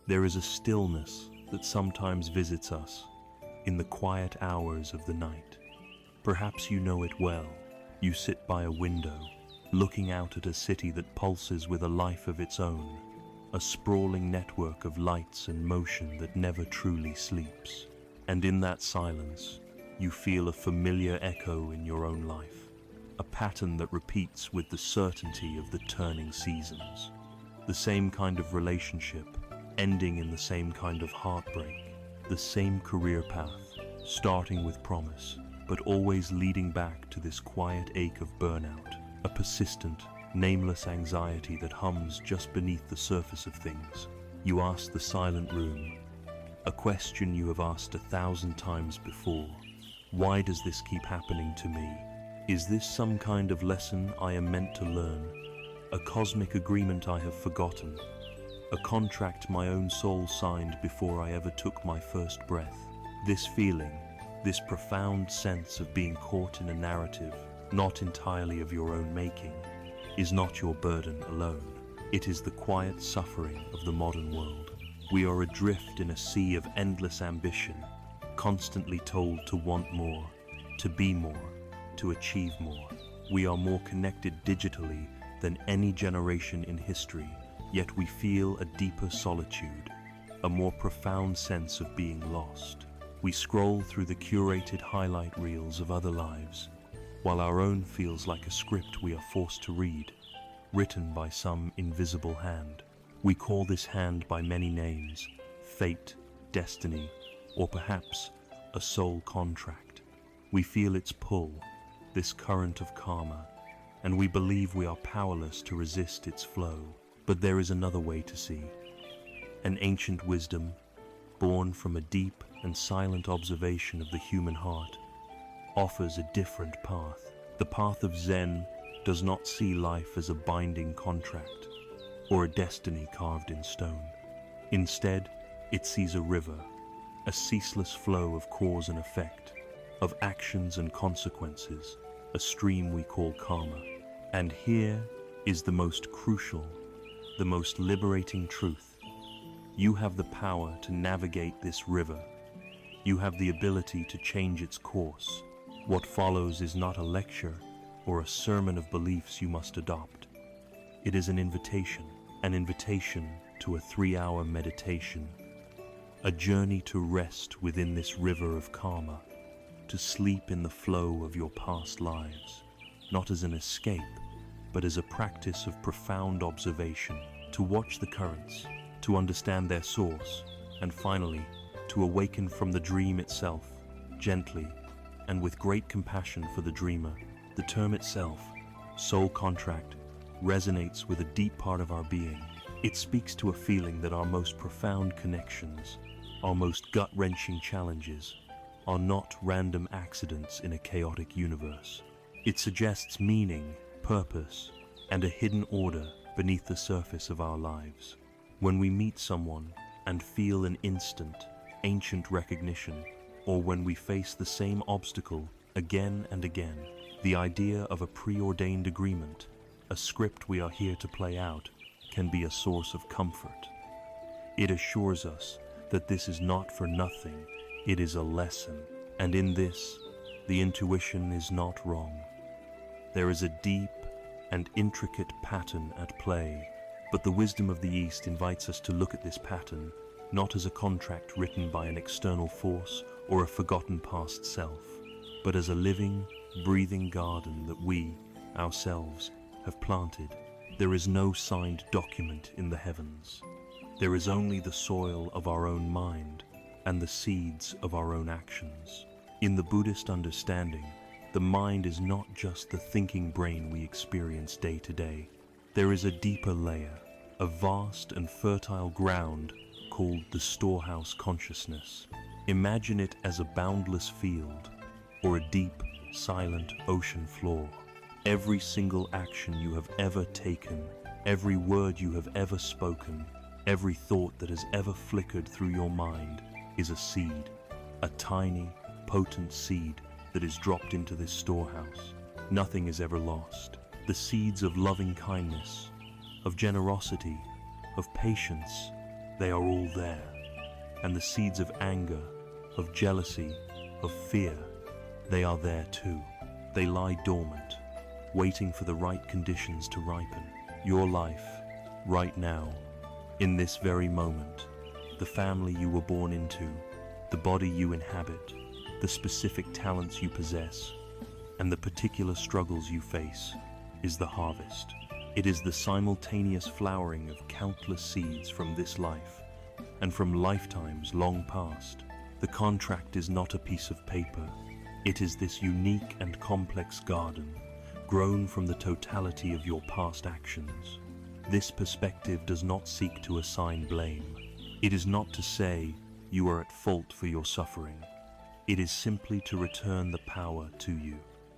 There is a stillness that sometimes visits us in the quiet hours of the night. Perhaps you know it well. You sit by a window, looking out at a city that pulses with a life of its own, a sprawling network of lights and motion that never truly sleeps. And in that silence, you feel a familiar echo in your own life, a pattern that repeats with the certainty of the turning seasons. The same kind of relationship, ending in the same kind of heartbreak, the same career path, starting with promise, but always leading back to this quiet ache of burnout, a persistent, nameless anxiety that hums just beneath the surface of things. You ask the silent room, a question you have asked 1,000 times before. Why does this keep happening to me? Is this some kind of lesson I am meant to learn? A cosmic agreement I have forgotten? A contract my own soul signed before I ever took my first breath? This feeling, this profound sense of being caught in a narrative, not entirely of your own making, is not your burden alone. It is the quiet suffering of the modern world. We are adrift in a sea of endless ambition, constantly told to want more, to be more, to achieve more. We are more connected digitally than any generation in history, yet we feel a deeper solitude, a more profound sense of being lost. We scroll through the curated highlight reels of other lives, while our own feels like a script we are forced to read, written by some invisible hand. We call this hand by many names: fate, destiny, or perhaps a soul contract. We feel its pull, this current of karma, and we believe we are powerless to resist its flow. But there is another way to see. An ancient wisdom, born from a deep and silent observation of the human heart, offers a different path. The path of Zen does not see life as a binding contract or a destiny carved in stone. Instead, it sees a river, a ceaseless flow of cause and effect, of actions and consequences, a stream we call karma. And here is the most crucial, the most liberating truth. You have the power to navigate this river. You have the ability to change its course. What follows is not a lecture or a sermon of beliefs you must adopt. It is an invitation to a 3-hour meditation, a journey to rest within this river of karma, to sleep in the flow of your past lives, not as an escape, but as a practice of profound observation, to watch the currents, to understand their source, and finally, to awaken from the dream itself, gently, and with great compassion for the dreamer. The term itself, soul contract, resonates with a deep part of our being. It speaks to a feeling that our most profound connections, our most gut-wrenching challenges, are not random accidents in a chaotic universe. It suggests meaning, purpose, and a hidden order beneath the surface of our lives. When we meet someone and feel an instant, ancient recognition, or when we face the same obstacle again and again, the idea of a preordained agreement, a script we are here to play out, can be a source of comfort. It assures us that this is not for nothing, it is a lesson, and in this, the intuition is not wrong. There is a deep and intricate pattern at play, but the wisdom of the East invites us to look at this pattern not as a contract written by an external force or a forgotten past self, but as a living, breathing garden that we, ourselves, have planted. There is no signed document in the heavens. There is only the soil of our own mind and the seeds of our own actions. In the Buddhist understanding, the mind is not just the thinking brain we experience day to day. There is a deeper layer, a vast and fertile ground called the storehouse consciousness. Imagine it as a boundless field or a deep, silent ocean floor. Every single action you have ever taken, every word you have ever spoken, every thought that has ever flickered through your mind is a seed, a tiny, potent seed that is dropped into this storehouse. Nothing is ever lost. The seeds of loving kindness, of generosity, of patience, They are all there. And the seeds of anger, of jealousy, of fear, they are there too. They lie dormant, waiting for the right conditions to ripen. Your life, right now, in this very moment, the family you were born into, the body you inhabit, the specific talents you possess, and the particular struggles you face, is the harvest. It is the simultaneous flowering of countless seeds from this life, and from lifetimes long past. The contract is not a piece of paper. It is this unique and complex garden, grown from the totality of your past actions. This perspective does not seek to assign blame. It is not to say you are at fault for your suffering. It is simply to return the power to you.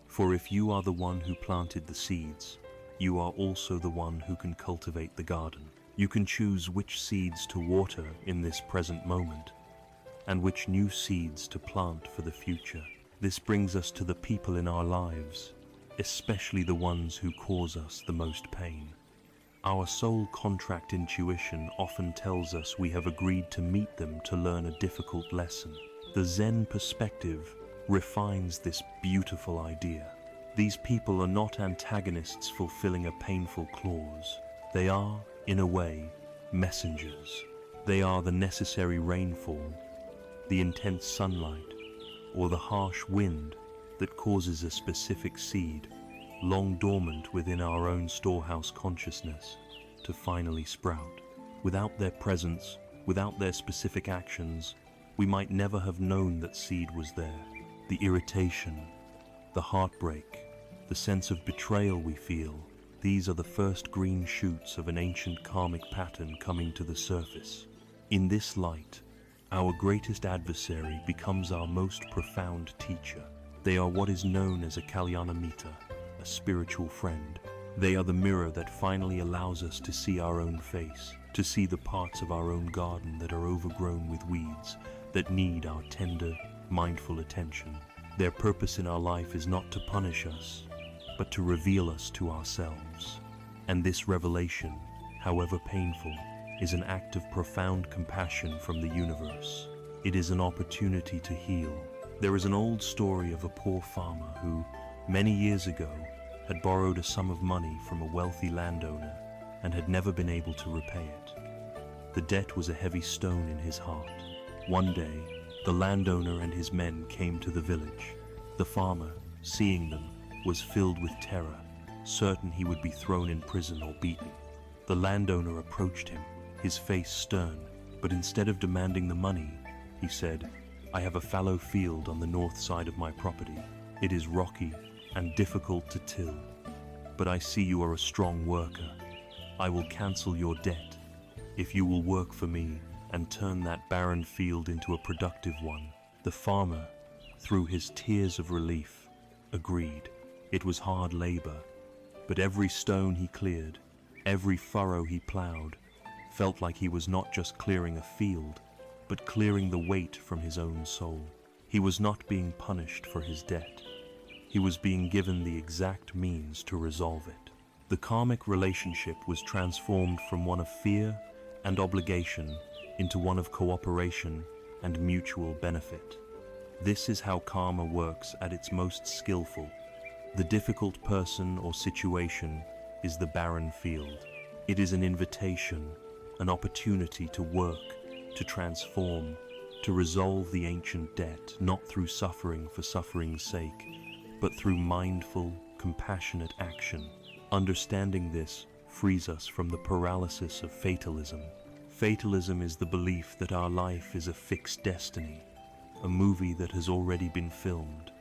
For if you are the one who planted the seeds, you are also the one who can cultivate the garden. You can choose which seeds to water in this present moment, and which new seeds to plant for the future. This brings us to the people in our lives, especially the ones who cause us the most pain. Our soul contract intuition often tells us we have agreed to meet them to learn a difficult lesson. The Zen perspective refines this beautiful idea. These people are not antagonists fulfilling a painful clause. They are, in a way, messengers. They are the necessary rainfall, the intense sunlight, or the harsh wind that causes a specific seed, long dormant within our own storehouse consciousness, to finally sprout. Without their presence, without their specific actions, we might never have known that seed was there. The irritation, the heartbreak, the sense of betrayal we feel, these are the first green shoots of an ancient karmic pattern coming to the surface. In this light, our greatest adversary becomes our most profound teacher. They are what is known as a Kalyanamita, a spiritual friend. They are the mirror that finally allows us to see our own face, to see the parts of our own garden that are overgrown with weeds, that need our tender, mindful attention. Their purpose in our life is not to punish us, but to reveal us to ourselves. And this revelation, however painful, is an act of profound compassion from the universe. It is an opportunity to heal. There is an old story of a poor farmer who, many years ago, had borrowed a sum of money from a wealthy landowner and had never been able to repay it. The debt was a heavy stone in his heart. One day, the landowner and his men came to the village. The farmer, seeing them, was filled with terror, certain he would be thrown in prison or beaten. The landowner approached him, his face stern, but instead of demanding the money, he said, "I have a fallow field on the north side of my property. It is rocky and difficult to till, but I see you are a strong worker. I will cancel your debt if you will work for me and turn that barren field into a productive one." The farmer, through his tears of relief, agreed. It was hard labor, but every stone he cleared, every furrow he plowed, felt like he was not just clearing a field, but clearing the weight from his own soul. He was not being punished for his debt. He was being given the exact means to resolve it. The karmic relationship was transformed from one of fear and obligation into one of cooperation and mutual benefit. This is how karma works at its most skillful. The difficult person or situation is the barren field. It is an invitation, an opportunity to work, to transform, to resolve the ancient debt, not through suffering for suffering's sake, but through mindful, compassionate action. Understanding this frees us from the paralysis of fatalism. Fatalism is the belief that our life is a fixed destiny, a movie that has already been filmed,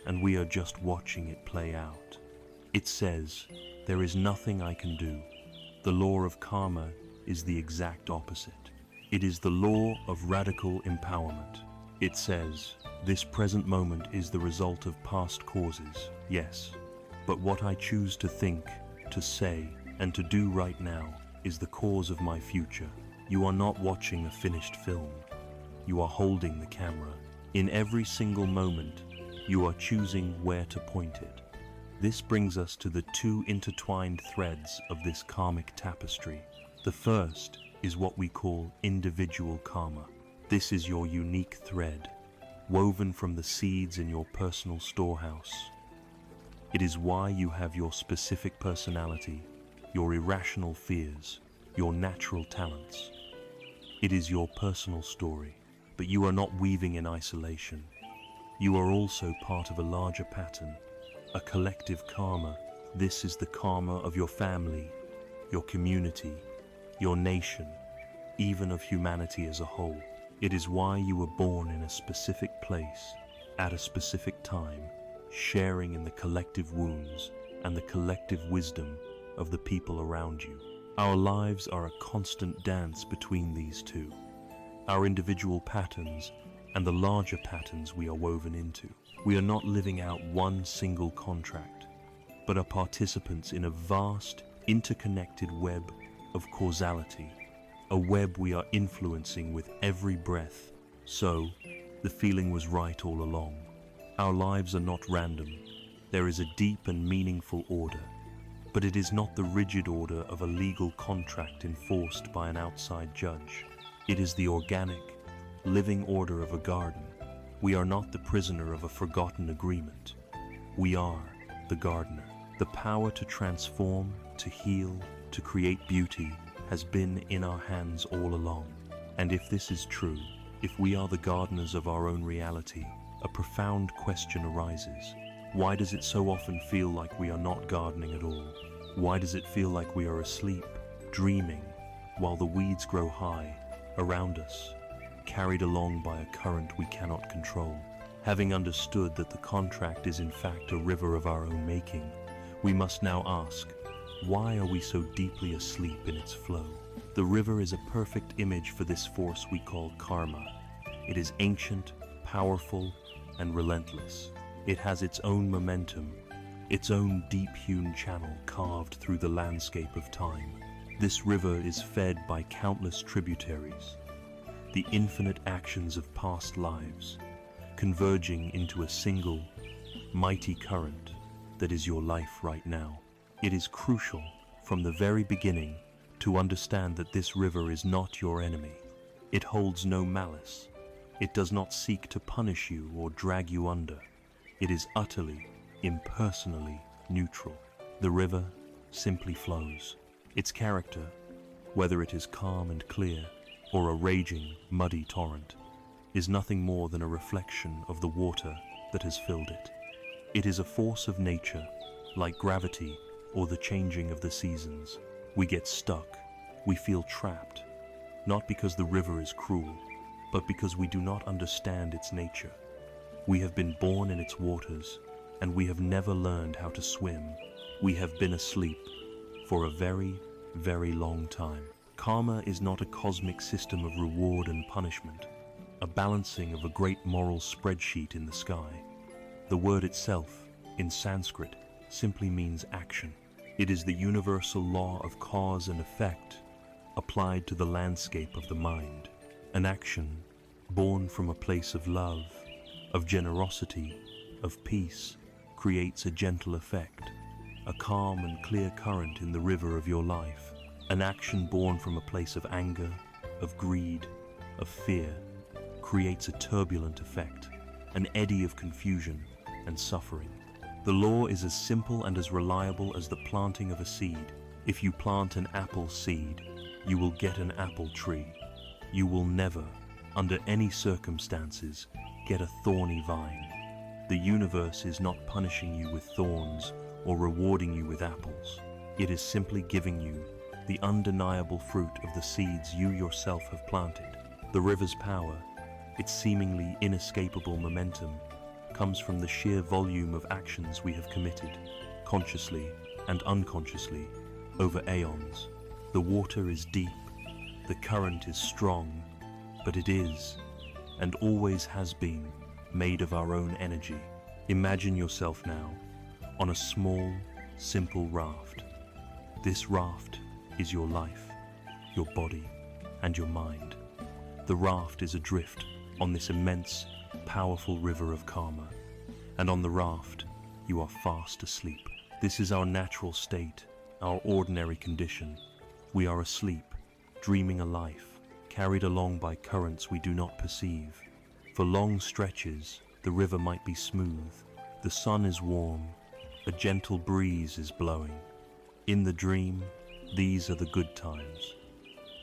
and we are just watching it play out. It says, "There is nothing I can do." The law of karma is the exact opposite. It is the law of radical empowerment. It says, "This present moment is the result of past causes, yes, but what I choose to think, to say, and to do right now is the cause of my future." You are not watching a finished film. You are holding the camera. In every single moment, you are choosing where to point it. This brings us to the two intertwined threads of this karmic tapestry. The first is what we call individual karma. This is your unique thread, woven from the seeds in your personal storehouse. It is why you have your specific personality, your irrational fears, your natural talents. It is your personal story, but you are not weaving in isolation. You are also part of a larger pattern, a collective karma. This is the karma of your family, your community, your nation, even of humanity as a whole. It is why you were born in a specific place, at a specific time, sharing in the collective wounds and the collective wisdom of the people around you. Our lives are a constant dance between these two, our individual patterns and the larger patterns we are woven into. We are not living out one single contract, but are participants in a vast, interconnected web of causality, a web we are influencing with every breath. So, the feeling was right all along. Our lives are not random. There is a deep and meaningful order, but it is not the rigid order of a legal contract enforced by an outside judge. It is the organic, living order of a garden. We are not the prisoner of a forgotten agreement. We are the gardener. The power to transform, to heal, to create beauty has been in our hands all along. And if this is true, if we are the gardeners of our own reality, a profound question arises. Why does it so often feel like we are not gardening at all? Why does it feel like we are asleep, dreaming, while the weeds grow high around us, carried along by a current we cannot control? Having understood that the contract is in fact a river of our own making, we must now ask, why are we so deeply asleep in its flow? The river is a perfect image for this force we call karma. It is ancient, powerful, and relentless. It has its own momentum, its own deep-hewn channel carved through the landscape of time. This river is fed by countless tributaries, the infinite actions of past lives, converging into a single, mighty current that is your life right now. It is crucial, from the very beginning, to understand that this river is not your enemy. It holds no malice. It does not seek to punish you or drag you under. It is utterly, impersonally neutral. The river simply flows. Its character, whether it is calm and clear or a raging, muddy torrent, is nothing more than a reflection of the water that has filled it. It is a force of nature, like gravity or the changing of the seasons. We get stuck, we feel trapped, not because the river is cruel, but because we do not understand its nature. We have been born in its waters, and we have never learned how to swim. We have been asleep for a very, very long time. Karma is not a cosmic system of reward and punishment, a balancing of a great moral spreadsheet in the sky. The word itself, in Sanskrit, simply means action. It is the universal law of cause and effect applied to the landscape of the mind. An action born from a place of love, of generosity, of peace, creates a gentle effect, a calm and clear current in the river of your life. An action born from a place of anger, of greed, of fear, creates a turbulent effect, an eddy of confusion and suffering. The law is as simple and as reliable as the planting of a seed. If you plant an apple seed, you will get an apple tree. You will never, under any circumstances, get a thorny vine. The universe is not punishing you with thorns or rewarding you with apples. It is simply giving you the undeniable fruit of the seeds you yourself have planted. The river's power, its seemingly inescapable momentum, comes from the sheer volume of actions we have committed, consciously and unconsciously, over aeons. The water is deep, the current is strong, but it is, and always has been, made of our own energy. Imagine yourself now on a small, simple raft. This raft is your life, your body, and your mind. The raft is adrift on this immense, powerful river of karma, and on the raft you are fast asleep. This is our natural state, our ordinary condition. We are asleep, dreaming a life, carried along by currents we do not perceive. For long stretches, the river might be smooth, the sun is warm, a gentle breeze is blowing. In the dream, these are the good times.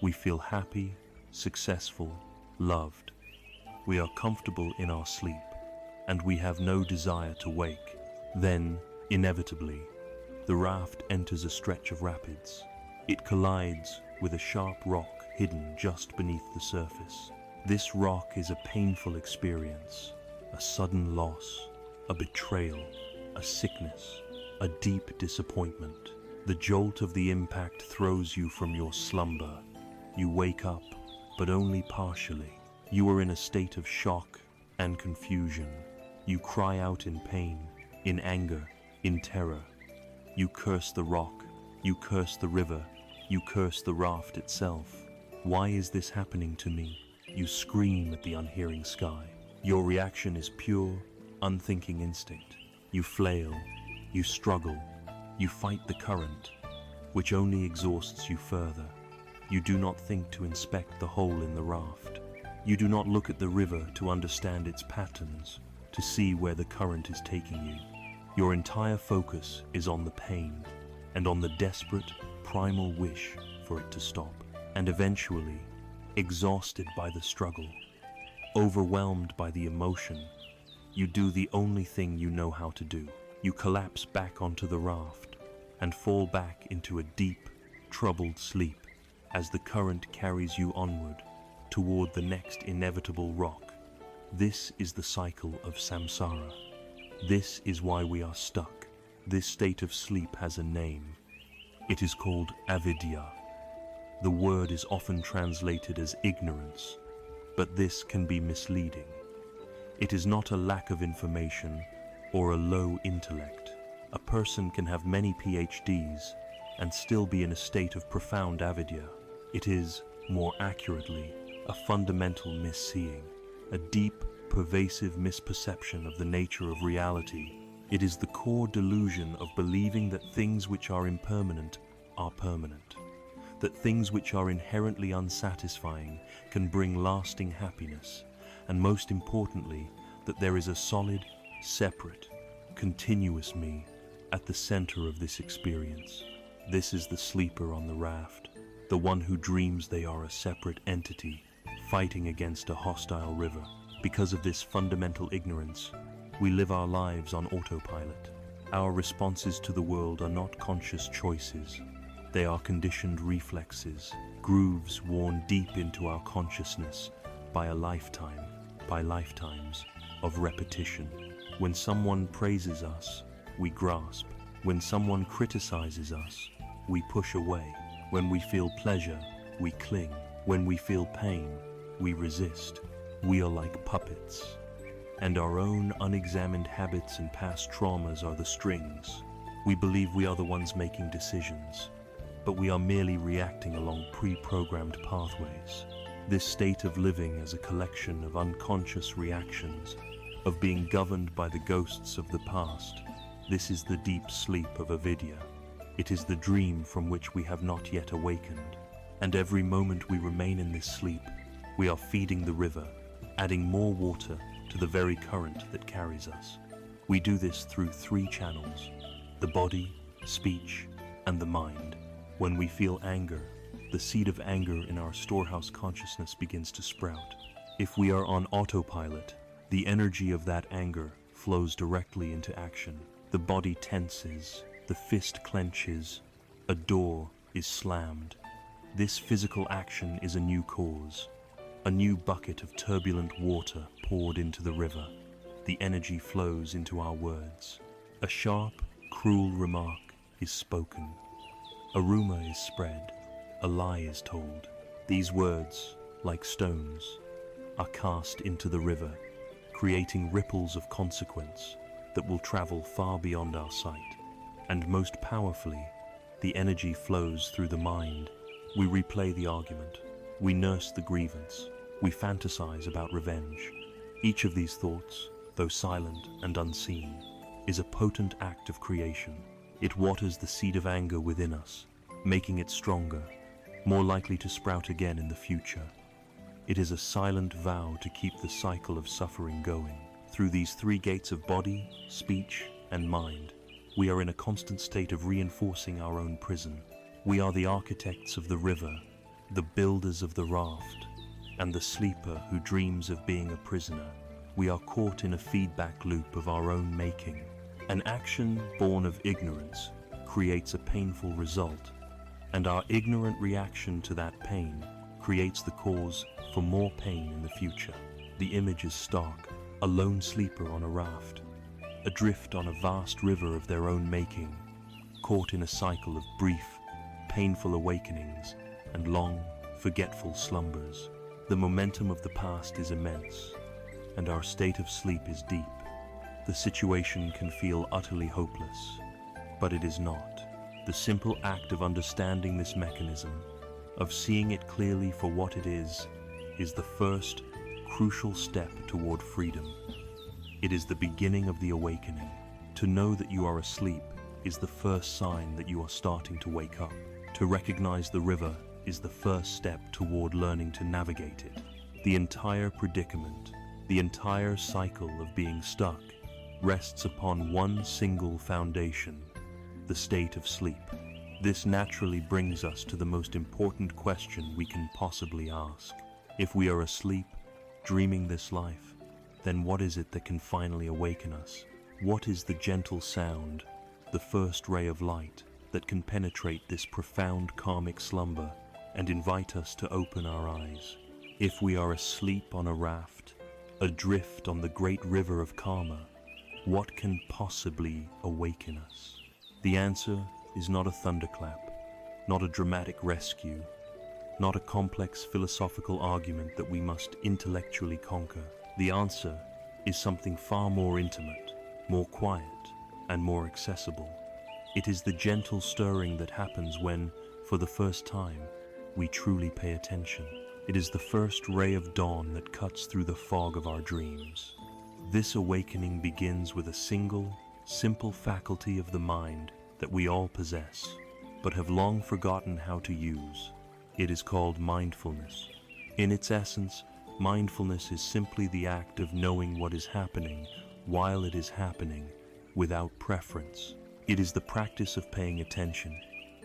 We feel happy, successful, loved. We are comfortable in our sleep, and we have no desire to wake. Then, inevitably, the raft enters a stretch of rapids. It collides with a sharp rock hidden just beneath the surface. This rock is a painful experience, a sudden loss, a betrayal, a sickness, a deep disappointment. The jolt of the impact throws you from your slumber. You wake up, but only partially. You are in a state of shock and confusion. You cry out in pain, in anger, in terror. You curse the rock, you curse the river, you curse the raft itself. Why is this happening to me? You scream at the unhearing sky. Your reaction is pure, unthinking instinct. You flail, you struggle, you fight the current, which only exhausts you further. You do not think to inspect the hole in the raft. You do not look at the river to understand its patterns, to see where the current is taking you. Your entire focus is on the pain and on the desperate, primal wish for it to stop. And eventually, exhausted by the struggle, overwhelmed by the emotion, you do the only thing you know how to do. You collapse back onto the raft and fall back into a deep, troubled sleep as the current carries you onward toward the next inevitable rock. This is the cycle of samsara. This is why we are stuck. This state of sleep has a name. It is called avidya. The word is often translated as ignorance, but this can be misleading. It is not a lack of information or a low intellect. A person can have many PhDs and still be in a state of profound avidya. It is, more accurately, a fundamental misseeing, a deep, pervasive misperception of the nature of reality. It is the core delusion of believing that things which are impermanent are permanent, that things which are inherently unsatisfying can bring lasting happiness, and most importantly, that there is a solid, separate, continuous me at the center of this experience. This is the sleeper on the raft, the one who dreams they are a separate entity fighting against a hostile river. Because of this fundamental ignorance, we live our lives on autopilot. Our responses to the world are not conscious choices. They are conditioned reflexes, grooves worn deep into our consciousness by lifetimes of repetition. When someone praises us, we grasp. When someone criticizes us, we push away. When we feel pleasure, we cling. When we feel pain, we resist. We are like puppets, and our own unexamined habits and past traumas are the strings. We believe we are the ones making decisions, but we are merely reacting along pre-programmed pathways. This state of living as a collection of unconscious reactions, of being governed by the ghosts of the past, this is the deep sleep of avidya. It is the dream from which we have not yet awakened, and every moment we remain in this sleep, we are feeding the river, adding more water to the very current that carries us. We do this through 3 channels: the body, speech, and the mind. When we feel anger, the seed of anger in our storehouse consciousness begins to sprout. If we are on autopilot, the energy of that anger flows directly into action. The body tenses, the fist clenches, a door is slammed. This physical action is a new cause, a new bucket of turbulent water poured into the river. The energy flows into our words. A sharp, cruel remark is spoken. A rumor is spread. A lie is told. These words, like stones, are cast into the river, creating ripples of consequence that will travel far beyond our sight. And most powerfully, the energy flows through the mind. We replay the argument. We nurse the grievance. We fantasize about revenge. Each of these thoughts, though silent and unseen, is a potent act of creation. It waters the seed of anger within us, making it stronger, more likely to sprout again in the future. It is a silent vow to keep the cycle of suffering going. Through these three gates of body, speech, and mind, we are in a constant state of reinforcing our own prison. We are the architects of the river, the builders of the raft, and the sleeper who dreams of being a prisoner. We are caught in a feedback loop of our own making. An action born of ignorance creates a painful result, and our ignorant reaction to that pain creates the cause for more pain in the future. The image is stark: a lone sleeper on a raft, adrift on a vast river of their own making, caught in a cycle of brief, painful awakenings and long, forgetful slumbers. The momentum of the past is immense, and our state of sleep is deep. The situation can feel utterly hopeless, but it is not. The simple act of understanding this mechanism, of seeing it clearly for what it is the first, crucial step toward freedom. It is the beginning of the awakening. To know that you are asleep is the first sign that you are starting to wake up. To recognize the river is the first step toward learning to navigate it. The entire predicament, the entire cycle of being stuck, rests upon one single foundation: the state of sleep. This naturally brings us to the most important question we can possibly ask. If we are asleep, dreaming this life, then what is it that can finally awaken us? What is the gentle sound, the first ray of light, that can penetrate this profound karmic slumber and invite us to open our eyes? If we are asleep on a raft, adrift on the great river of karma, what can possibly awaken us? The answer is not a thunderclap, not a dramatic rescue, not a complex philosophical argument that we must intellectually conquer. The answer is something far more intimate, more quiet, and more accessible. It is the gentle stirring that happens when, for the first time, we truly pay attention. It is the first ray of dawn that cuts through the fog of our dreams. This awakening begins with a single, simple faculty of the mind that we all possess, but have long forgotten how to use. It is called mindfulness. In its essence, mindfulness is simply the act of knowing what is happening while it is happening, without preference. It is the practice of paying attention,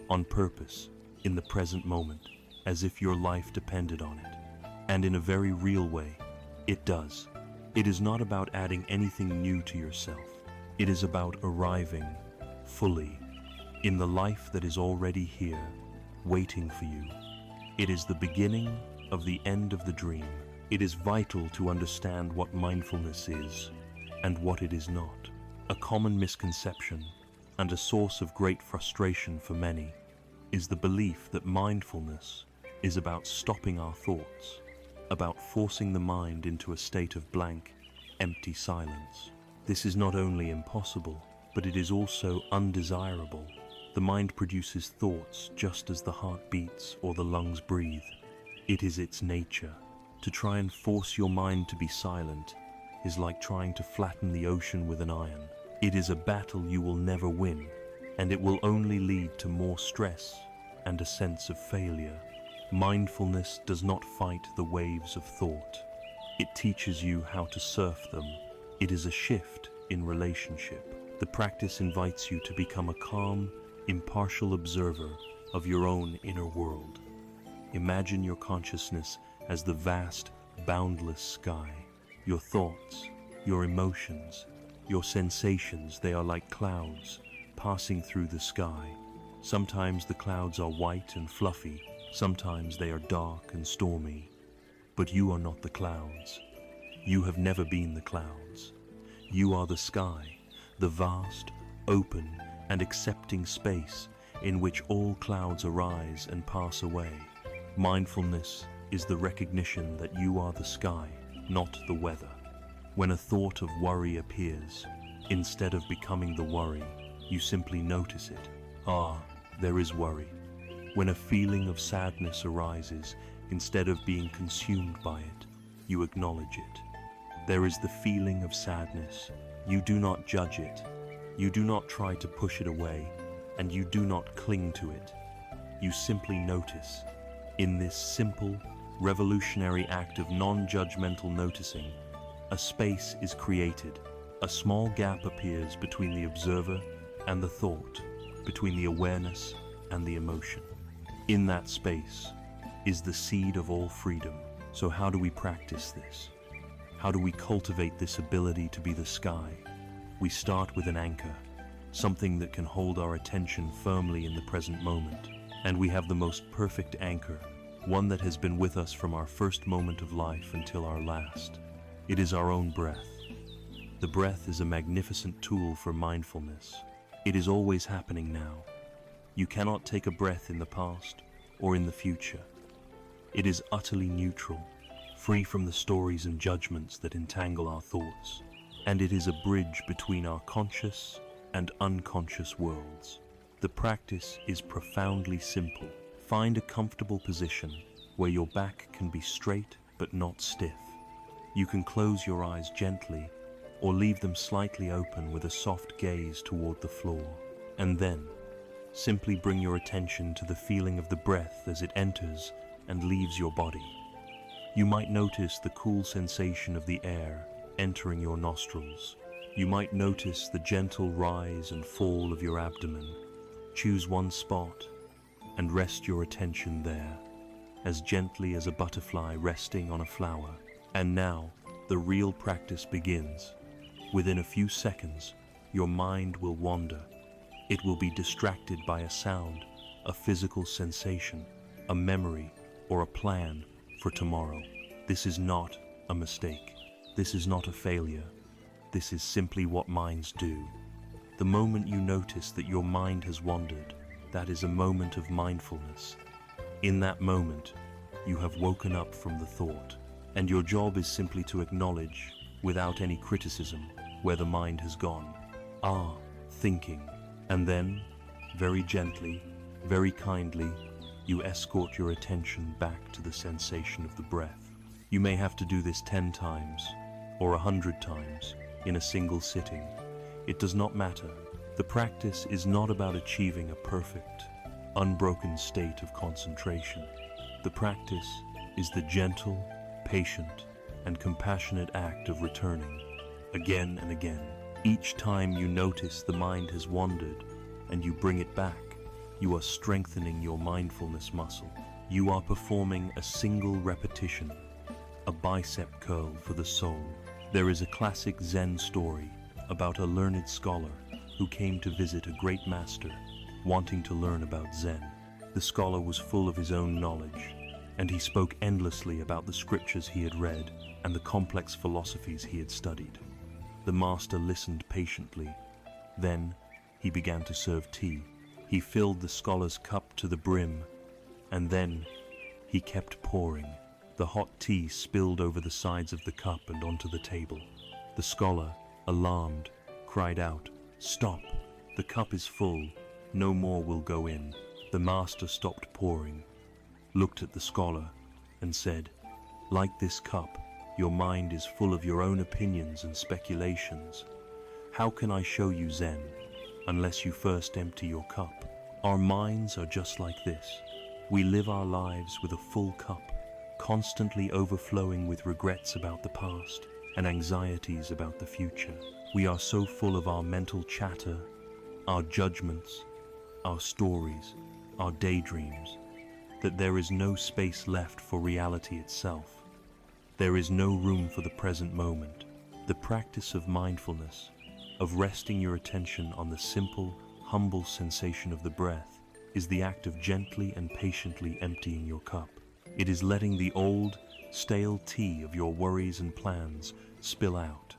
on purpose, in the present moment, as if your life depended on it. And in a very real way, it does. It is not about adding anything new to yourself. It is about arriving fully in the life that is already here, waiting for you. It is the beginning of the end of the dream. It is vital to understand what mindfulness is and what it is not. A common misconception and a source of great frustration for many is the belief that mindfulness is about stopping our thoughts, about forcing the mind into a state of blank, empty silence. This is not only impossible, but it is also undesirable. The mind produces thoughts just as the heart beats or the lungs breathe. It is its nature. To try and force your mind to be silent is like trying to flatten the ocean with an iron. It is a battle you will never win, and it will only lead to more stress and a sense of failure. Mindfulness does not fight the waves of thought. It teaches you how to surf them. It is a shift in relationship. The practice invites you to become a calm, impartial observer of your own inner world. Imagine your consciousness as the vast, boundless sky. Your thoughts, your emotions, your sensations, they are like clouds passing through the sky. Sometimes the clouds are white and fluffy, sometimes they are dark and stormy. But you are not the clouds. You have never been the clouds. You are the sky, the vast, open, and accepting space in which all clouds arise and pass away. Mindfulness is the recognition that you are the sky, not the weather. When a thought of worry appears, instead of becoming the worry, you simply notice it. Ah, there is worry. When a feeling of sadness arises, instead of being consumed by it, you acknowledge it. There is the feeling of sadness. You do not judge it. You do not try to push it away, and you do not cling to it. You simply notice, In this simple, revolutionary act of non-judgmental noticing, a space is created. A small gap appears between the observer and the thought, between the awareness and the emotion. In that space is the seed of all freedom. So how do we practice this? How do we cultivate this ability to be the sky? We start with an anchor, something that can hold our attention firmly in the present moment. And we have the most perfect anchor, one that has been with us from our first moment of life until our last. It is our own breath. The breath is a magnificent tool for mindfulness. It is always happening now. You cannot take a breath in the past or in the future. It is utterly neutral, free from the stories and judgments that entangle our thoughts. And it is a bridge between our conscious and unconscious worlds. The practice is profoundly simple. Find a comfortable position where your back can be straight but not stiff. You can close your eyes gently or leave them slightly open with a soft gaze toward the floor. And then, simply bring your attention to the feeling of the breath as it enters and leaves your body. You might notice the cool sensation of the air entering your nostrils. You might notice the gentle rise and fall of your abdomen. Choose one spot and rest your attention there, as gently as a butterfly resting on a flower. And now, the real practice begins. Within a few seconds, your mind will wander. It will be distracted by a sound, a physical sensation, a memory, or a plan for tomorrow. This is not a mistake. This is not a failure. This is simply what minds do. The moment you notice that your mind has wandered, that is a moment of mindfulness. In that moment, you have woken up from the thought, and your job is simply to acknowledge, without any criticism, where the mind has gone. Thinking. And then, very gently, very kindly, you escort your attention back to the sensation of the breath. You may have to do this 10 times, or 100 times, in a single sitting. It does not matter. The practice is not about achieving a perfect, unbroken state of concentration. The practice is the gentle, patient, and compassionate act of returning, again and again. Each time you notice the mind has wandered and you bring it back, you are strengthening your mindfulness muscle. You are performing a single repetition, a bicep curl for the soul. There is a classic Zen story about a learned scholar who came to visit a great master, wanting to learn about Zen. The scholar was full of his own knowledge, and he spoke endlessly about the scriptures he had read and the complex philosophies he had studied. The master listened patiently. Then he began to serve tea. He filled the scholar's cup to the brim, and then he kept pouring. The hot tea spilled over the sides of the cup and onto the table. The scholar, alarmed, cried out, "Stop! The cup is full. No more will go in." The master stopped pouring, looked at the scholar, and said, "Like this cup, your mind is full of your own opinions and speculations. How can I show you Zen unless you first empty your cup?" Our minds are just like this. We live our lives with a full cup, constantly overflowing with regrets about the past and anxieties about the future. We are so full of our mental chatter, our judgments, our stories, our daydreams, that there is no space left for reality itself. There is no room for the present moment. The practice of mindfulness, of resting your attention on the simple, humble sensation of the breath, is the act of gently and patiently emptying your cup. It is letting the old, stale tea of your worries and plans spill out,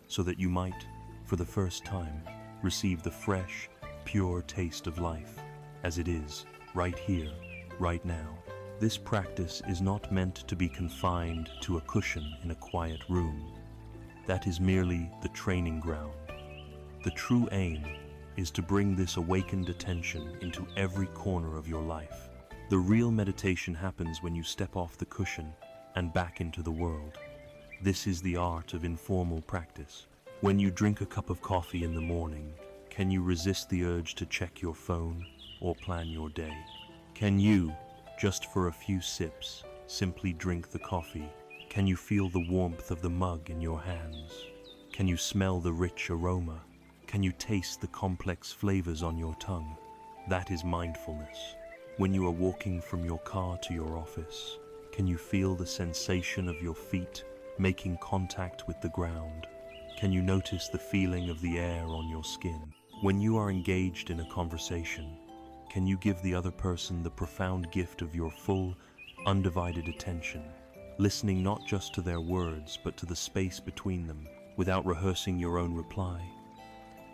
so that you might, for the first time, receive the fresh, pure taste of life, as it is, right here, right now. This practice is not meant to be confined to a cushion in a quiet room. That is merely the training ground. The true aim is to bring this awakened attention into every corner of your life. The real meditation happens when you step off the cushion and back into the world. This is the art of informal practice. When you drink a cup of coffee in the morning, can you resist the urge to check your phone or plan your day? Can you, just for a few sips. Simply drink the coffee. Can you feel the warmth of the mug in your hands? Can you smell the rich aroma? Can you taste the complex flavors on your tongue? That is mindfulness. When you are walking from your car to your office, can you feel the sensation of your feet making contact with the ground? Can you notice the feeling of the air on your skin? When you are engaged in a conversation, can you give the other person the profound gift of your full, undivided attention, listening not just to their words but to the space between them, without rehearsing your own reply?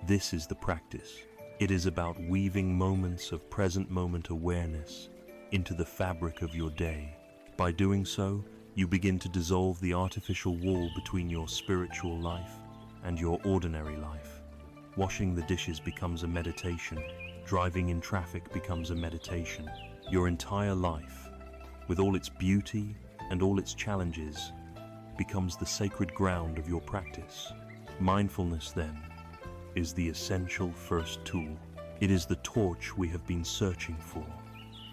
This is the practice. It is about weaving moments of present moment awareness into the fabric of your day. By doing so, you begin to dissolve the artificial wall between your spiritual life and your ordinary life. Washing the dishes becomes a meditation. Driving in traffic becomes a meditation. Your entire life, with all its beauty and all its challenges, becomes the sacred ground of your practice. Mindfulness, then, is the essential first tool. It is the torch we have been searching for,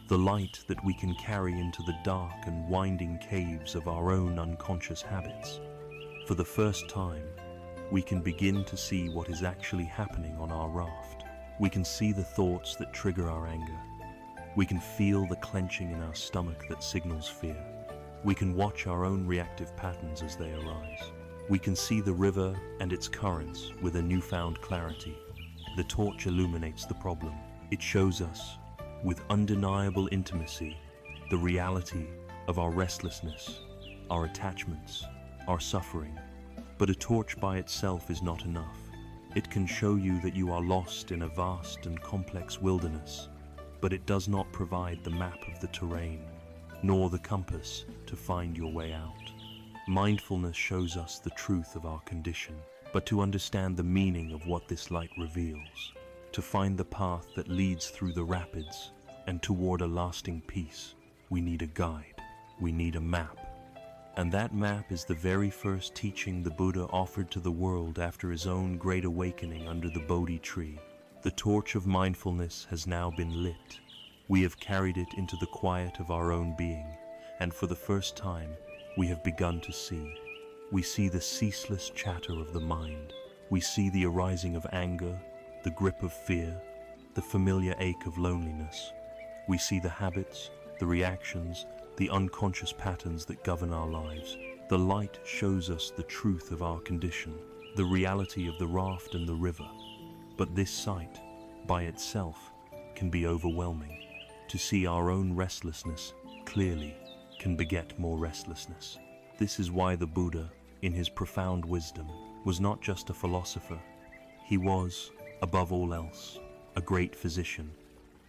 the light that we can carry into the dark and winding caves of our own unconscious habits. For the first time, we can begin to see what is actually happening on our raft. We can see the thoughts that trigger our anger. We can feel the clenching in our stomach that signals fear. We can watch our own reactive patterns as they arise. We can see the river and its currents with a newfound clarity. The torch illuminates the problem. It shows us, with undeniable intimacy, the reality of our restlessness, our attachments, our suffering. But a torch by itself is not enough. It can show you that you are lost in a vast and complex wilderness, but it does not provide the map of the terrain, nor the compass to find your way out. Mindfulness shows us the truth of our condition, but to understand the meaning of what this light reveals, to find the path that leads through the rapids and toward a lasting peace, we need a guide, we need a map. And that map is the very first teaching the Buddha offered to the world after his own great awakening under the Bodhi tree. The torch of mindfulness has now been lit. We have carried it into the quiet of our own being, and for the first time, we have begun to see. We see the ceaseless chatter of the mind. We see the arising of anger, the grip of fear, the familiar ache of loneliness. We see the habits, the reactions, the unconscious patterns that govern our lives. The light shows us the truth of our condition, the reality of the raft and the river. But this sight, by itself, can be overwhelming. To see our own restlessness clearly can beget more restlessness. This is why the Buddha, in his profound wisdom, was not just a philosopher. He was, above all else, a great physician,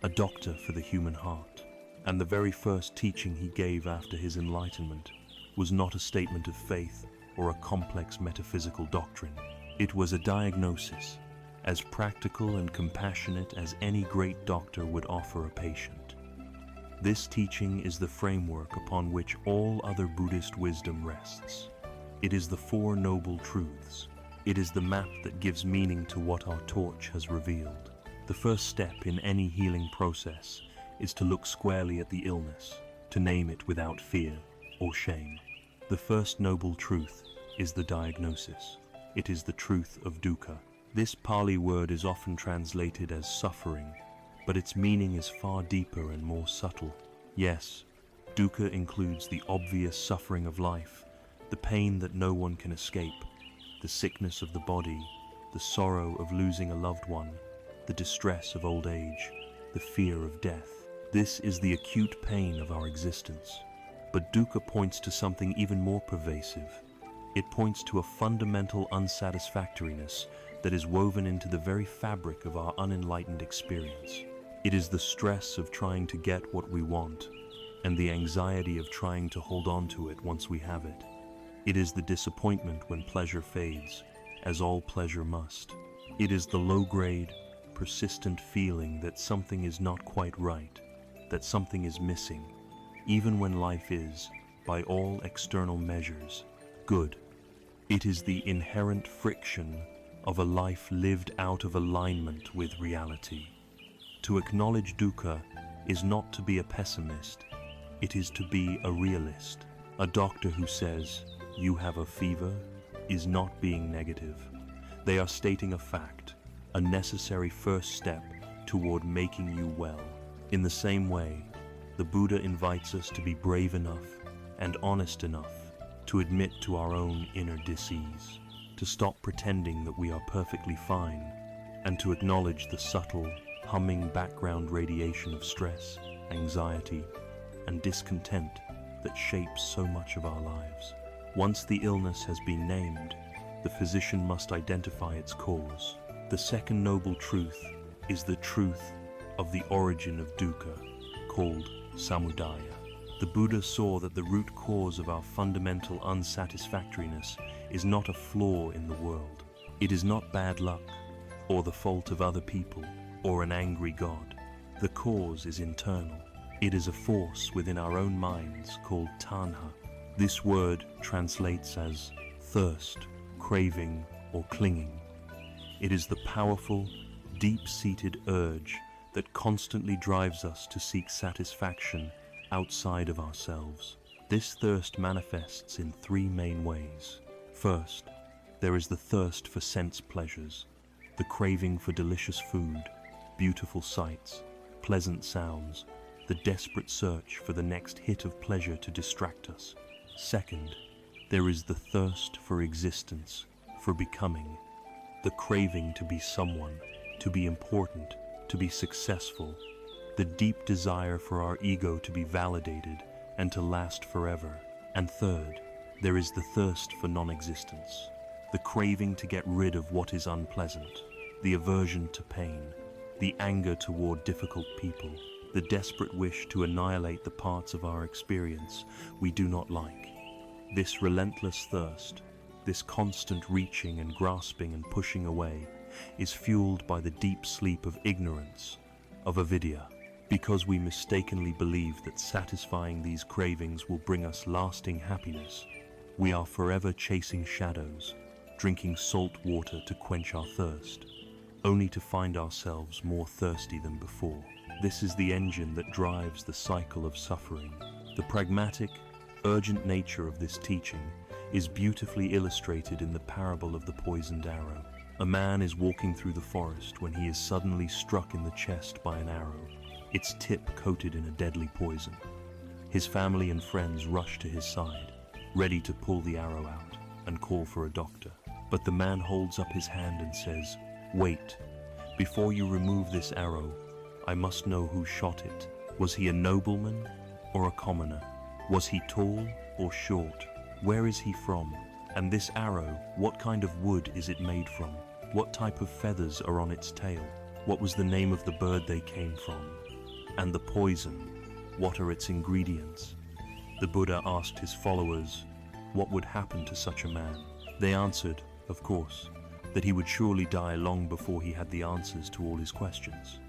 a doctor for the human heart. And the very first teaching he gave after his enlightenment was not a statement of faith or a complex metaphysical doctrine. It was a diagnosis, as practical and compassionate as any great doctor would offer a patient. This teaching is the framework upon which all other Buddhist wisdom rests. It is the Four Noble Truths. It is the map that gives meaning to what our torch has revealed. The first step in any healing process is to look squarely at the illness, to name it without fear or shame. The first noble truth is the diagnosis. It is the truth of dukkha. This Pali word is often translated as suffering, but its meaning is far deeper and more subtle. Yes, dukkha includes the obvious suffering of life, the pain that no one can escape, the sickness of the body, the sorrow of losing a loved one, the distress of old age, the fear of death. This is the acute pain of our existence. But dukkha points to something even more pervasive. It points to a fundamental unsatisfactoriness that is woven into the very fabric of our unenlightened experience. It is the stress of trying to get what we want, and the anxiety of trying to hold on to it once we have it. It is the disappointment when pleasure fades, as all pleasure must. It is the low-grade, persistent feeling that something is not quite right, that something is missing, even when life is, by all external measures, good. It is the inherent friction of a life lived out of alignment with reality. To acknowledge dukkha is not to be a pessimist, It is to be a realist. A doctor who says, "You have a fever," is not being negative. They are stating a fact, a necessary first step toward making you well. In the same way, the Buddha invites us to be brave enough and honest enough to admit to our own inner disease, to stop pretending that we are perfectly fine, and to acknowledge the subtle, humming background radiation of stress, anxiety, and discontent that shapes so much of our lives. Once the illness has been named, the physician must identify its cause. The second noble truth is the truth of the origin of dukkha, called samudaya. The Buddha saw that the root cause of our fundamental unsatisfactoriness is not a flaw in the world. It is not bad luck, or the fault of other people, or an angry God. The cause is internal. It is a force within our own minds called tanha. This word translates as thirst, craving, or clinging. It is the powerful, deep-seated urge that constantly drives us to seek satisfaction outside of ourselves. This thirst manifests in three main ways. First, there is the thirst for sense pleasures, the craving for delicious food, beautiful sights, pleasant sounds, the desperate search for the next hit of pleasure to distract us. Second, there is the thirst for existence, for becoming, the craving to be someone, to be important, to be successful, the deep desire for our ego to be validated and to last forever. And third, there is the thirst for non-existence, the craving to get rid of what is unpleasant, the aversion to pain, the anger toward difficult people, the desperate wish to annihilate the parts of our experience we do not like. This relentless thirst, this constant reaching and grasping and pushing away, is fueled by the deep sleep of ignorance, of avidya. Because we mistakenly believe that satisfying these cravings will bring us lasting happiness, we are forever chasing shadows, drinking salt water to quench our thirst, only to find ourselves more thirsty than before. This is the engine that drives the cycle of suffering. The pragmatic, urgent nature of this teaching is beautifully illustrated in the parable of the poisoned arrow. A man is walking through the forest when he is suddenly struck in the chest by an arrow, its tip coated in a deadly poison. His family and friends rush to his side, ready to pull the arrow out and call for a doctor. But the man holds up his hand and says, "Wait, before you remove this arrow, I must know who shot it. Was he a nobleman or a commoner? Was he tall or short? Where is he from? And this arrow, what kind of wood is it made from? What type of feathers are on its tail? What was the name of the bird they came from? And the poison, what are its ingredients?" The Buddha asked his followers what would happen to such a man. They answered, of course, that he would surely die long before he had the answers to all his questions.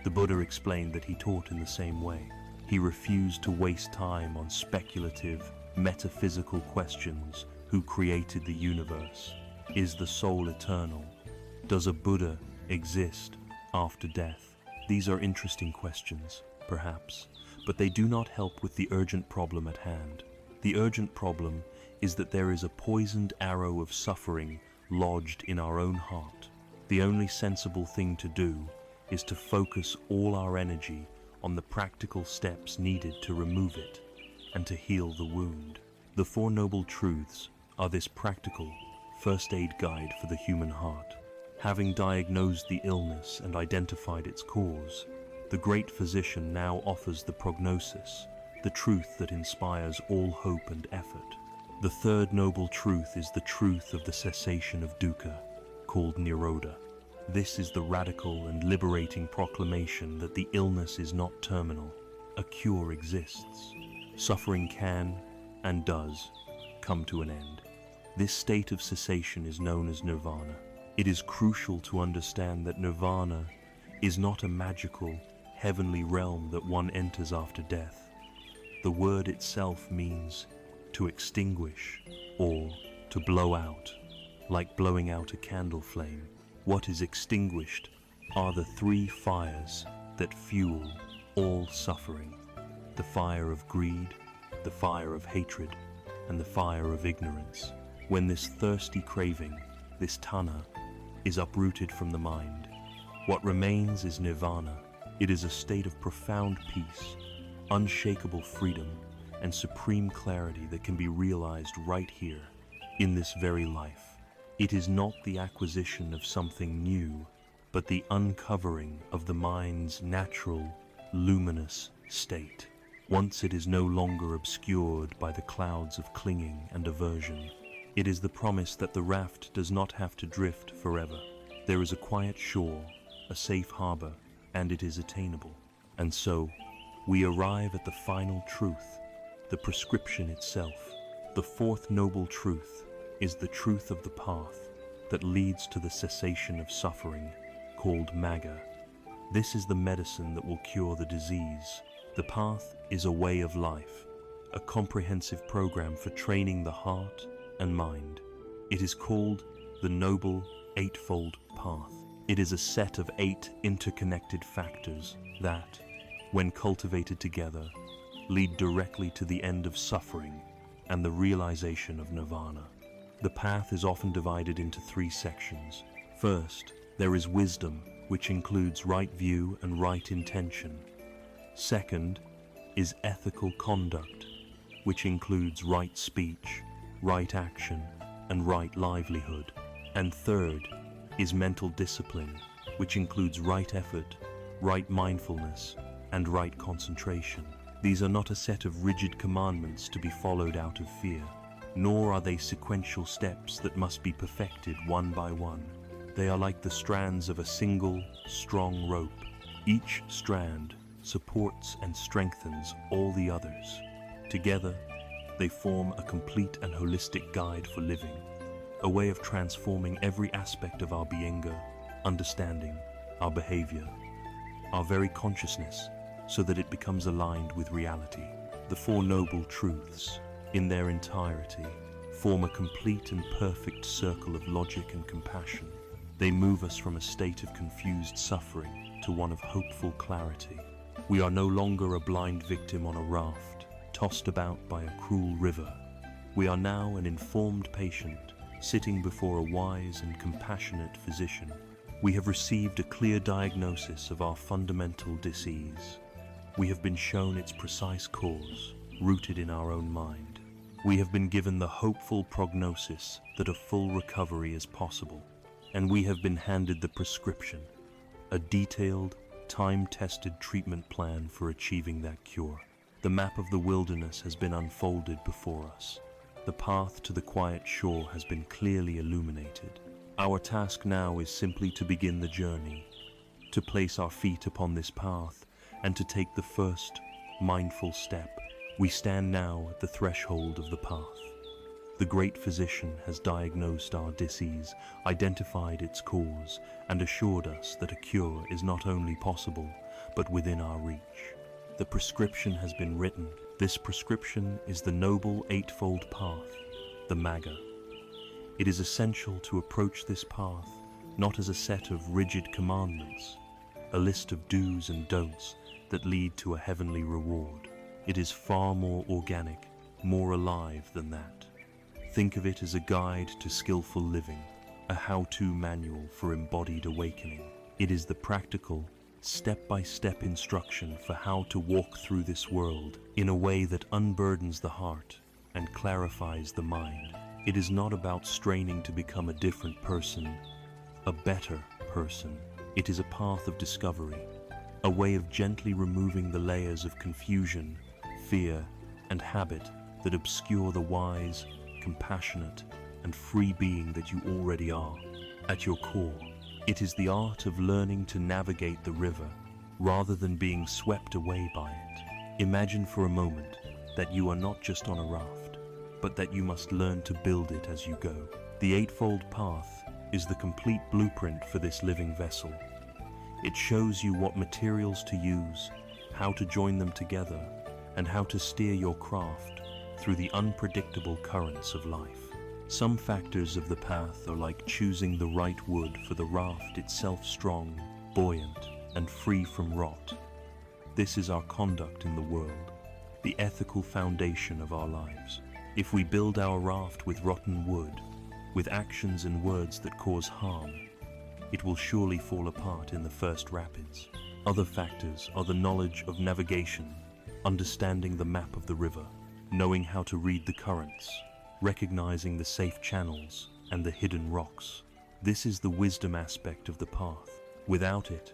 The Buddha explained that he taught in the same way. He refused to waste time on speculative, metaphysical questions. Who created the universe? Is the soul eternal? Does a Buddha exist after death? These are interesting questions, perhaps, but they do not help with the urgent problem at hand. The urgent problem is that there is a poisoned arrow of suffering lodged in our own heart. The only sensible thing to do is to focus all our energy on the practical steps needed to remove it and to heal the wound. The Four Noble Truths are this practical first aid guide for the human heart. Having diagnosed the illness and identified its cause, the great physician now offers the prognosis, the truth that inspires all hope and effort. The third noble truth is the truth of the cessation of dukkha, called nirodha. This is the radical and liberating proclamation that the illness is not terminal. A cure exists. Suffering can, and does, come to an end. This state of cessation is known as nirvana. It is crucial to understand that nirvana is not a magical, heavenly realm that one enters after death. The word itself means to extinguish or to blow out, like blowing out a candle flame. What is extinguished are the three fires that fuel all suffering: the the fire of greed, the fire of hatred, and the fire of ignorance. When this thirsty craving, this tanha, is uprooted from the mind, what remains is nirvana. It is a state of profound peace, unshakable freedom, and supreme clarity that can be realized right here, in this very life. It is not the acquisition of something new, but the uncovering of the mind's natural, luminous state. Once it is no longer obscured by the clouds of clinging and aversion. It is the promise that the raft does not have to drift forever. There is a quiet shore, a safe harbor, and it is attainable. And so, we arrive at the final truth, the prescription itself. The fourth noble truth is the truth of the path that leads to the cessation of suffering, called magga. This is the medicine that will cure the disease. The path is a way of life, a comprehensive program for training the heart and mind. It is called the Noble Eightfold Path. It is a set of 8 interconnected factors that, when cultivated together, lead directly to the end of suffering and the realization of nirvana. The path is often divided into 3 sections. First, there is wisdom, which includes right view and right intention. Second is ethical conduct, which includes right speech, right action, and right livelihood. And third is mental discipline, which includes right effort, right mindfulness, and right concentration. These are not a set of rigid commandments to be followed out of fear, nor are they sequential steps that must be perfected one by one. They are like the strands of a single, strong rope. Each strand supports and strengthens all the others. Together, they form a complete and holistic guide for living, a way of transforming every aspect of our being, understanding, our behavior, our very consciousness, so that it becomes aligned with reality. The 4 noble truths, in their entirety, form a complete and perfect circle of logic and compassion. They move us from a state of confused suffering to one of hopeful clarity. We are no longer a blind victim on a raft, tossed about by a cruel river. We are now an informed patient, sitting before a wise and compassionate physician. We have received a clear diagnosis of our fundamental disease. We have been shown its precise cause, rooted in our own mind. We have been given the hopeful prognosis that a full recovery is possible. And we have been handed the prescription, a detailed, time-tested treatment plan for achieving that cure. The map of the wilderness has been unfolded before us. The path to the quiet shore has been clearly illuminated. Our task now is simply to begin the journey, to place our feet upon this path, and to take the first mindful step. We stand now at the threshold of the path. The great physician has diagnosed our disease, identified its cause, and assured us that a cure is not only possible, but within our reach. The prescription has been written. This prescription is the Noble Eightfold Path, the Magga. It is essential to approach this path not as a set of rigid commandments, a list of do's and don'ts that lead to a heavenly reward. It is far more organic, more alive than that. Think of it as a guide to skillful living, a how-to manual for embodied awakening. It is the practical, step-by-step instruction for how to walk through this world in a way that unburdens the heart and clarifies the mind. It is not about straining to become a different person, a better person. It is a path of discovery, a way of gently removing the layers of confusion, fear, and habit that obscure the wise, compassionate, and free being that you already are. At your core, it is the art of learning to navigate the river rather than being swept away by it. Imagine for a moment that you are not just on a raft, but that you must learn to build it as you go. The Eightfold Path is the complete blueprint for this living vessel. It shows you what materials to use, how to join them together, and how to steer your craft through the unpredictable currents of life. Some factors of the path are like choosing the right wood for the raft itself, strong, buoyant, and free from rot. This is our conduct in the world. the ethical foundation of our lives. If we build our raft with rotten wood, with actions and words that cause harm, it will surely fall apart in the first rapids. Other factors are the knowledge of navigation, understanding the map of the river, knowing how to read the currents, recognizing the safe channels and the hidden rocks. This is the wisdom aspect of the path. Without it,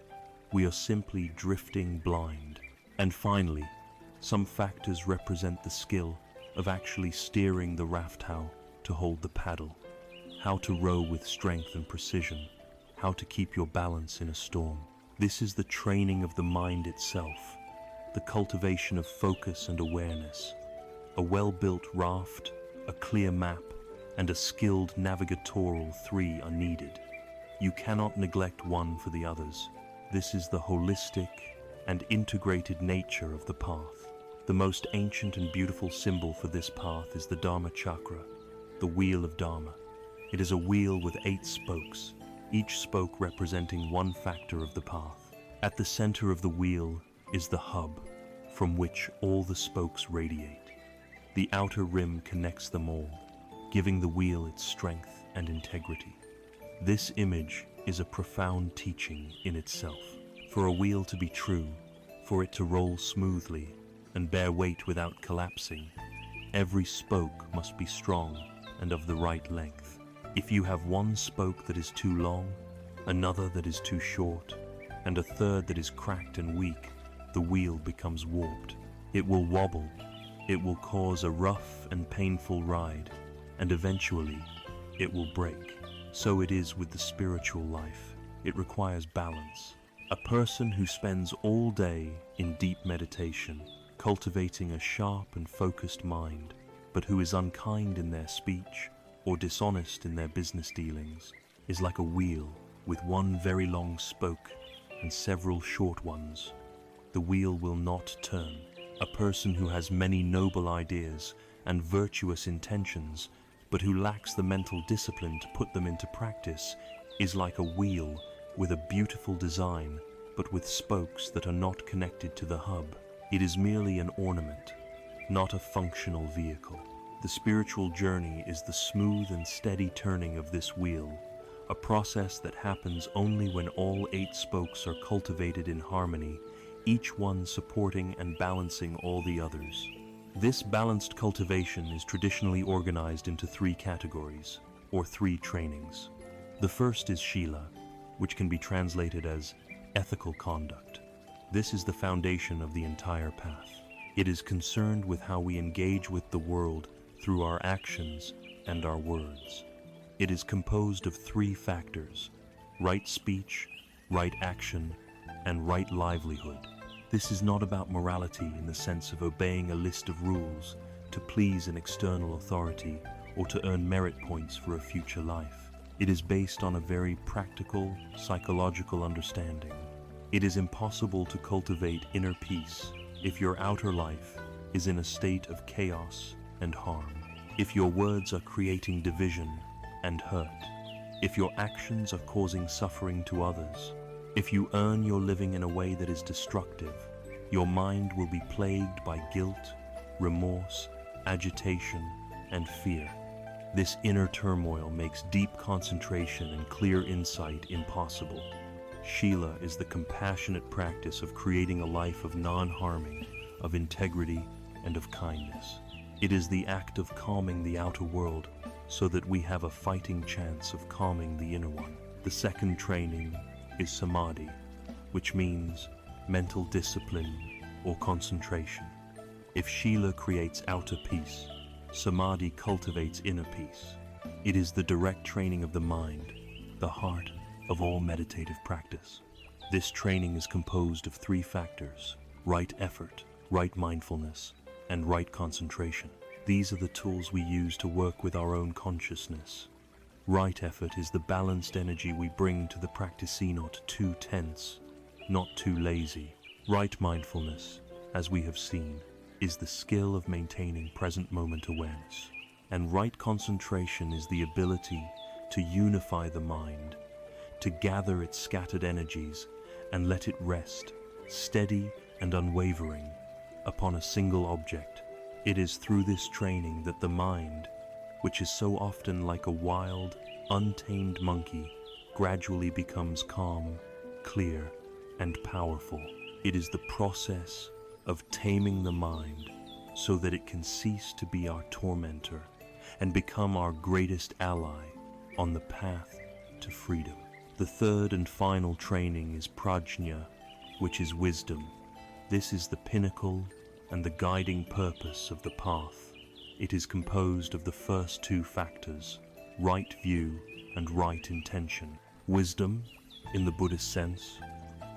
we are simply drifting blind. And finally, some factors represent the skill of actually steering the raft, how to hold the paddle, how to row with strength and precision, how to keep your balance in a storm. This is the training of the mind itself, the cultivation of focus and awareness. A well-built raft, a clear map, and a skilled navigatorial three are needed. You cannot neglect one for the others. This is the holistic and integrated nature of the path. The most ancient and beautiful symbol for this path is the Dharma chakra, the wheel of Dharma. It is a wheel with 8 spokes, each spoke representing one factor of the path. At the center of the wheel is the hub, from which all the spokes radiate. The outer rim connects them all, giving the wheel its strength and integrity. This image is a profound teaching in itself. For a wheel to be true, for it to roll smoothly and bear weight without collapsing, every spoke must be strong and of the right length. If you have one spoke that is too long, another that is too short, and a third that is cracked and weak, the wheel becomes warped. It will wobble, it will cause a rough and painful ride, and eventually it will break. So it is with the spiritual life. It requires balance. A person who spends all day in deep meditation, cultivating a sharp and focused mind, but who is unkind in their speech or dishonest in their business dealings, is like a wheel with one very long spoke and several short ones. The wheel will not turn. A person who has many noble ideas and virtuous intentions, but who lacks the mental discipline to put them into practice, is like a wheel with a beautiful design, but with spokes that are not connected to the hub. It is merely an ornament, not a functional vehicle. The spiritual journey is the smooth and steady turning of this wheel, a process that happens only when all 8 spokes are cultivated in harmony, each one supporting and balancing all the others. This balanced cultivation is traditionally organized into 3 categories, or 3 trainings. The first is Shila, which can be translated as ethical conduct. This is the foundation of the entire path. It is concerned with how we engage with the world through our actions and our words. It is composed of 3 factors: right speech, right action, and right livelihood. This is not about morality in the sense of obeying a list of rules to please an external authority or to earn merit points for a future life. It is based on a very practical, psychological understanding. It is impossible to cultivate inner peace if your outer life is in a state of chaos and harm, if your words are creating division and hurt, if your actions are causing suffering to others, if you earn your living in a way that is destructive. Your mind will be plagued by guilt, remorse, agitation, and fear. This inner turmoil makes deep concentration and clear insight impossible. Shila is the compassionate practice of creating a life of non-harming, of integrity, and of kindness. It is the act of calming the outer world so that we have a fighting chance of calming the inner one. The second training is Samadhi, which means mental discipline or concentration. If Shila creates outer peace, Samadhi cultivates inner peace. It is the direct training of the mind, the heart of all meditative practice. This training is composed of 3 factors: right effort, right mindfulness, and right concentration. These are the tools we use to work with our own consciousness. Right effort is the balanced energy we bring to the practice, not too tense, not too lazy. Right mindfulness, as we have seen, is the skill of maintaining present moment awareness. And right concentration is the ability to unify the mind, to gather its scattered energies and let it rest, steady and unwavering, upon a single object. It is through this training that the mind, which is so often like a wild, untamed monkey, gradually becomes calm, clear, and powerful. It is the process of taming the mind so that it can cease to be our tormentor and become our greatest ally on the path to freedom. The third and final training is prajna, which is wisdom. This is the pinnacle and the guiding purpose of the path. It is composed of the first two factors, right view and right intention. Wisdom, in the Buddhist sense,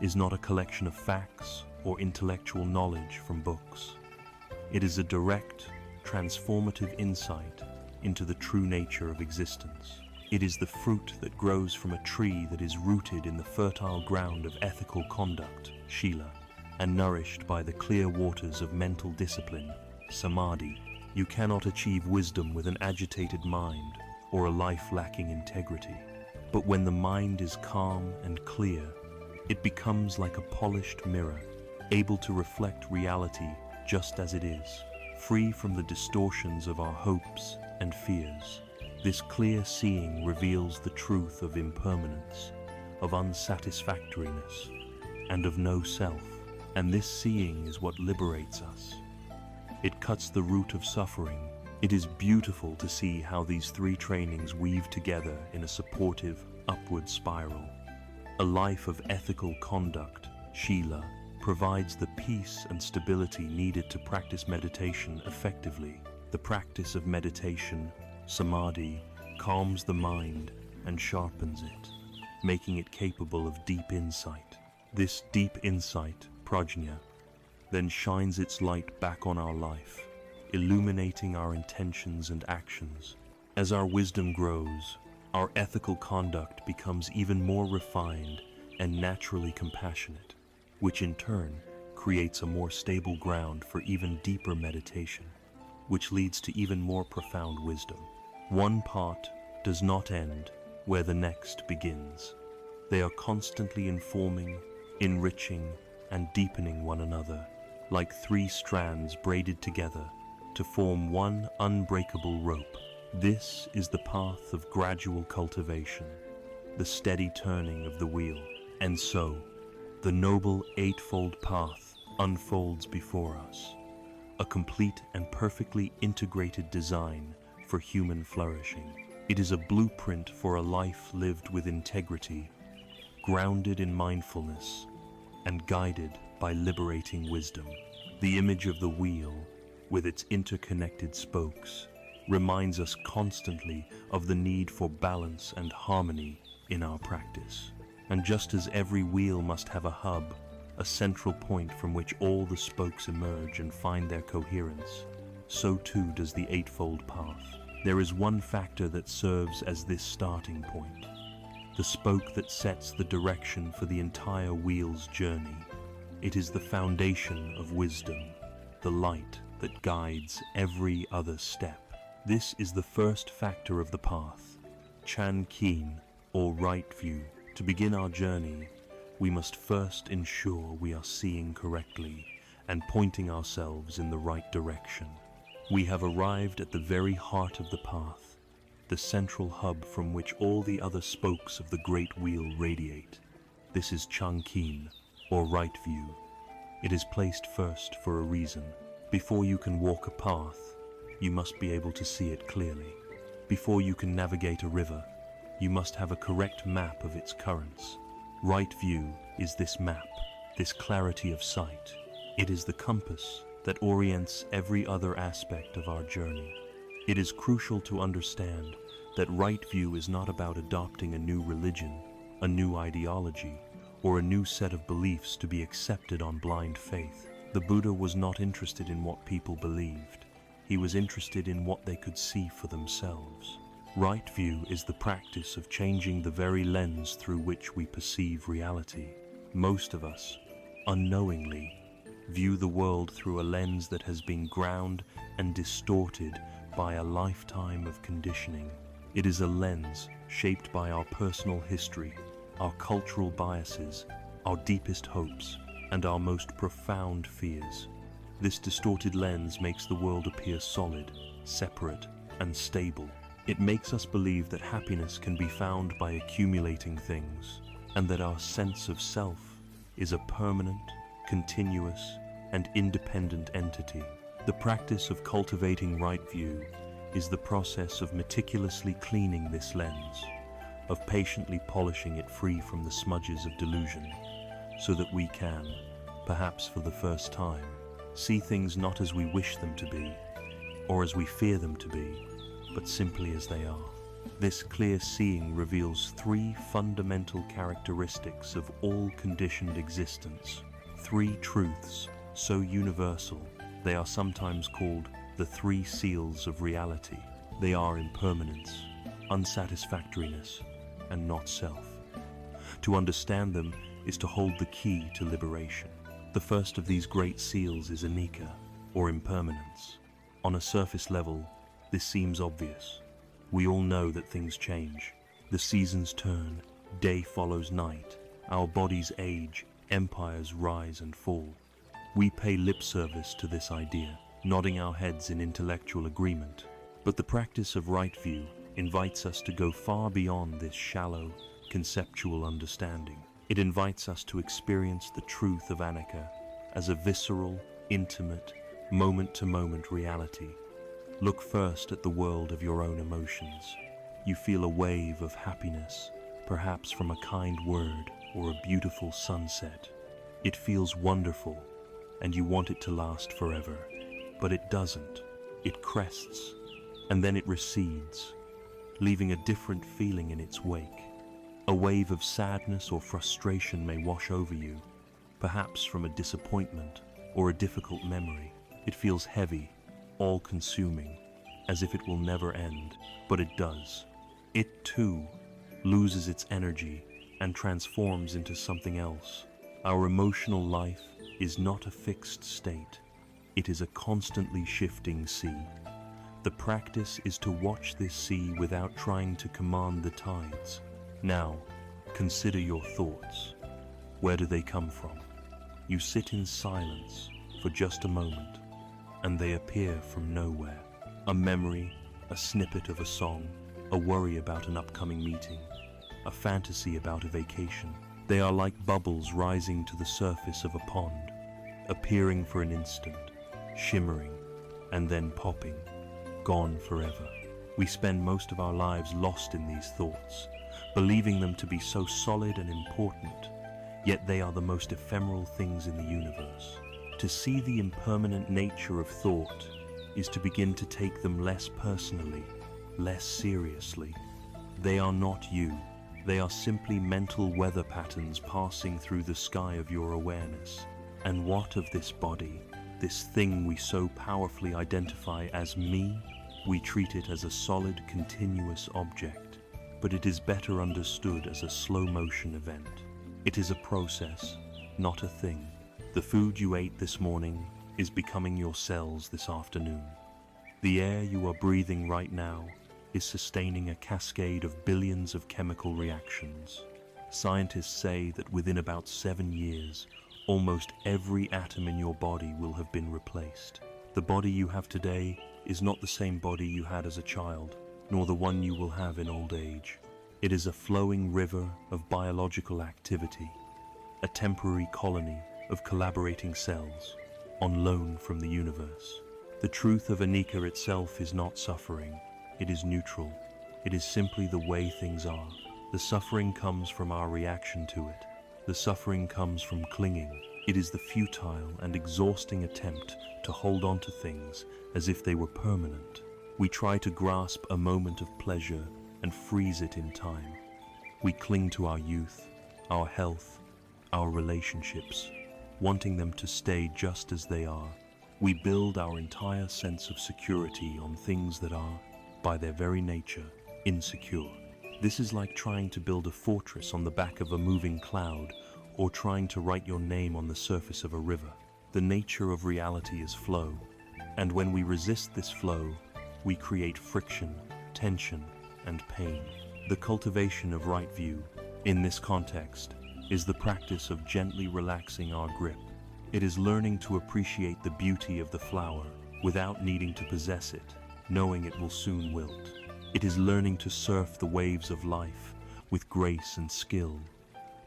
is not a collection of facts or intellectual knowledge from books. It is a direct, transformative insight into the true nature of existence. It is the fruit that grows from a tree that is rooted in the fertile ground of ethical conduct, shila, and nourished by the clear waters of mental discipline, samadhi. You cannot achieve wisdom with an agitated mind or a life lacking integrity. But when the mind is calm and clear, it becomes like a polished mirror, able to reflect reality just as it is, free from the distortions of our hopes and fears. This clear seeing reveals the truth of impermanence, of unsatisfactoriness, and of no self. And this seeing is what liberates us. It cuts the root of suffering. It is beautiful to see how these three trainings weave together in a supportive, upward spiral. A life of ethical conduct, shila, provides the peace and stability needed to practice meditation effectively. The practice of meditation, samadhi, calms the mind and sharpens it, making it capable of deep insight. This deep insight, prajna, then shines its light back on our life, illuminating our intentions and actions. As our wisdom grows, our ethical conduct becomes even more refined and naturally compassionate, which in turn creates a more stable ground for even deeper meditation, which leads to even more profound wisdom. One part does not end where the next begins. They are constantly informing, enriching, and deepening one another, like three strands braided together to form one unbreakable rope. This is the path of gradual cultivation, the steady turning of the wheel. And so, the noble eightfold path unfolds before us, a complete and perfectly integrated design for human flourishing. It is a blueprint for a life lived with integrity, grounded in mindfulness, and guided by liberating wisdom. The image of the wheel, with its interconnected spokes, reminds us constantly of the need for balance and harmony in our practice. And just as every wheel must have a hub, a central point from which all the spokes emerge and find their coherence, so too does the eightfold path. There is one factor that serves as this starting point, the spoke that sets the direction for the entire wheel's journey. It is the foundation of wisdom, the light that guides every other step. This is the first factor of the path, chan keen, or right view. To begin our journey, we must first ensure we are seeing correctly and pointing ourselves in the right direction. We have arrived at the very heart of the path, the central hub from which all the other spokes of the great wheel radiate. This is Changkin, or right view. It is placed first for a reason. Before you can walk a path, you must be able to see it clearly. Before you can navigate a river, you must have a correct map of its currents. Right view is this map, this clarity of sight. It is the compass that orients every other aspect of our journey. It is crucial to understand that right view is not about adopting a new religion, a new ideology, or a new set of beliefs to be accepted on blind faith. The Buddha was not interested in what people believed. He was interested in what they could see for themselves. Right view is the practice of changing the very lens through which we perceive reality. Most of us, unknowingly, view the world through a lens that has been ground and distorted by a lifetime of conditioning. It is a lens shaped by our personal history, our cultural biases, our deepest hopes, and our most profound fears. This distorted lens makes the world appear solid, separate, and stable. It makes us believe that happiness can be found by accumulating things, and that our sense of self is a permanent, continuous, and independent entity. The practice of cultivating right view is the process of meticulously cleaning this lens, of patiently polishing it free from the smudges of delusion, so that we can, perhaps for the first time, see things not as we wish them to be, or as we fear them to be, but simply as they are. This clear seeing reveals three fundamental characteristics of all conditioned existence, three truths so universal they are sometimes called the three seals of reality. They are impermanence, unsatisfactoriness, and not self. To understand them is to hold the key to liberation. The first of these great seals is anicca, or impermanence. On a surface level, this seems obvious. We all know that things change. The seasons turn, day follows night, our bodies age, empires rise and fall. We pay lip service to this idea, nodding our heads in intellectual agreement. But the practice of right view invites us to go far beyond this shallow, conceptual understanding. It invites us to experience the truth of anicca as a visceral, intimate, moment-to-moment reality. Look first at the world of your own emotions. You feel a wave of happiness, perhaps from a kind word or a beautiful sunset. It feels wonderful, and you want it to last forever. But it doesn't. It crests, and then it recedes, leaving a different feeling in its wake. A wave of sadness or frustration may wash over you, perhaps from a disappointment or a difficult memory. It feels heavy, all-consuming, as if it will never end, but it does. It, too, loses its energy and transforms into something else. Our emotional life is not a fixed state. It is a constantly shifting sea. The practice is to watch this sea without trying to command the tides. Now, consider your thoughts. Where do they come from? You sit in silence for just a moment, and they appear from nowhere. A memory, a snippet of a song, a worry about an upcoming meeting, a fantasy about a vacation. They are like bubbles rising to the surface of a pond, appearing for an instant, shimmering, and then popping, gone forever. We spend most of our lives lost in these thoughts, believing them to be so solid and important, yet they are the most ephemeral things in the universe. To see the impermanent nature of thought is to begin to take them less personally, less seriously. They are not you. They are simply mental weather patterns passing through the sky of your awareness. And what of this body, this thing we so powerfully identify as me? We treat it as a solid, continuous object, but it is better understood as a slow-motion event. It is a process, not a thing. The food you ate this morning is becoming your cells this afternoon. The air you are breathing right now is sustaining a cascade of billions of chemical reactions. Scientists say that within about 7 years, almost every atom in your body will have been replaced. The body you have today is not the same body you had as a child, nor the one you will have in old age. It is a flowing river of biological activity, a temporary colony of collaborating cells, on loan from the universe. The truth of anicca itself is not suffering. It is neutral. It is simply the way things are. The suffering comes from our reaction to it. The suffering comes from clinging. It is the futile and exhausting attempt to hold on to things as if they were permanent. We try to grasp a moment of pleasure and freeze it in time. We cling to our youth, our health, our relationships, wanting them to stay just as they are. We build our entire sense of security on things that are, by their very nature, insecure. This is like trying to build a fortress on the back of a moving cloud, or trying to write your name on the surface of a river. The nature of reality is flow, and when we resist this flow, we create friction, tension, and pain. The cultivation of right view, in this context, is the practice of gently relaxing our grip, It is learning to appreciate the beauty of the flower without needing to possess it, knowing it will soon wilt. It is learning to surf the waves of life with grace and skill,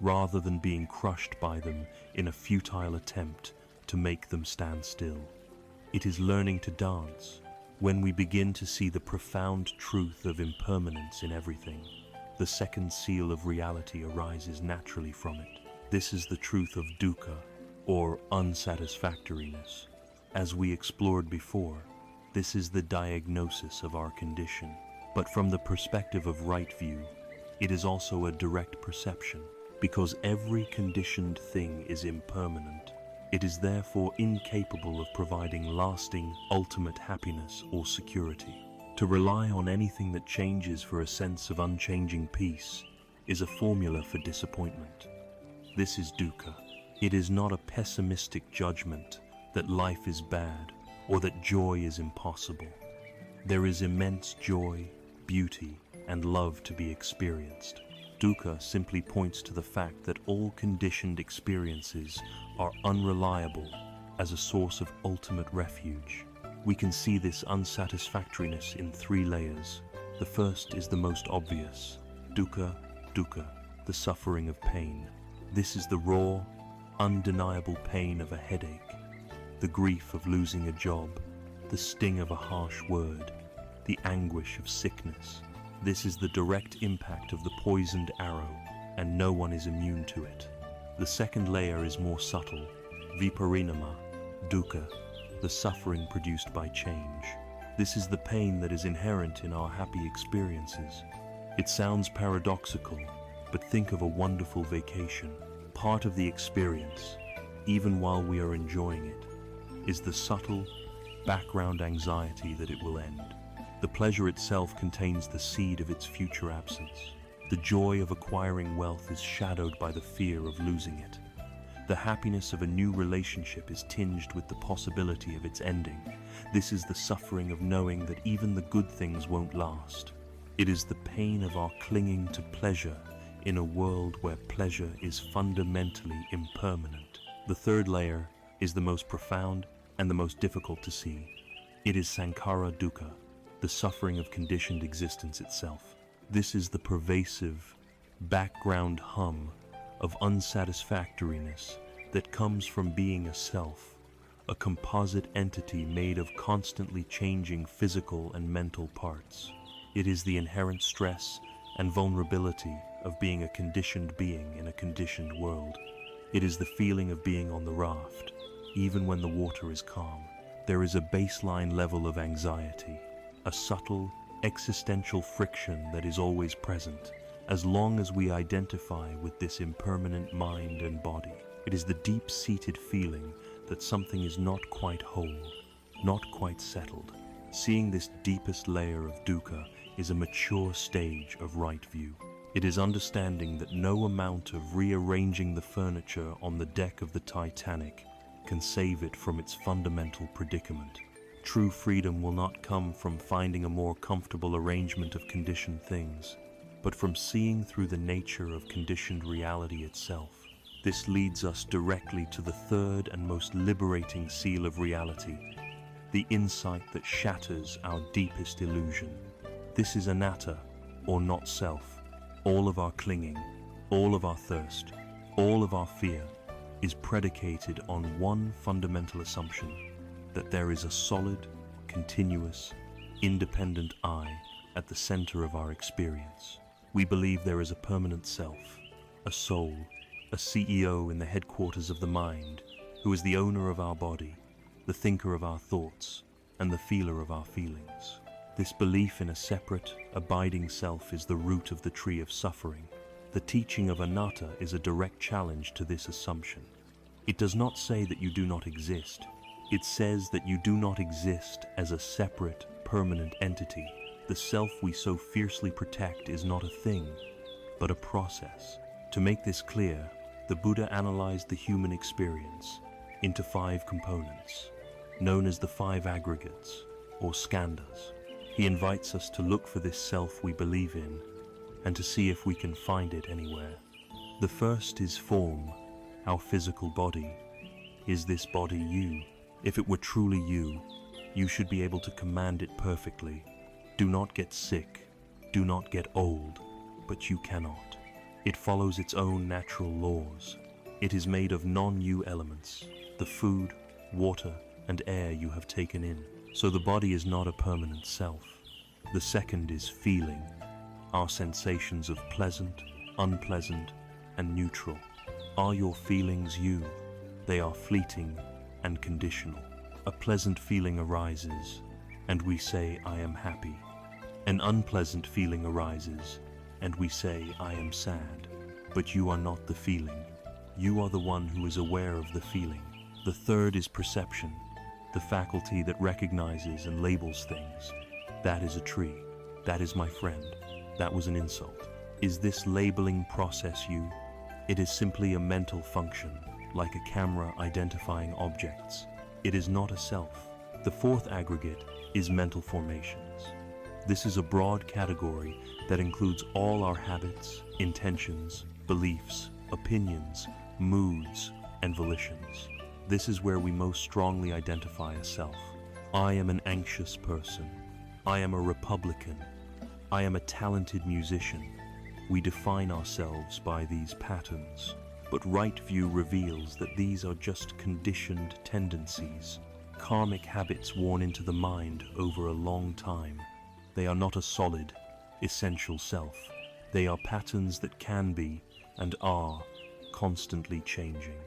rather than being crushed by them in a futile attempt to make them stand still. It is learning to dance when we begin to see the profound truth of impermanence in everything. The second seal of reality arises naturally from it. This is the truth of dukkha, or unsatisfactoriness. As we explored before, this is the diagnosis of our condition. But from the perspective of right view, it is also a direct perception. Because every conditioned thing is impermanent, it is therefore incapable of providing lasting, ultimate happiness or security. To rely on anything that changes for a sense of unchanging peace is a formula for disappointment. This is dukkha. It is not a pessimistic judgment that life is bad or that joy is impossible. There is immense joy, beauty, and love to be experienced. Dukkha simply points to the fact that all conditioned experiences are unreliable as a source of ultimate refuge. We can see this unsatisfactoriness in 3 layers. The first is the most obvious: dukkha, the suffering of pain. This is the raw, undeniable pain of a headache, the grief of losing a job, the sting of a harsh word, the anguish of sickness. This is the direct impact of the poisoned arrow, and no one is immune to it. The second layer is more subtle: viparinama, dukkha, the suffering produced by change. This is the pain that is inherent in our happy experiences. It sounds paradoxical, but think of a wonderful vacation. Part of the experience, even while we are enjoying it, is the subtle, background anxiety that it will end. The pleasure itself contains the seed of its future absence. The joy of acquiring wealth is shadowed by the fear of losing it. The happiness of a new relationship is tinged with the possibility of its ending. This is the suffering of knowing that even the good things won't last. It is the pain of our clinging to pleasure in a world where pleasure is fundamentally impermanent. The third layer is the most profound and the most difficult to see. It is sankhara dukkha, the suffering of conditioned existence itself. This is the pervasive background hum of unsatisfactoriness that comes from being a self, a composite entity made of constantly changing physical and mental parts. It is the inherent stress and vulnerability of being a conditioned being in a conditioned world. It is the feeling of being on the raft, even when the water is calm. There is a baseline level of anxiety, a subtle, existential friction that is always present, as long as we identify with this impermanent mind and body. It is the deep-seated feeling that something is not quite whole, not quite settled. Seeing this deepest layer of dukkha is a mature stage of right view. It is understanding that no amount of rearranging the furniture on the deck of the Titanic can save it from its fundamental predicament. True freedom will not come from finding a more comfortable arrangement of conditioned things, but from seeing through the nature of conditioned reality itself. This leads us directly to the third and most liberating seal of reality, the insight that shatters our deepest illusion. This is anatta, or not self. All of our clinging, all of our thirst, all of our fear is predicated on one fundamental assumption: that there is a solid, continuous, independent I at the center of our experience. We believe there is a permanent self, a soul, a CEO in the headquarters of the mind, who is the owner of our body, the thinker of our thoughts, and the feeler of our feelings. This belief in a separate, abiding self is the root of the tree of suffering. The teaching of anatta is a direct challenge to this assumption. It does not say that you do not exist. It says that you do not exist as a separate, permanent entity. The self we so fiercely protect is not a thing, but a process. To make this clear, the Buddha analyzed the human experience into 5 components, known as the 5 aggregates, or skandhas. He invites us to look for this self we believe in, and to see if we can find it anywhere. The first is form, our physical body. Is this body you? If it were truly you, you should be able to command it perfectly. Do not get sick, do not get old, but you cannot. It follows its own natural laws. It is made of non-you elements, the food, water, and air you have taken in. So the body is not a permanent self. The second is feeling, our sensations of pleasant, unpleasant, and neutral. Are your feelings you? They are fleeting and conditional. A pleasant feeling arises, and we say, I am happy. An unpleasant feeling arises, and we say, I am sad. But you are not the feeling. You are the one who is aware of the feeling. The third is perception, the faculty that recognizes and labels things. That is a tree. That is my friend. That was an insult. Is this labeling process you? It is simply a mental function, like a camera identifying objects. It is not a self. The fourth aggregate is mental formations. This is a broad category that includes all our habits, intentions, beliefs, opinions, moods, and volitions. This is where we most strongly identify a self. I am an anxious person. I am a Republican. I am a talented musician. We define ourselves by these patterns, but right view reveals that these are just conditioned tendencies, karmic habits worn into the mind over a long time. They are not a solid, essential self. They are patterns that can be, and are, constantly changing.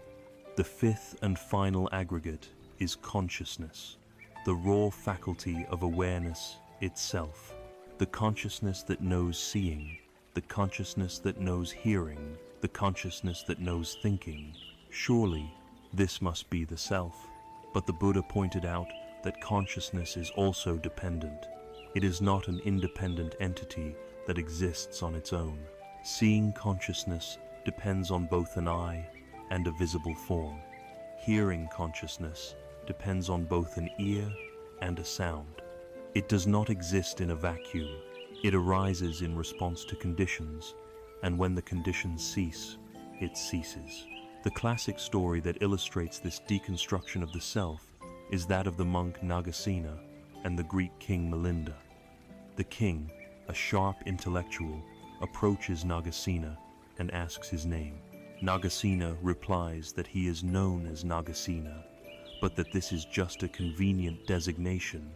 The fifth and final aggregate is consciousness, the raw faculty of awareness itself, the consciousness that knows seeing, the consciousness that knows hearing, the consciousness that knows thinking. Surely, this must be the self. But the Buddha pointed out that consciousness is also dependent. It is not an independent entity that exists on its own. Seeing consciousness depends on both an eye and a visible form. Hearing consciousness depends on both an ear and a sound. It does not exist in a vacuum. It arises in response to conditions, and when the conditions cease, it ceases. The classic story that illustrates this deconstruction of the self is that of the monk Nagasena and the Greek king Melinda. The king, a sharp intellectual, approaches Nagasena and asks his name. Nagasena replies that he is known as Nagasena, but that this is just a convenient designation,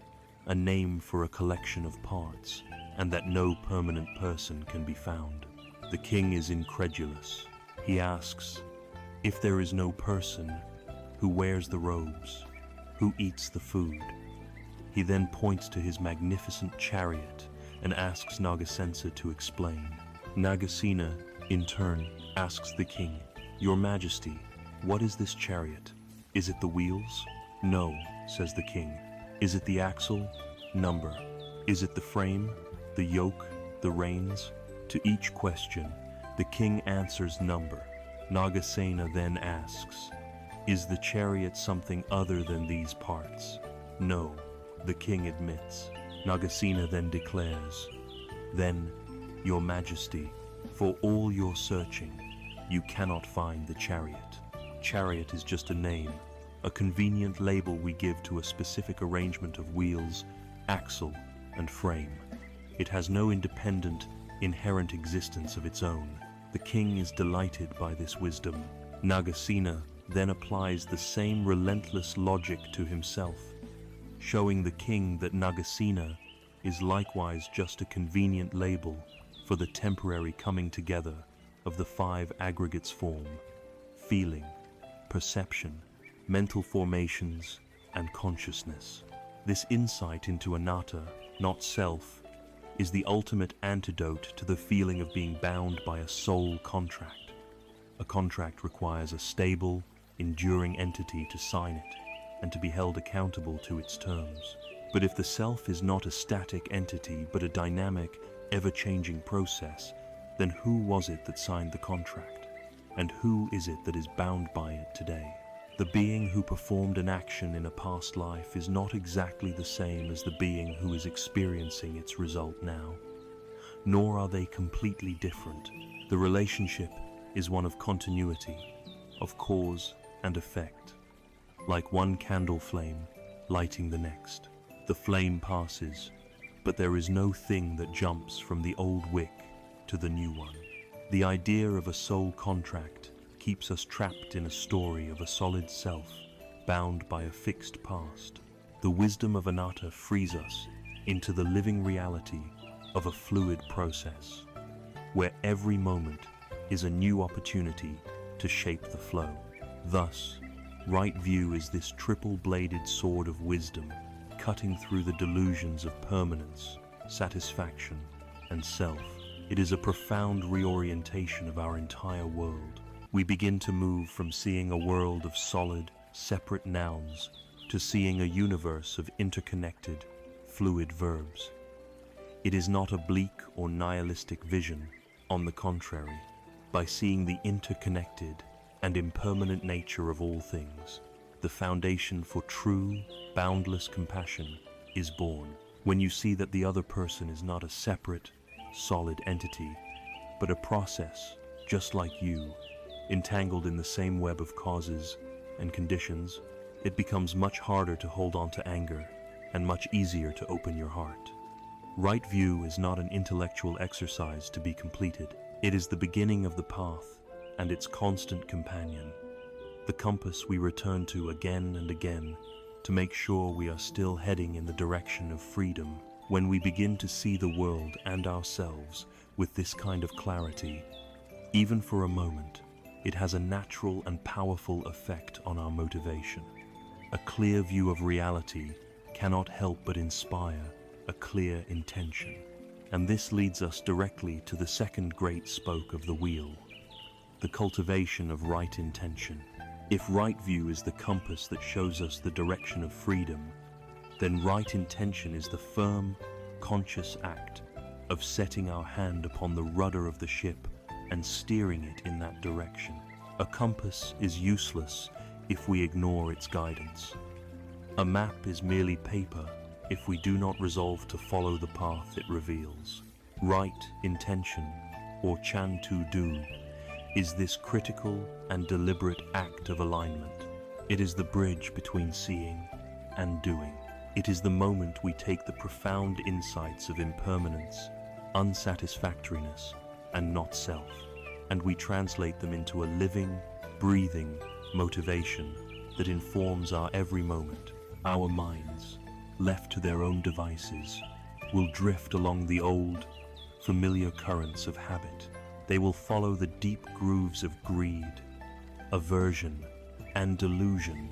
a name for a collection of parts, and that no permanent person can be found. The king is incredulous. He asks, if there is no person, who wears the robes, who eats the food? He then points to his magnificent chariot and asks Nagasensa to explain. Nagasena, in turn, asks the king, Your Majesty, what is this chariot? Is it the wheels? No, says the king. Is it the axle? Number. Is it the frame, the yoke, the reins? To each question, the king answers number. Nagasena then asks, Is the chariot something other than these parts? No, the king admits. Nagasena then declares, Then, Your Majesty, for all your searching, you cannot find the chariot. Chariot is just a name, a convenient label we give to a specific arrangement of wheels, axle, and frame. It has no independent, inherent existence of its own. The king is delighted by this wisdom. Nagasena then applies the same relentless logic to himself, showing the king that Nagasena is likewise just a convenient label for the temporary coming together of the five aggregates form: feeling, perception, mental formations, and consciousness. This insight into anatta, not self, is the ultimate antidote to the feeling of being bound by a soul contract. A contract requires a stable, enduring entity to sign it and to be held accountable to its terms. But if the self is not a static entity but a dynamic, ever-changing process, then who was it that signed the contract? And who is it that is bound by it today? The being who performed an action in a past life is not exactly the same as the being who is experiencing its result now. Nor are they completely different. The relationship is one of continuity, of cause and effect. like one candle flame lighting the next. The flame passes, but there is no thing that jumps from the old wick to the new one. The idea of a soul contract keeps us trapped in a story of a solid self, bound by a fixed past. The wisdom of anatta frees us into the living reality of a fluid process, where every moment is a new opportunity to shape the flow. Thus, right view is this triple-bladed sword of wisdom, cutting through the delusions of permanence, satisfaction, and self. It is a profound reorientation of our entire world. We begin to move from seeing a world of solid, separate nouns to seeing a universe of interconnected, fluid verbs. It is not a bleak or nihilistic vision. On the contrary, by seeing the interconnected and impermanent nature of all things, the foundation for true, boundless compassion is born. When you see that the other person is not a separate, solid entity, but a process just like you, entangled in the same web of causes and conditions, it becomes much harder to hold on to anger and much easier to open your heart. Right view is not an intellectual exercise to be completed. It is the beginning of the path and its constant companion, the compass we return to again and again to make sure we are still heading in the direction of freedom. When we begin to see the world and ourselves with this kind of clarity, even for a moment, it has a natural and powerful effect on our motivation. A clear view of reality cannot help but inspire a clear intention. And this leads us directly to the second great spoke of the wheel, the cultivation of right intention. If right view is the compass that shows us the direction of freedom, then right intention is the firm, conscious act of setting our hand upon the rudder of the ship and steering it in that direction. A compass is useless if we ignore its guidance. A map is merely paper if we do not resolve to follow the path it reveals. Right intention, or Chan Tu Du, is this critical and deliberate act of alignment. It is the bridge between seeing and doing. It is the moment we take the profound insights of impermanence, unsatisfactoriness, and not self, and we translate them into a living, breathing motivation that informs our every moment. Our minds, left to their own devices, will drift along the old, familiar currents of habit. They will follow the deep grooves of greed, aversion, and delusion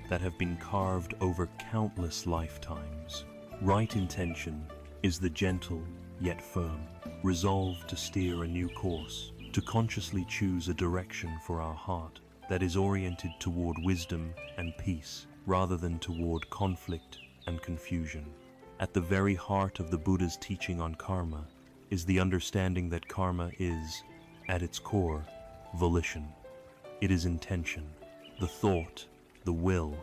that have been carved over countless lifetimes. Right intention is the gentle yet firm resolve to steer a new course, to consciously choose a direction for our heart that is oriented toward wisdom and peace rather than toward conflict and confusion. At the very heart of the Buddha's teaching on karma is the understanding that karma is, at its core, volition. It is intention, the thought, the will,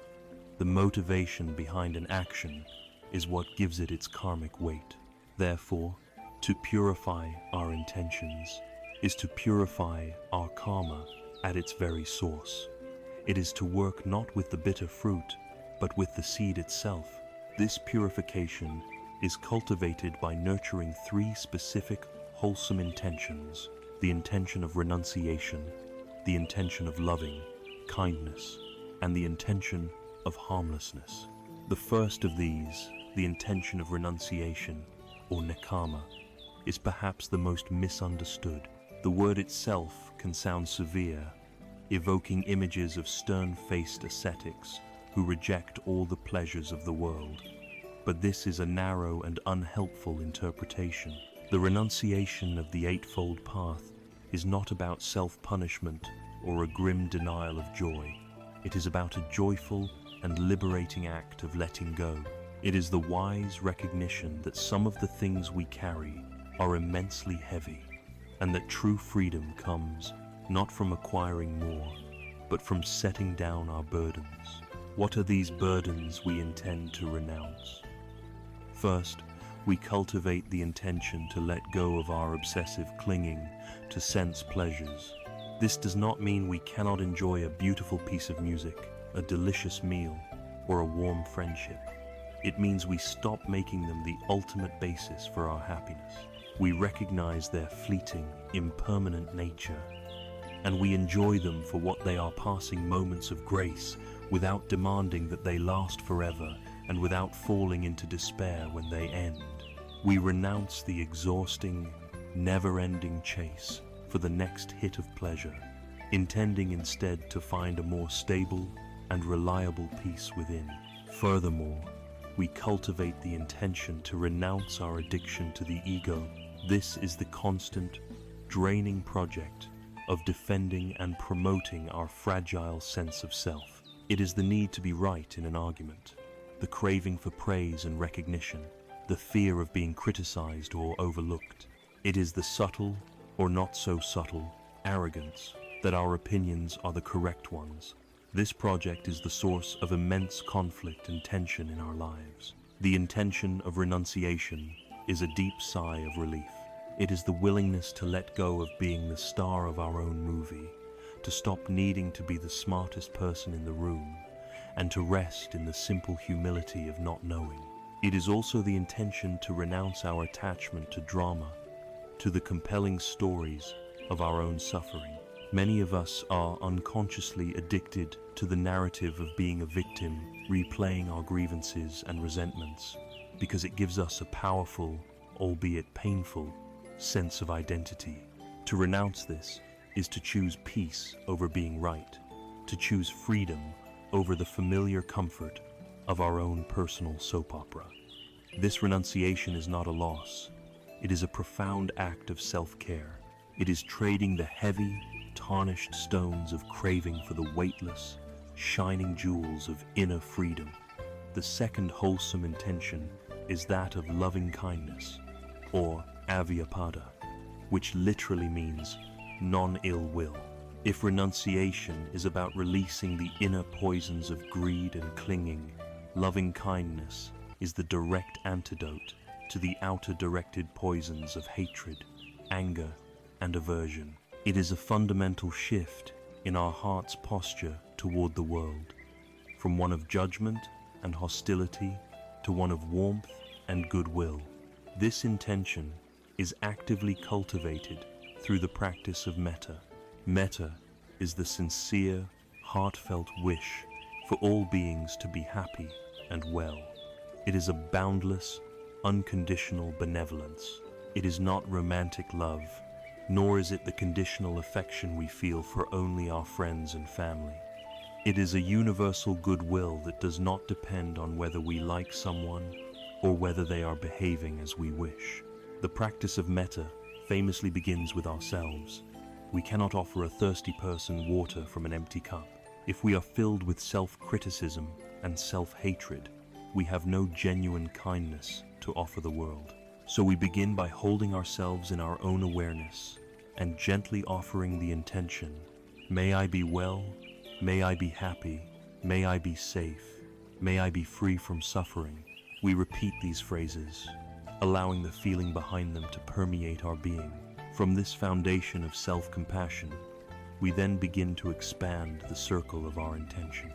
the motivation behind an action is what gives it its karmic weight. Therefore, to purify our intentions is to purify our karma at its very source. It is to work not with the bitter fruit, but with the seed itself. This purification is cultivated by nurturing three specific, wholesome intentions: the intention of renunciation, the intention of loving, kindness, and the intention of harmlessness. The first of these, the intention of renunciation, or nekama, is perhaps the most misunderstood. The word itself can sound severe, evoking images of stern-faced ascetics who reject all the pleasures of the world. But this is a narrow and unhelpful interpretation. The renunciation of the Eightfold Path is not about self-punishment or a grim denial of joy. It is about a joyful and liberating act of letting go. It is the wise recognition that some of the things we carry are immensely heavy, and that true freedom comes not from acquiring more, but from setting down our burdens. What are these burdens we intend to renounce? First, we cultivate the intention to let go of our obsessive clinging to sense pleasures. This does not mean we cannot enjoy a beautiful piece of music, a delicious meal, or a warm friendship. It means we stop making them the ultimate basis for our happiness. We recognize their fleeting, impermanent nature, and we enjoy them for what they are, passing moments of grace without demanding that they last forever and without falling into despair when they end. We renounce the exhausting, never-ending chase for the next hit of pleasure, intending instead to find a more stable and reliable peace within. Furthermore, we cultivate the intention to renounce our addiction to the ego. This is the constant, draining project of defending and promoting our fragile sense of self. It is the need to be right in an argument, the craving for praise and recognition, the fear of being criticized or overlooked. It is the subtle, or not so subtle, arrogance that our opinions are the correct ones. This project is the source of immense conflict and tension in our lives. The intention of renunciation is a deep sigh of relief. It is the willingness to let go of being the star of our own movie, to stop needing to be the smartest person in the room, and to rest in the simple humility of not knowing. It is also the intention to renounce our attachment to drama, to the compelling stories of our own suffering. Many of us are unconsciously addicted to the narrative of being a victim, replaying our grievances and resentments, because it gives us a powerful, albeit painful, sense of identity. To renounce this is to choose peace over being right, to choose freedom over the familiar comfort of our own personal soap opera. This renunciation is not a loss. It is a profound act of self-care. It is trading the heavy, tarnished stones of craving for the weightless, shining jewels of inner freedom. The second wholesome intention is that of loving kindness, or avyapada, which literally means non-ill will. If renunciation is about releasing the inner poisons of greed and clinging, loving kindness is the direct antidote to the outer directed poisons of hatred, anger, and aversion. It is a fundamental shift in our heart's posture toward the world, from one of judgment and hostility to one of warmth and goodwill. This intention is actively cultivated through the practice of metta. Metta is the sincere, heartfelt wish for all beings to be happy and well. It is a boundless, unconditional benevolence. It is not romantic love, nor is it the conditional affection we feel for only our friends and family. It is a universal goodwill that does not depend on whether we like someone or whether they are behaving as we wish. The practice of metta famously begins with ourselves. We cannot offer a thirsty person water from an empty cup. If we are filled with self-criticism and self-hatred, we have no genuine kindness to offer the world. So we begin by holding ourselves in our own awareness and gently offering the intention, may I be well, may I be happy, may I be safe, may I be free from suffering. We repeat these phrases, allowing the feeling behind them to permeate our being. From this foundation of self-compassion, we then begin to expand the circle of our intention.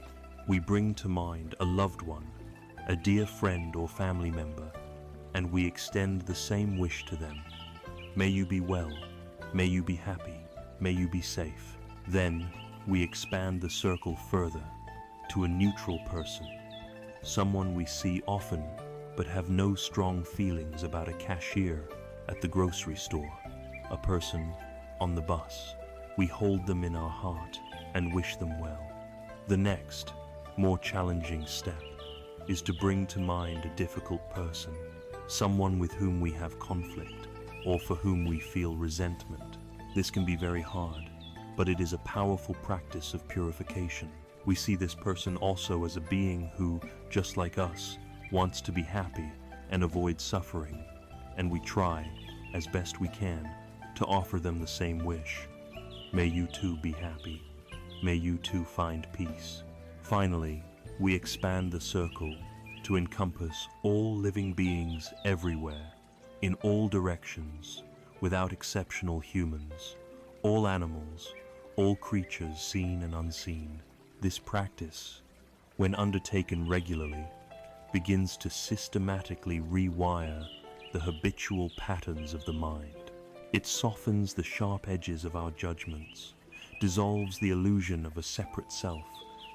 We bring to mind a loved one, a dear friend or family member, and we extend the same wish to them. May you be well, may you be happy, may you be safe. Then we expand the circle further to a neutral person, someone we see often but have no strong feelings about, a cashier at the grocery store, a person on the bus. We hold them in our heart and wish them well. The next, more challenging step is to bring to mind a difficult person, someone with whom we have conflict or for whom we feel resentment. This can be very hard, but it is a powerful practice of purification. We see this person also as a being who, just like us, wants to be happy and avoid suffering, and we try, as best we can, to offer them the same wish. May you too be happy. May you too find peace. Finally, we expand the circle to encompass all living beings everywhere, in all directions, without exceptional humans, all animals, all creatures seen and unseen. This practice when undertaken regularly, begins to systematically rewire the habitual patterns of the mind. It softens the sharp edges of our judgments, dissolves the illusion of a separate self,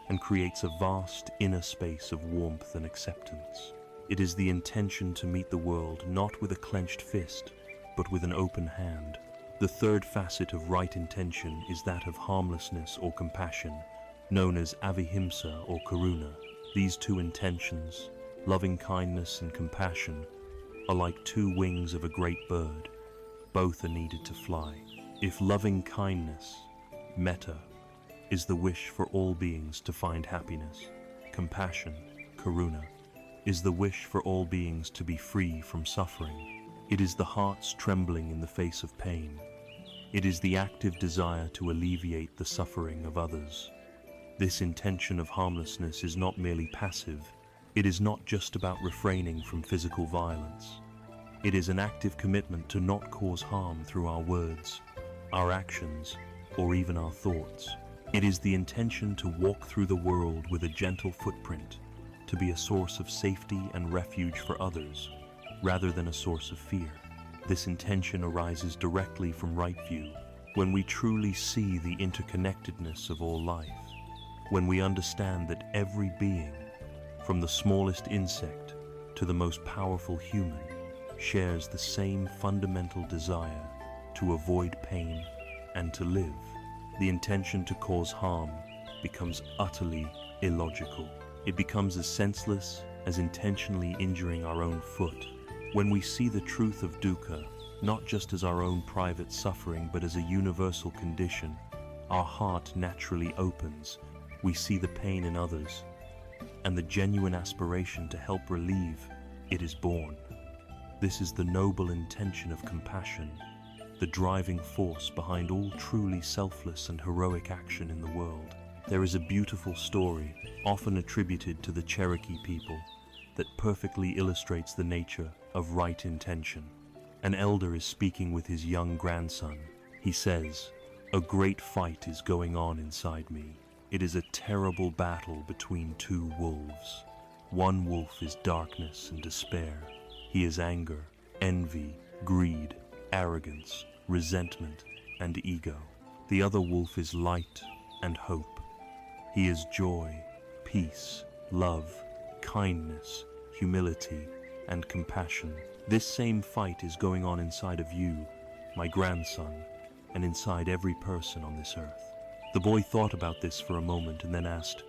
and creates a vast inner space of warmth and acceptance. It is the intention to meet the world not with a clenched fist, but with an open hand. The third facet of right intention is that of harmlessness or compassion, known as avihimsa or karuna. These two intentions, loving kindness and compassion, are like two wings of a great bird. Both are needed to fly. If loving kindness, metta, is the wish for all beings to find happiness, compassion, karuna, is the wish for all beings to be free from suffering. It is the heart's trembling in the face of pain. It is the active desire to alleviate the suffering of others. This intention of harmlessness is not merely passive. It is not just about refraining from physical violence. It is an active commitment to not cause harm through our words, our actions, or even our thoughts. It is the intention to walk through the world with a gentle footprint, to be a source of safety and refuge for others, rather than a source of fear. This intention arises directly from right view, when we truly see the interconnectedness of all life, when we understand that every being, from the smallest insect to the most powerful human, shares the same fundamental desire to avoid pain and to live. The intention to cause harm becomes utterly illogical. It becomes as senseless as intentionally injuring our own foot. When we see the truth of dukkha, not just as our own private suffering, but as a universal condition, our heart naturally opens. We see the pain in others, and the genuine aspiration to help relieve it is born. This is the noble intention of compassion, the driving force behind all truly selfless and heroic action in the world. There is a beautiful story, often attributed to the Cherokee people, that perfectly illustrates the nature of right intention. An elder is speaking with his young grandson. He says, "A great fight is going on inside me. It is a terrible battle between two wolves. One wolf is darkness and despair. He is anger, envy, greed, arrogance, resentment, and ego. The other wolf is light and hope. He is joy, peace, love, kindness, humility, and compassion. This same fight is going on inside of you, my grandson, and inside every person on this earth." The boy thought about this for a moment and then asked,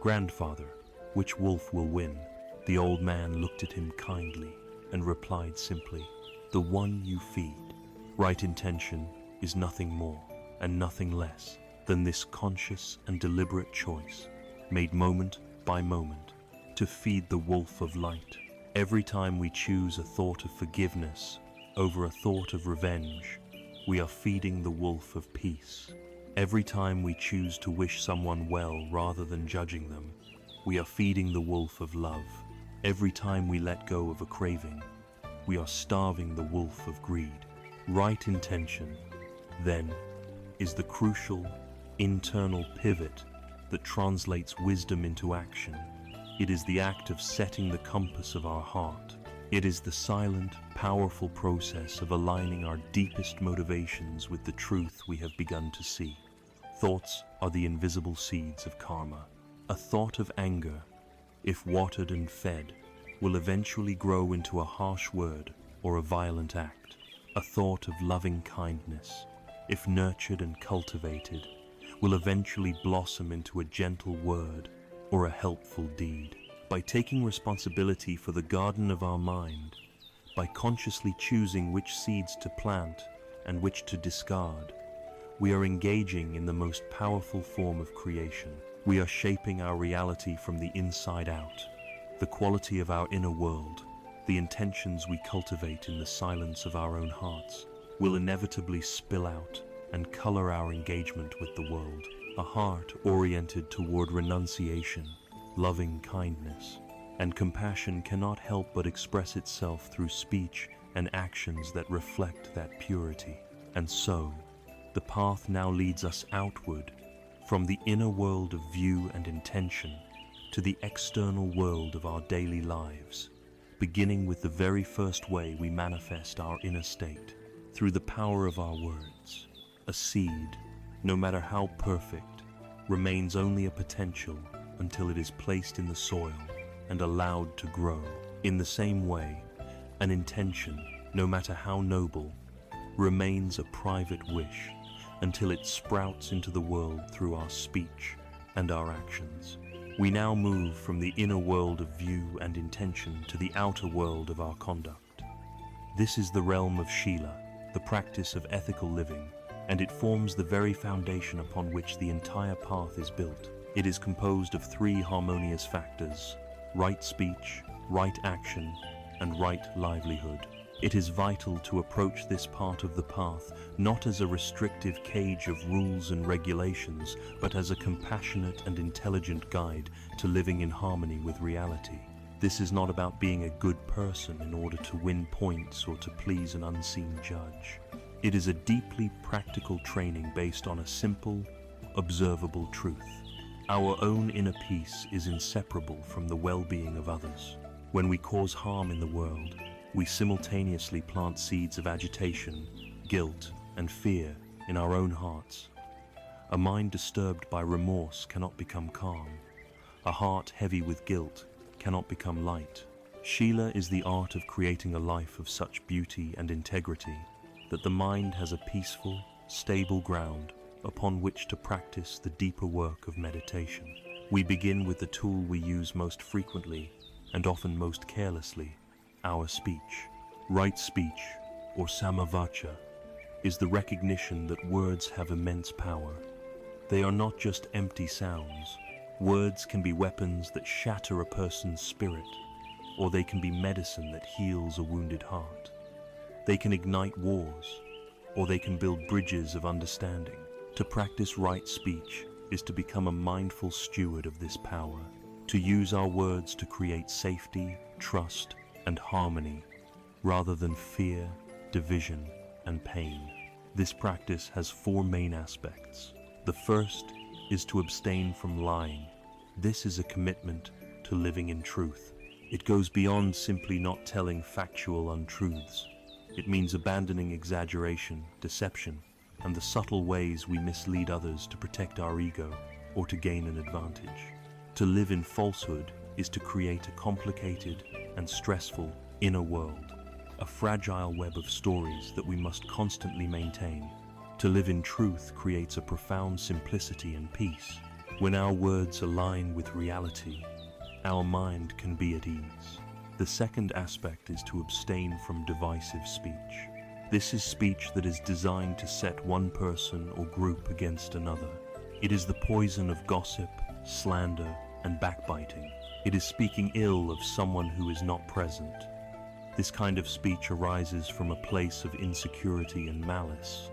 "Grandfather, which wolf will win?" The old man looked at him kindly and replied simply, "The one you feed." Right intention is nothing more and nothing less than this conscious and deliberate choice, made moment by moment, to feed the wolf of light. Every time we choose a thought of forgiveness over a thought of revenge, we are feeding the wolf of peace. Every time we choose to wish someone well rather than judging them, we are feeding the wolf of love. Every time we let go of a craving, we are starving the wolf of greed. Right intention, then, is the crucial internal pivot that translates wisdom into action. It is the act of setting the compass of our heart. It is the silent, powerful process of aligning our deepest motivations with the truth we have begun to see. Thoughts are the invisible seeds of karma. A thought of anger, if watered and fed, will eventually grow into a harsh word or a violent act. A thought of loving kindness, if nurtured and cultivated, will eventually blossom into a gentle word or a helpful deed. By taking responsibility for the garden of our mind, by consciously choosing which seeds to plant and which to discard, we are engaging in the most powerful form of creation. We are shaping our reality from the inside out. The quality of our inner world, the intentions we cultivate in the silence of our own hearts, will inevitably spill out and color our engagement with the world. A heart oriented toward renunciation, loving kindness, and compassion cannot help but express itself through speech and actions that reflect that purity. And so, the path now leads us outward from the inner world of view and intention to the external world of our daily lives, beginning with the very first way we manifest our inner state, through the power of our words. A seed, no matter how perfect, remains only a potential until it is placed in the soil and allowed to grow. In the same way, an intention, no matter how noble, remains a private wish until it sprouts into the world through our speech and our actions. We now move from the inner world of view and intention to the outer world of our conduct. This is the realm of Shila, the practice of ethical living, and it forms the very foundation upon which the entire path is built. It is composed of three harmonious factors: right speech, right action, and right livelihood. It is vital to approach this part of the path not as a restrictive cage of rules and regulations, but as a compassionate and intelligent guide to living in harmony with reality. This is not about being a good person in order to win points or to please an unseen judge. It is a deeply practical training based on a simple, observable truth. Our own inner peace is inseparable from the well-being of others. When we cause harm in the world, we simultaneously plant seeds of agitation, guilt, and fear in our own hearts. A mind disturbed by remorse cannot become calm. A heart heavy with guilt cannot become light. Shila is the art of creating a life of such beauty and integrity that the mind has a peaceful, stable ground upon which to practice the deeper work of meditation. We begin with the tool we use most frequently and often most carelessly: our speech. Right speech, or samavacha, is the recognition that words have immense power. They are not just empty sounds. Words can be weapons that shatter a person's spirit, or they can be medicine that heals a wounded heart. They can ignite wars, or they can build bridges of understanding. To practice right speech is to become a mindful steward of this power, to use our words to create safety, trust, and harmony, rather than fear, division, and pain. This practice has four main aspects. The first is to abstain from lying. This is a commitment to living in truth. It goes beyond simply not telling factual untruths. It means abandoning exaggeration, deception, and the subtle ways we mislead others to protect our ego or to gain an advantage. To live in falsehood is to create a complicated and stressful inner world, a fragile web of stories that we must constantly maintain. To live in truth creates a profound simplicity and peace. When our words align with reality, our mind can be at ease. The second aspect is to abstain from divisive speech. This is speech that is designed to set one person or group against another. It is the poison of gossip, slander, and backbiting. It is speaking ill of someone who is not present. This kind of speech arises from a place of insecurity and malice,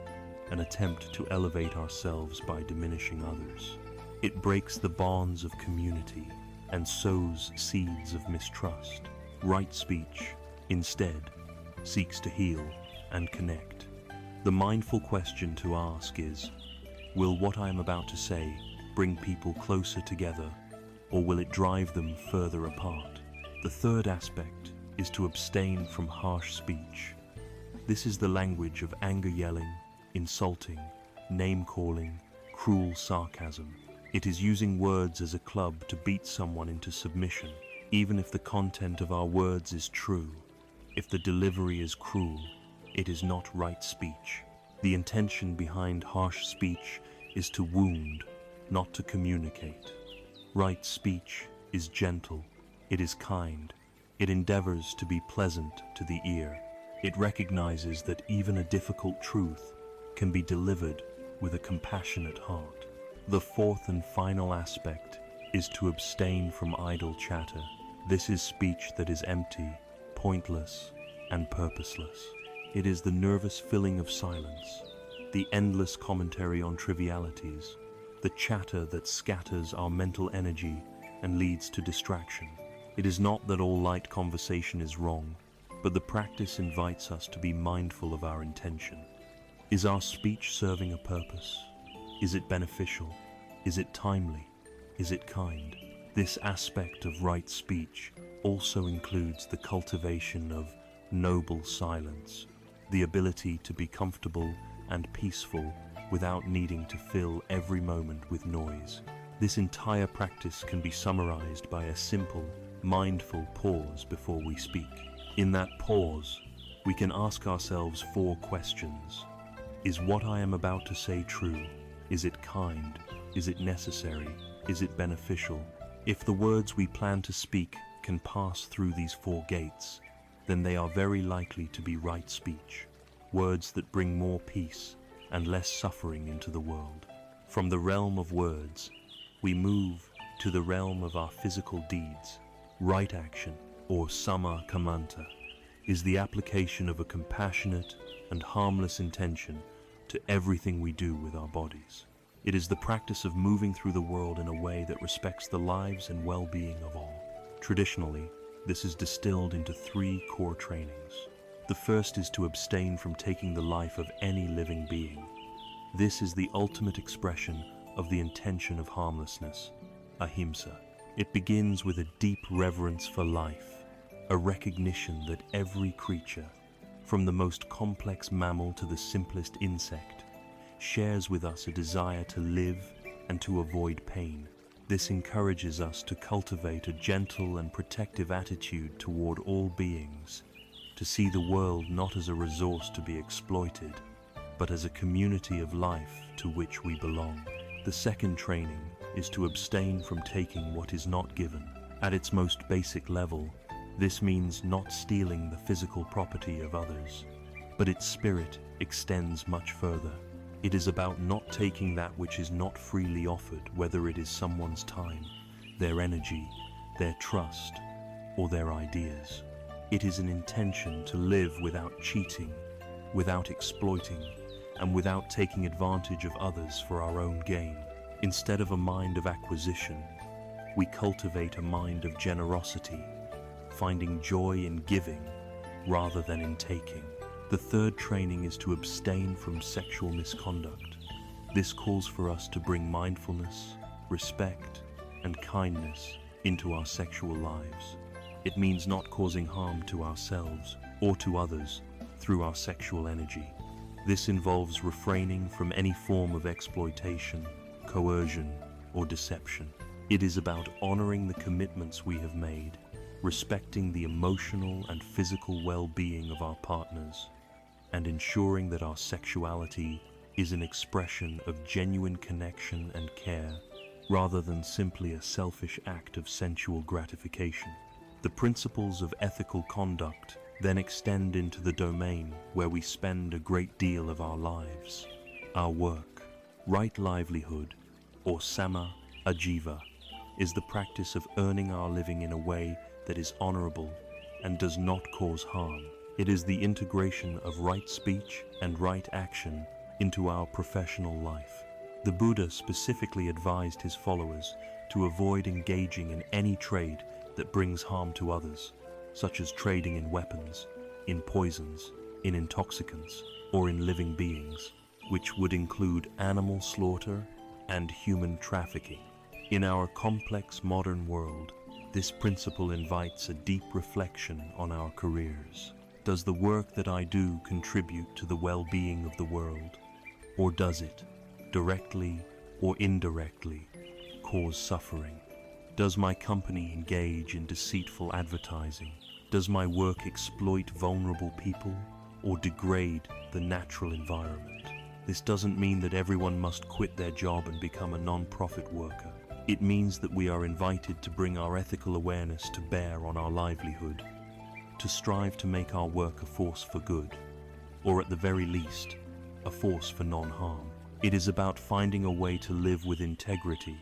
an attempt to elevate ourselves by diminishing others. It breaks the bonds of community and sows seeds of mistrust. Right speech, instead, seeks to heal and connect. The mindful question to ask is, will what I am about to say bring people closer together, or will it drive them further apart? The third aspect is to abstain from harsh speech. This is the language of anger yelling, insulting, name-calling, cruel sarcasm. It is using words as a club to beat someone into submission. Even if the content of our words is true, if the delivery is cruel, it is not right speech. The intention behind harsh speech is to wound, not to communicate. Right speech is gentle, it is kind, it endeavors to be pleasant to the ear. It recognizes that even a difficult truth can be delivered with a compassionate heart. The fourth and final aspect is to abstain from idle chatter. This is speech that is empty, pointless, and purposeless. It is the nervous filling of silence, the endless commentary on trivialities, the chatter that scatters our mental energy and leads to distraction. It is not that all light conversation is wrong, but the practice invites us to be mindful of our intention. Is our speech serving a purpose? Is it beneficial? Is it timely? Is it kind? This aspect of right speech also includes the cultivation of noble silence, the ability to be comfortable and peaceful without needing to fill every moment with noise. This entire practice can be summarized by a simple, mindful pause before we speak. In that pause, we can ask ourselves 4 questions. Is what I am about to say true? Is it kind? Is it necessary? Is it beneficial? If the words we plan to speak can pass through these 4 gates, then they are very likely to be right speech, words that bring more peace and less suffering into the world. From the realm of words, we move to the realm of our physical deeds. Right action, or samma kammanta, is the application of a compassionate and harmless intention to everything we do with our bodies. It is the practice of moving through the world in a way that respects the lives and well-being of all. Traditionally, this is distilled into 3 core trainings. The first is to abstain from taking the life of any living being. This is the ultimate expression of the intention of harmlessness, ahimsa. It begins with a deep reverence for life, a recognition that every creature, from the most complex mammal to the simplest insect, shares with us a desire to live and to avoid pain. This encourages us to cultivate a gentle and protective attitude toward all beings, to see the world not as a resource to be exploited, but as a community of life to which we belong. The second training is to abstain from taking what is not given. At its most basic level, this means not stealing the physical property of others, but its spirit extends much further. It is about not taking that which is not freely offered, whether it is someone's time, their energy, their trust, or their ideas. It is an intention to live without cheating, without exploiting, and without taking advantage of others for our own gain. Instead of a mind of acquisition, we cultivate a mind of generosity, finding joy in giving rather than in taking. The third training is to abstain from sexual misconduct. This calls for us to bring mindfulness, respect, and kindness into our sexual lives. It means not causing harm to ourselves or to others through our sexual energy. This involves refraining from any form of exploitation, coercion, or deception. It is about honoring the commitments we have made, respecting the emotional and physical well-being of our partners, and ensuring that our sexuality is an expression of genuine connection and care, rather than simply a selfish act of sensual gratification. The principles of ethical conduct then extend into the domain where we spend a great deal of our lives, our work. Right livelihood, or samma ajiva, is the practice of earning our living in a way that is honorable and does not cause harm. It is the integration of right speech and right action into our professional life. The Buddha specifically advised his followers to avoid engaging in any trade that brings harm to others, such as trading in weapons, in poisons, in intoxicants, or in living beings, which would include animal slaughter and human trafficking. In our complex modern world, this principle invites a deep reflection on our careers. Does the work that I do contribute to the well-being of the world, or does it, directly or indirectly, cause suffering? Does my company engage in deceitful advertising? Does my work exploit vulnerable people or degrade the natural environment? This doesn't mean that everyone must quit their job and become a non-profit worker. It means that we are invited to bring our ethical awareness to bear on our livelihood, to strive to make our work a force for good, or at the very least, a force for non-harm. It is about finding a way to live with integrity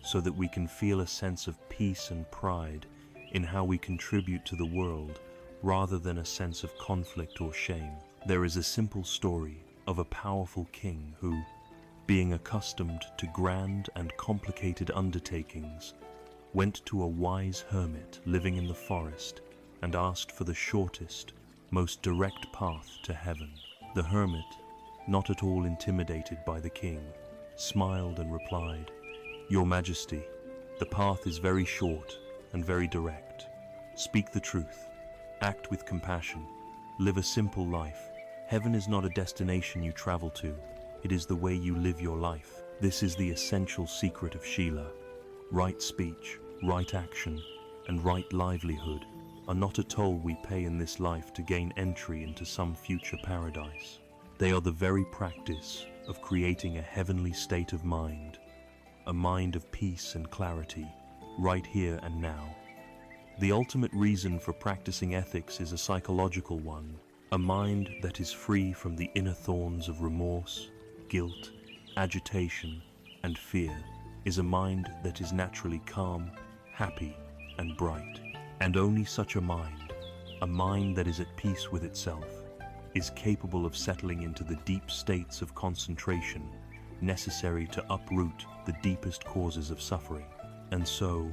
so that we can feel a sense of peace and pride in how we contribute to the world rather than a sense of conflict or shame. There is a simple story of a powerful king who, being accustomed to grand and complicated undertakings, went to a wise hermit living in the forest and asked for the shortest, most direct path to heaven. The hermit, not at all intimidated by the king, smiled and replied, "Your Majesty, The path is very short and very direct. Speak the truth. Act with compassion. Live a simple life. Heaven is not a destination you travel to. It is the way you live your life. This is the essential secret of Sheila. Right speech, right action, and right livelihood are not a toll we pay in this life to gain entry into some future paradise. They are the very practice of creating a heavenly state of mind, a mind of peace and clarity, right here and now. The ultimate reason for practicing ethics is a psychological one. A mind that is free from the inner thorns of remorse, guilt, agitation, and fear is a mind that is naturally calm, happy, and bright. And only such a mind that is at peace with itself, is capable of settling into the deep states of concentration necessary to uproot the deepest causes of suffering. And so,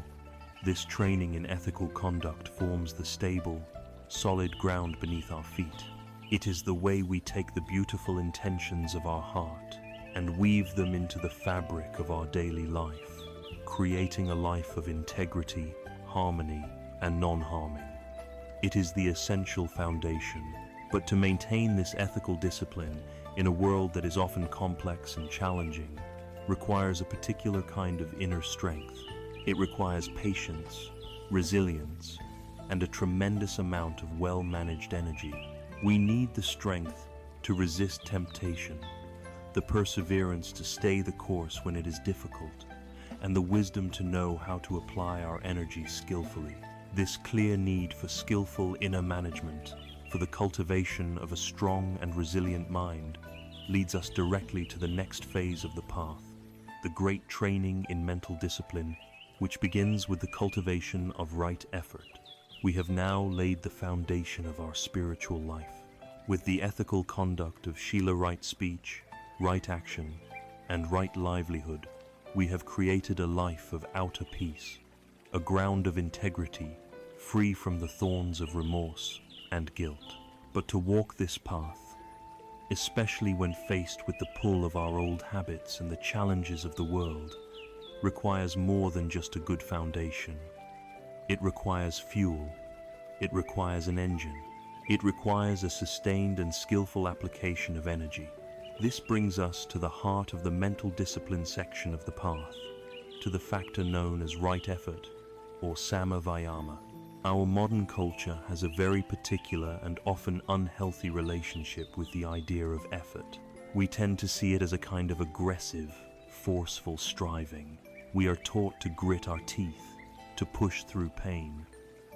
this training in ethical conduct forms the stable, solid ground beneath our feet. It is the way we take the beautiful intentions of our heart and weave them into the fabric of our daily life, creating a life of integrity, harmony, and non-harming. It is the essential foundation. But to maintain this ethical discipline in a world that is often complex and challenging requires a particular kind of inner strength. It requires patience, resilience, and a tremendous amount of well-managed energy. We need the strength to resist temptation, the perseverance to stay the course when it is difficult, and the wisdom to know how to apply our energy skillfully. This clear need for skillful inner management, for the cultivation of a strong and resilient mind, leads us directly to the next phase of the path, the great training in mental discipline, which begins with the cultivation of right effort. We have now laid the foundation of our spiritual life. With the ethical conduct of Sheila right speech, right action, and right livelihood, we have created a life of outer peace, a ground of integrity, free from the thorns of remorse and guilt. But to walk this path, especially when faced with the pull of our old habits and the challenges of the world, requires more than just a good foundation. It requires fuel. It requires an engine. It requires a sustained and skillful application of energy. This brings us to the heart of the mental discipline section of the path, to the factor known as right effort, or sama vayama. Our modern culture has a very particular and often unhealthy relationship with the idea of effort. We tend to see it as a kind of aggressive, forceful striving. We are taught to grit our teeth, to push through pain,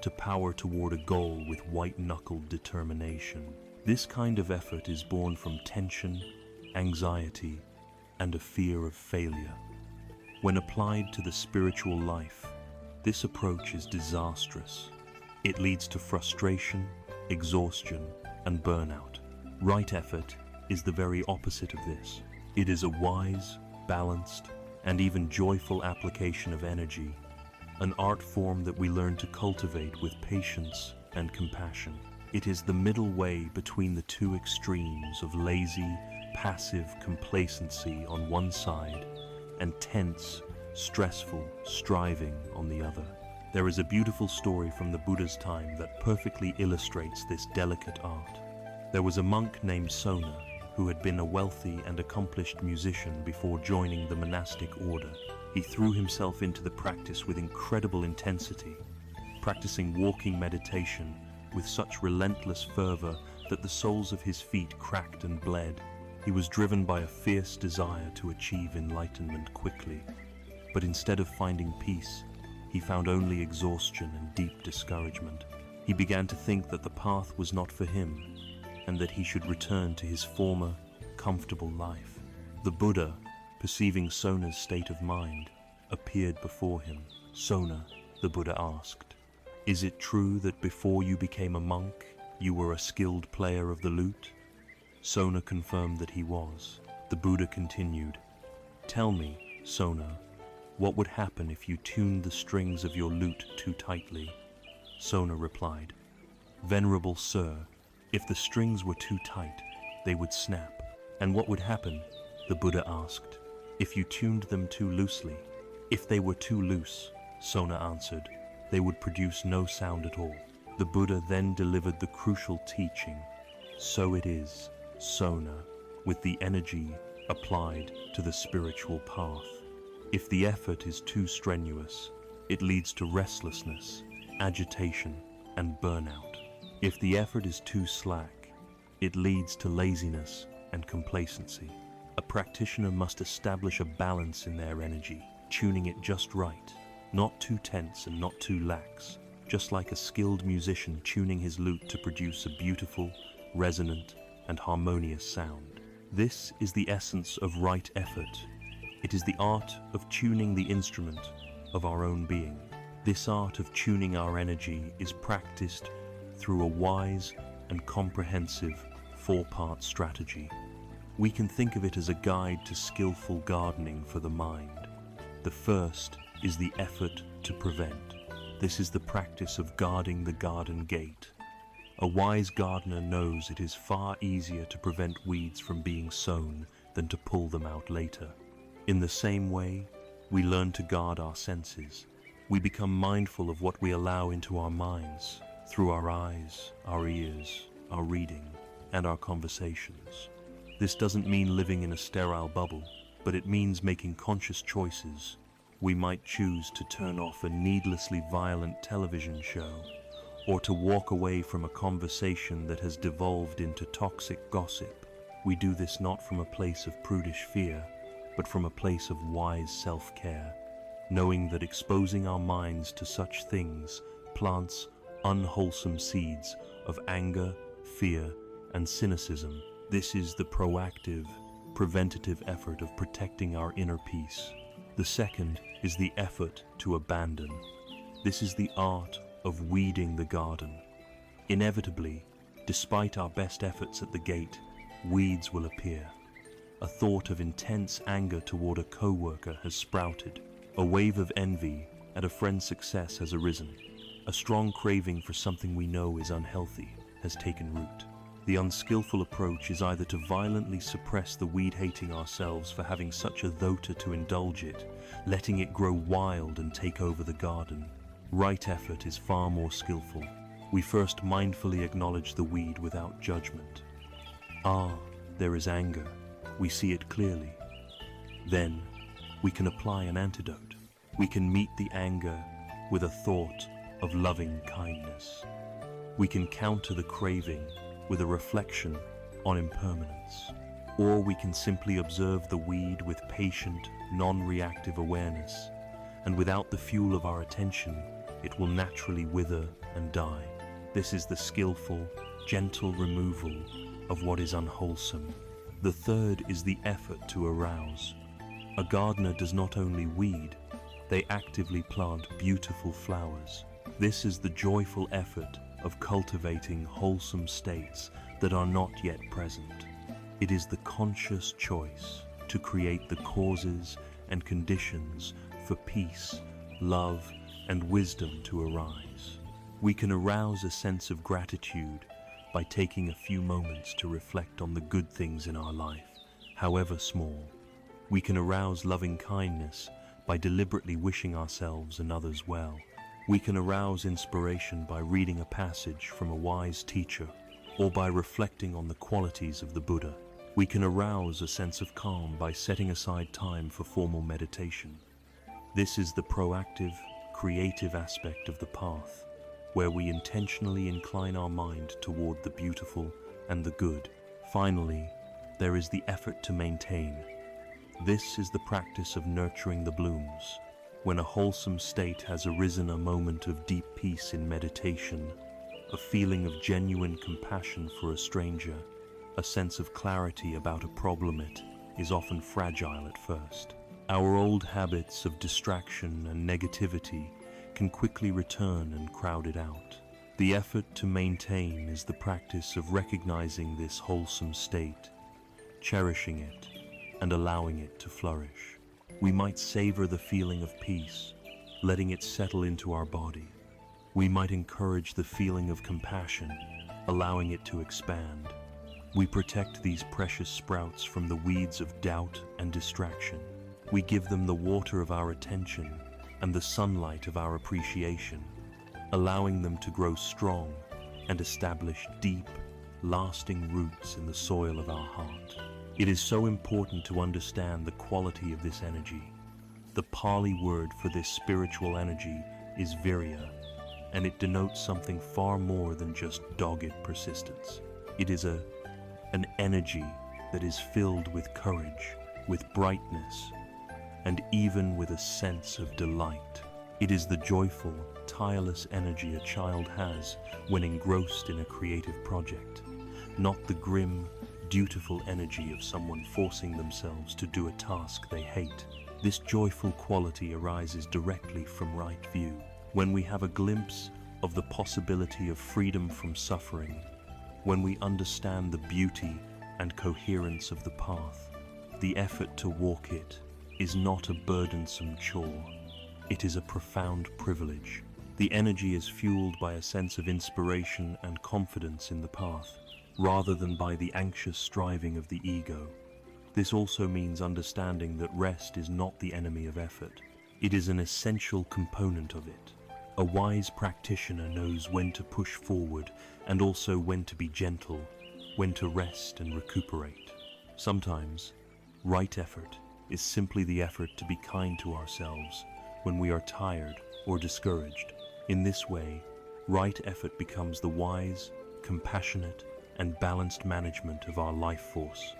to power toward a goal with white-knuckled determination. This kind of effort is born from tension, anxiety, and a fear of failure. When applied to the spiritual life, this approach is disastrous. It leads to frustration, exhaustion, and burnout. Right effort is the very opposite of this. It is a wise, balanced, and even joyful application of energy, an art form that we learn to cultivate with patience and compassion. It is the middle way between the two extremes of lazy, passive complacency on one side and tense, stressful striving on the other. There is a beautiful story from the Buddha's time that perfectly illustrates this delicate art. There was a monk named Sona who had been a wealthy and accomplished musician before joining the monastic order. He threw himself into the practice with incredible intensity, practicing walking meditation with such relentless fervor that the soles of his feet cracked and bled. He was driven by a fierce desire to achieve enlightenment quickly, but instead of finding peace, he found only exhaustion and deep discouragement. He began to think that the path was not for him, and that he should return to his former, comfortable life. The Buddha, perceiving Sona's state of mind, appeared before him. "Sona," the Buddha asked, "is it true that before you became a monk, you were a skilled player of the lute?" Sona confirmed that he was. The Buddha continued, "Tell me, Sona, what would happen if you tuned the strings of your lute too tightly?" Sona replied, "Venerable sir, if the strings were too tight, they would snap." "And what would happen," the Buddha asked, "if you tuned them too loosely?" "If they were too loose, Sona answered. They would produce no sound at all. The Buddha then delivered the crucial teaching. So it is, Sona, with the energy applied to the spiritual path. If the effort is too strenuous, it leads to restlessness, agitation, and burnout. If the effort is too slack, it leads to laziness and complacency. A practitioner must establish a balance in their energy, tuning it just right, not too tense and not too lax, just like a skilled musician tuning his lute to produce a beautiful, resonant, and harmonious sound. This is the essence of right effort. It is the art of tuning the instrument of our own being. This art of tuning our energy is practiced through a wise and comprehensive four-part strategy. We can think of it as a guide to skillful gardening for the mind. The first is the effort to prevent. This is the practice of guarding the garden gate. A wise gardener knows it is far easier to prevent weeds from being sown than to pull them out later. In the same way, we learn to guard our senses. We become mindful of what we allow into our minds through our eyes, our ears, our reading, and our conversations. This doesn't mean living in a sterile bubble, but it means making conscious choices. We might choose to turn off a needlessly violent television show, or to walk away from a conversation that has devolved into toxic gossip. We do this not from a place of prudish fear, but from a place of wise self-care, knowing that exposing our minds to such things plants unwholesome seeds of anger, fear, and cynicism. This is the proactive, preventative effort of protecting our inner peace. The second is the effort to abandon. This is the art of weeding the garden. Inevitably, despite our best efforts at the gate, weeds will appear. A thought of intense anger toward a co-worker has sprouted. A wave of envy at a friend's success has arisen. A strong craving for something we know is unhealthy has taken root. The unskillful approach is either to violently suppress the weed-hating ourselves for having such a dhota to indulge it, letting it grow wild and take over the garden. Right effort is far more skillful. We first mindfully acknowledge the weed without judgment. Ah, there is anger. We see it clearly. Then, we can apply an antidote. We can meet the anger with a thought of loving kindness. We can counter the craving with a reflection on impermanence. Or we can simply observe the weed with patient, non-reactive awareness, and without the fuel of our attention, it will naturally wither and die. This is the skillful, gentle removal of what is unwholesome. The third is the effort to arouse. A gardener does not only weed, they actively plant beautiful flowers. This is the joyful effort of cultivating wholesome states that are not yet present. It is the conscious choice to create the causes and conditions for peace, love, and wisdom to arise. We can arouse a sense of gratitude by taking a few moments to reflect on the good things in our life, however small. We can arouse loving kindness by deliberately wishing ourselves and others well. We can arouse inspiration by reading a passage from a wise teacher, or by reflecting on the qualities of the Buddha. We can arouse a sense of calm by setting aside time for formal meditation. This is the proactive, creative aspect of the path, where we intentionally incline our mind toward the beautiful and the good. Finally, there is the effort to maintain. This is the practice of nurturing the blooms. When a wholesome state has arisen, a moment of deep peace in meditation, a feeling of genuine compassion for a stranger, a sense of clarity about a problem, it is often fragile at first. Our old habits of distraction and negativity can quickly return and crowd it out. The effort to maintain is the practice of recognizing this wholesome state, cherishing it, and allowing it to flourish. We might savor the feeling of peace, letting it settle into our body. We might encourage the feeling of compassion, allowing it to expand. We protect these precious sprouts from the weeds of doubt and distraction. We give them the water of our attention, and the sunlight of our appreciation, allowing them to grow strong and establish deep, lasting roots in the soil of our heart. It is so important to understand the quality of this energy. The Pali word for this spiritual energy is virya, and it denotes something far more than just dogged persistence. It is an energy that is filled with courage, with brightness, and even with a sense of delight. It is the joyful, tireless energy a child has when engrossed in a creative project, not the grim, dutiful energy of someone forcing themselves to do a task they hate. This joyful quality arises directly from right view. When we have a glimpse of the possibility of freedom from suffering, when we understand the beauty and coherence of the path, the effort to walk it is not a burdensome chore. It is a profound privilege. The energy is fueled by a sense of inspiration and confidence in the path, rather than by the anxious striving of the ego. This also means understanding that rest is not the enemy of effort. It is an essential component of it. A wise practitioner knows when to push forward and also when to be gentle, when to rest and recuperate. Sometimes, right effort is simply the effort to be kind to ourselves when we are tired or discouraged. In this way, right effort becomes the wise, compassionate, and balanced management of our life force.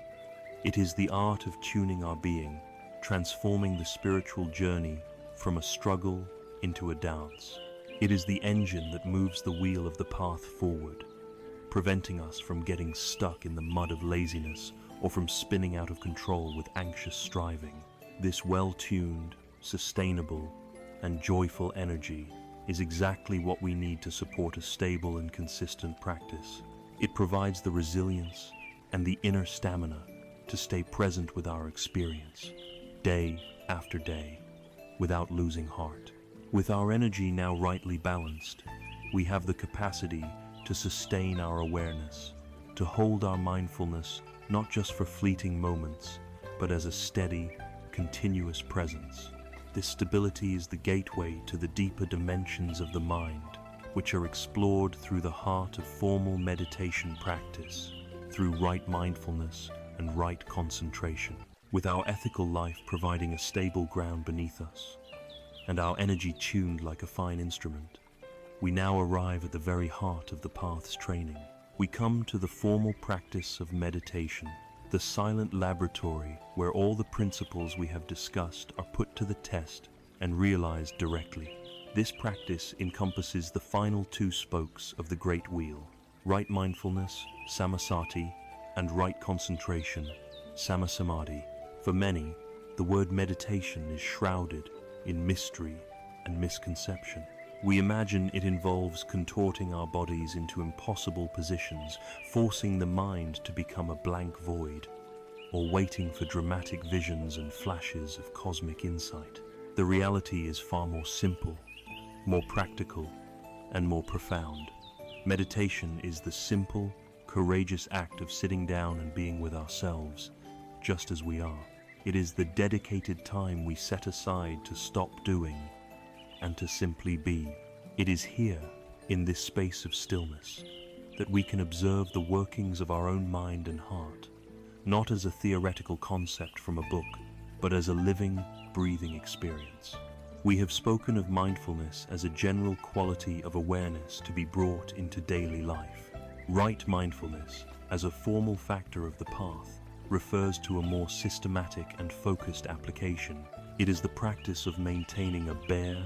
It is the art of tuning our being, transforming the spiritual journey from a struggle into a dance. It is the engine that moves the wheel of the path forward, preventing us from getting stuck in the mud of laziness or from spinning out of control with anxious striving. This well-tuned, sustainable, and joyful energy is exactly what we need to support a stable and consistent practice. It provides the resilience and the inner stamina to stay present with our experience, day after day, without losing heart. With our energy now rightly balanced, we have the capacity to sustain our awareness, to hold our mindfulness not just for fleeting moments, but as a steady, continuous presence. This stability is the gateway to the deeper dimensions of the mind, which are explored through the heart of formal meditation practice, through right mindfulness and right concentration. With our ethical life providing a stable ground beneath us, and our energy tuned like a fine instrument, we now arrive at the very heart of the path's training. We come to the formal practice of meditation, the silent laboratory where all the principles we have discussed are put to the test and realized directly. This practice encompasses the final two spokes of the great wheel: right mindfulness, samasati, and right concentration, samasamadhi. For many, the word meditation is shrouded in mystery and misconception. We imagine it involves contorting our bodies into impossible positions, forcing the mind to become a blank void, or waiting for dramatic visions and flashes of cosmic insight. The reality is far more simple, more practical, and more profound. Meditation is the simple, courageous act of sitting down and being with ourselves, just as we are. It is the dedicated time we set aside to stop doing and to simply be. It is here, in this space of stillness, that we can observe the workings of our own mind and heart, not as a theoretical concept from a book, but as a living, breathing experience. We have spoken of mindfulness as a general quality of awareness to be brought into daily life. Right mindfulness, as a formal factor of the path, refers to a more systematic and focused application. It is the practice of maintaining a bare,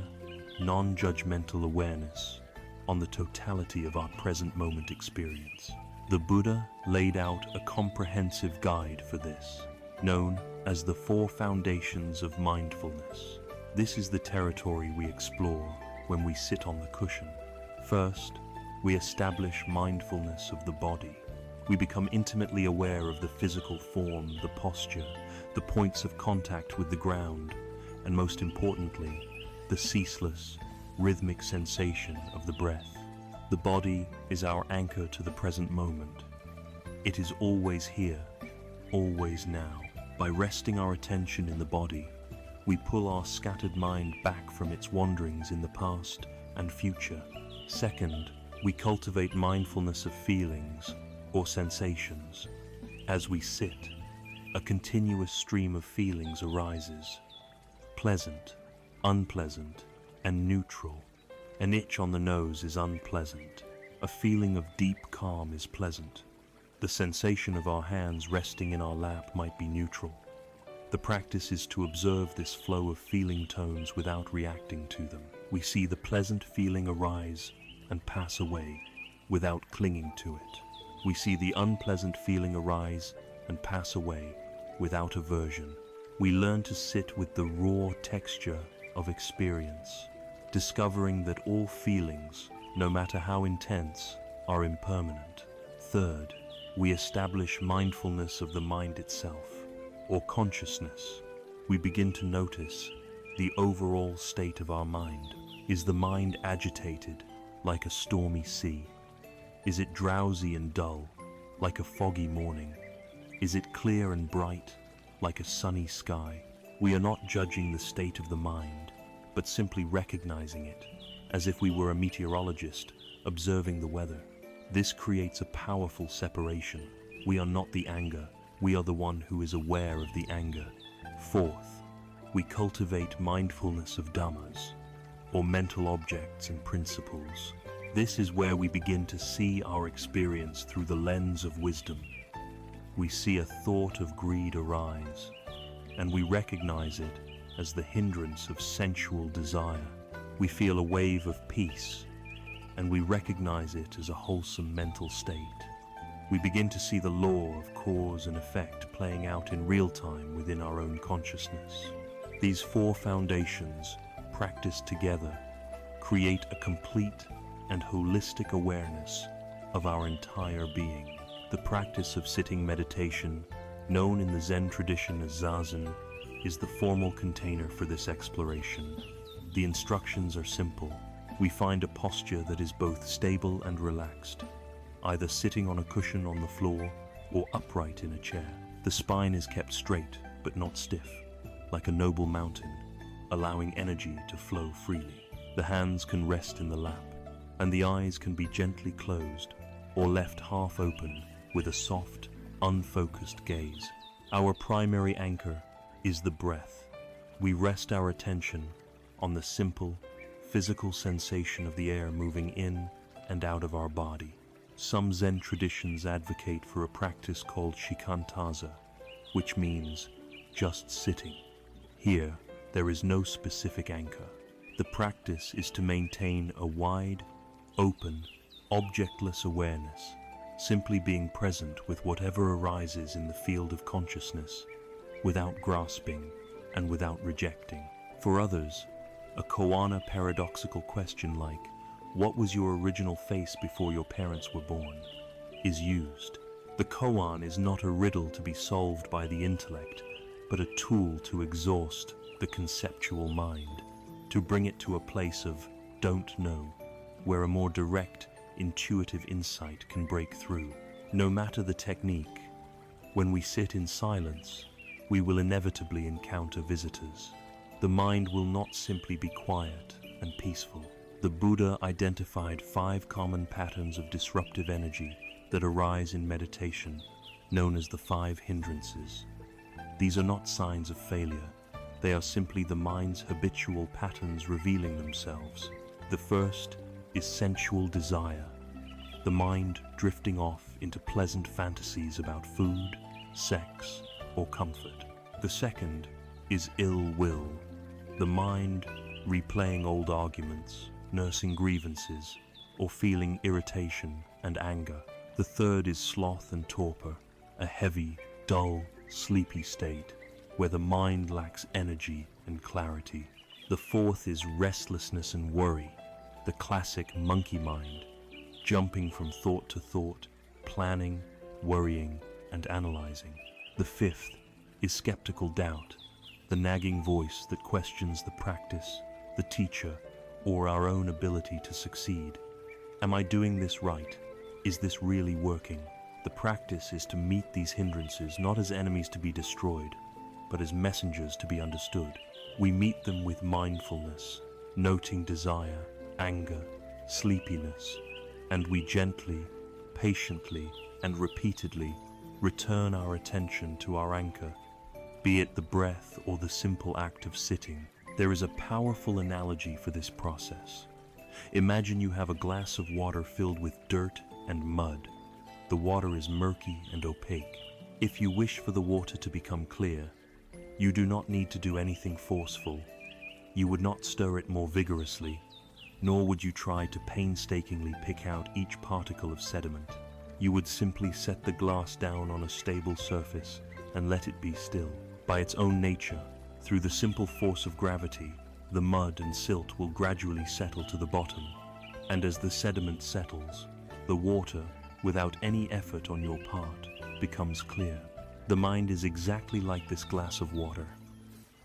non-judgmental awareness on the totality of our present moment experience. The Buddha laid out a comprehensive guide for this, known as the Four Foundations of Mindfulness. This is the territory we explore when we sit on the cushion. First, we establish mindfulness of the body. We become intimately aware of the physical form, the posture, the points of contact with the ground, and most importantly, the ceaseless, rhythmic sensation of the breath. The body is our anchor to the present moment. It is always here, always now. By resting our attention in the body, We pull our scattered mind back from its wanderings in the past and future. Second, we cultivate mindfulness of feelings or sensations. As we sit, a continuous stream of feelings arises. Pleasant, unpleasant, and neutral. An itch on the nose is unpleasant. A feeling of deep calm is pleasant. The sensation of our hands resting in our lap might be neutral. The practice is to observe this flow of feeling tones without reacting to them. We see the pleasant feeling arise and pass away without clinging to it. We see the unpleasant feeling arise and pass away without aversion. We learn to sit with the raw texture of experience, discovering that all feelings, no matter how intense, are impermanent. Third, we establish mindfulness of the mind itself, or consciousness. We begin to notice the overall state of our mind. Is the mind agitated, like a stormy sea? Is it drowsy and dull, like a foggy morning? Is it clear and bright, like a sunny sky? We are not judging the state of the mind, but simply recognizing it, as if we were a meteorologist observing the weather. This creates a powerful separation. We are not the anger, we are the one who is aware of the anger. Fourth, we cultivate mindfulness of dhammas, or mental objects and principles. This is where we begin to see our experience through the lens of wisdom. We see a thought of greed arise, and we recognize it as the hindrance of sensual desire. We feel a wave of peace, and we recognize it as a wholesome mental state. We begin to see the law of cause and effect playing out in real time within our own consciousness. These four foundations, practiced together, create a complete and holistic awareness of our entire being. The practice of sitting meditation, known in the Zen tradition as Zazen, is the formal container for this exploration. The instructions are simple. We find a posture that is both stable and relaxed, either sitting on a cushion on the floor or upright in a chair. The spine is kept straight but not stiff, like a noble mountain, allowing energy to flow freely. The hands can rest in the lap, and the eyes can be gently closed or left half open with a soft, unfocused gaze. Our primary anchor is the breath. We rest our attention on the simple, physical sensation of the air moving in and out of our body. Some Zen traditions advocate for a practice called shikantaza, which means just sitting. Here, there is no specific anchor. The practice is to maintain a wide, open, objectless awareness, simply being present with whatever arises in the field of consciousness, without grasping and without rejecting. For others, a koan paradoxical question like, "What was your original face before your parents were born?" is used. The koan is not a riddle to be solved by the intellect, but a tool to exhaust the conceptual mind, to bring it to a place of don't know, where a more direct, intuitive insight can break through. No matter the technique, when we sit in silence, we will inevitably encounter visitors. The mind will not simply be quiet and peaceful. The Buddha identified 5 common patterns of disruptive energy that arise in meditation, known as the 5 hindrances. These are not signs of failure. They are simply the mind's habitual patterns revealing themselves. The first is sensual desire, the mind drifting off into pleasant fantasies about food, sex, or comfort. The second is ill will, the mind replaying old arguments, nursing grievances, or feeling irritation and anger. The third is sloth and torpor, a heavy, dull, sleepy state where the mind lacks energy and clarity. The fourth is restlessness and worry, the classic monkey mind, jumping from thought to thought, planning, worrying, and analyzing. The fifth is skeptical doubt, the nagging voice that questions the practice, the teacher, or our own ability to succeed. Am I doing this right? Is this really working? The practice is to meet these hindrances not as enemies to be destroyed, but as messengers to be understood. We meet them with mindfulness, noting desire, anger, sleepiness, and we gently, patiently, and repeatedly return our attention to our anchor, be it the breath or the simple act of sitting. There is a powerful analogy for this process. Imagine you have a glass of water filled with dirt and mud. The water is murky and opaque. If you wish for the water to become clear, you do not need to do anything forceful. You would not stir it more vigorously, nor would you try to painstakingly pick out each particle of sediment. You would simply set the glass down on a stable surface and let it be still. By its own nature, through the simple force of gravity, the mud and silt will gradually settle to the bottom, and as the sediment settles, the water, without any effort on your part, becomes clear. The mind is exactly like this glass of water.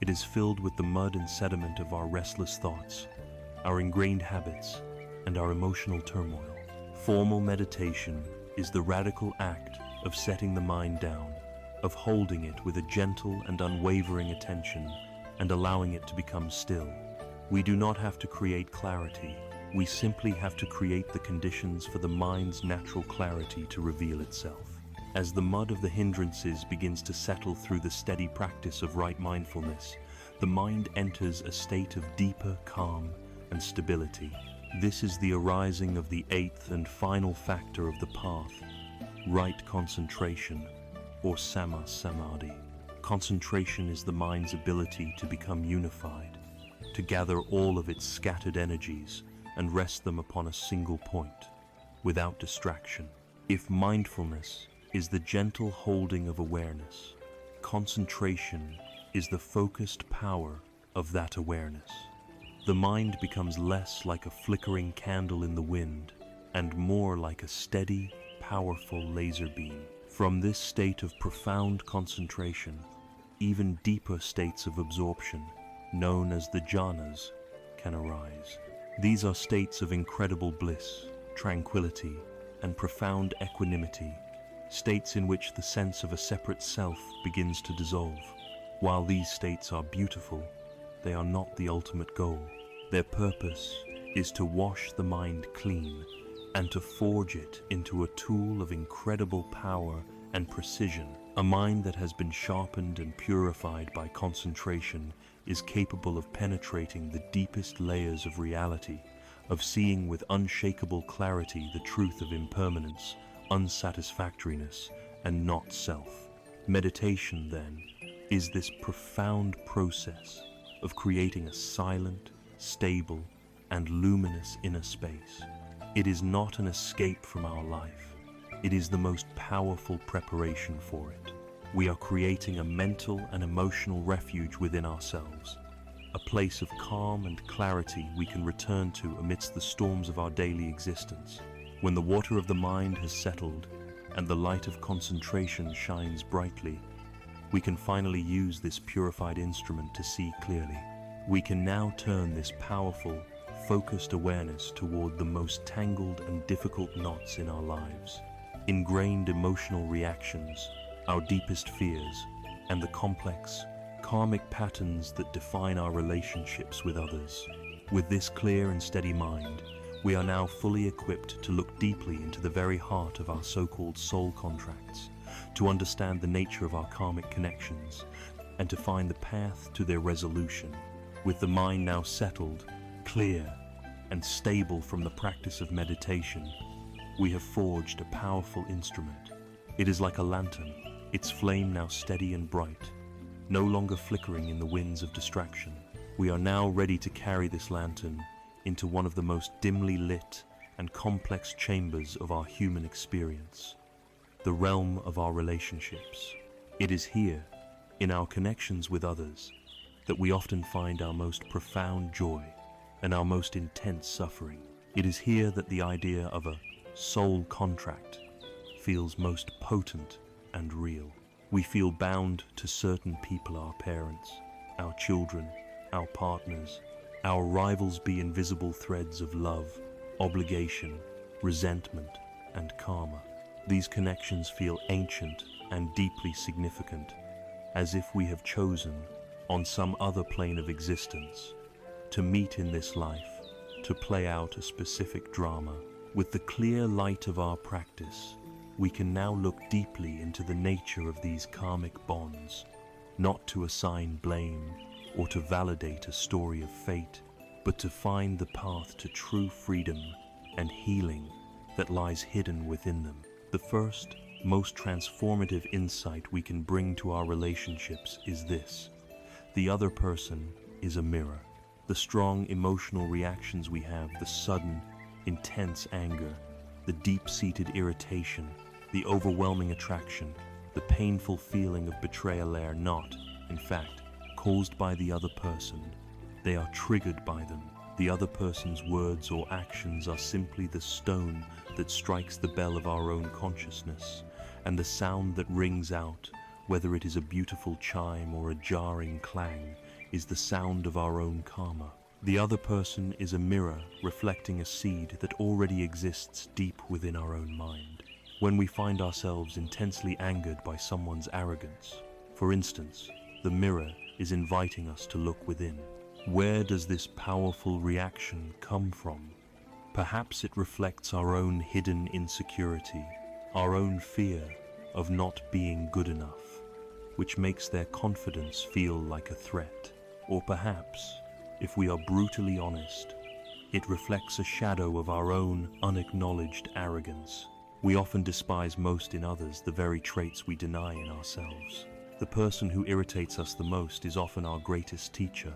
It is filled with the mud and sediment of our restless thoughts, our ingrained habits, and our emotional turmoil. Formal meditation is the radical act of setting the mind down, of holding it with a gentle and unwavering attention and allowing it to become still. We do not have to create clarity. We simply have to create the conditions for the mind's natural clarity to reveal itself. As the mud of the hindrances begins to settle through the steady practice of right mindfulness, the mind enters a state of deeper calm and stability. This is the arising of the eighth and final factor of the path, right concentration, or sama samadhi. Concentration is the mind's ability to become unified, to gather all of its scattered energies and rest them upon a single point, without distraction. If mindfulness is the gentle holding of awareness, concentration is the focused power of that awareness. The mind becomes less like a flickering candle in the wind and more like a steady, powerful laser beam. From this state of profound concentration, even deeper states of absorption, known as the jhanas, can arise. These are states of incredible bliss, tranquility, and profound equanimity, states in which the sense of a separate self begins to dissolve. While these states are beautiful, they are not the ultimate goal. Their purpose is to wash the mind clean and to forge it into a tool of incredible power and precision. A mind that has been sharpened and purified by concentration is capable of penetrating the deepest layers of reality, of seeing with unshakable clarity the truth of impermanence, unsatisfactoriness, and not self. Meditation, then, is this profound process of creating a silent, stable, and luminous inner space. It is not an escape from our life. It is the most powerful preparation for it. We are creating a mental and emotional refuge within ourselves, a place of calm and clarity we can return to amidst the storms of our daily existence. When the water of the mind has settled and the light of concentration shines brightly, we can finally use this purified instrument to see clearly. We can now turn this powerful, focused awareness toward the most tangled and difficult knots in our lives, ingrained emotional reactions, our deepest fears, and the complex, karmic patterns that define our relationships with others. With this clear and steady mind, we are now fully equipped to look deeply into the very heart of our so-called soul contracts, to understand the nature of our karmic connections, and to find the path to their resolution. With the mind now settled, clear, and stable from the practice of meditation, we have forged a powerful instrument. It is like a lantern, its flame now steady and bright, no longer flickering in the winds of distraction. We are now ready to carry this lantern into one of the most dimly lit and complex chambers of our human experience, the realm of our relationships. It is here, in our connections with others, that we often find our most profound joy and our most intense suffering. It is here that the idea of a soul contract feels most potent and real. We feel bound to certain people, our parents, our children, our partners. Our rivals be invisible threads of love, obligation, resentment, and karma. These connections feel ancient and deeply significant, as if we have chosen, on some other plane of existence, to meet in this life, to play out a specific drama. With the clear light of our practice, we can now look deeply into the nature of these karmic bonds, not to assign blame or to validate a story of fate, but to find the path to true freedom and healing that lies hidden within them. The first, most transformative insight we can bring to our relationships is this: the other person is a mirror. The strong emotional reactions we have, the sudden, intense anger, the deep-seated irritation, the overwhelming attraction, the painful feeling of betrayal are not, in fact, caused by the other person. They are triggered by them. The other person's words or actions are simply the stone that strikes the bell of our own consciousness, and the sound that rings out, whether it is a beautiful chime or a jarring clang, is the sound of our own karma. The other person is a mirror reflecting a seed that already exists deep within our own mind. When we find ourselves intensely angered by someone's arrogance, for instance, the mirror is inviting us to look within. Where does this powerful reaction come from? Perhaps it reflects our own hidden insecurity, our own fear of not being good enough, which makes their confidence feel like a threat. Or perhaps, if we are brutally honest, it reflects a shadow of our own unacknowledged arrogance. We often despise most in others the very traits we deny in ourselves. The person who irritates us the most is often our greatest teacher,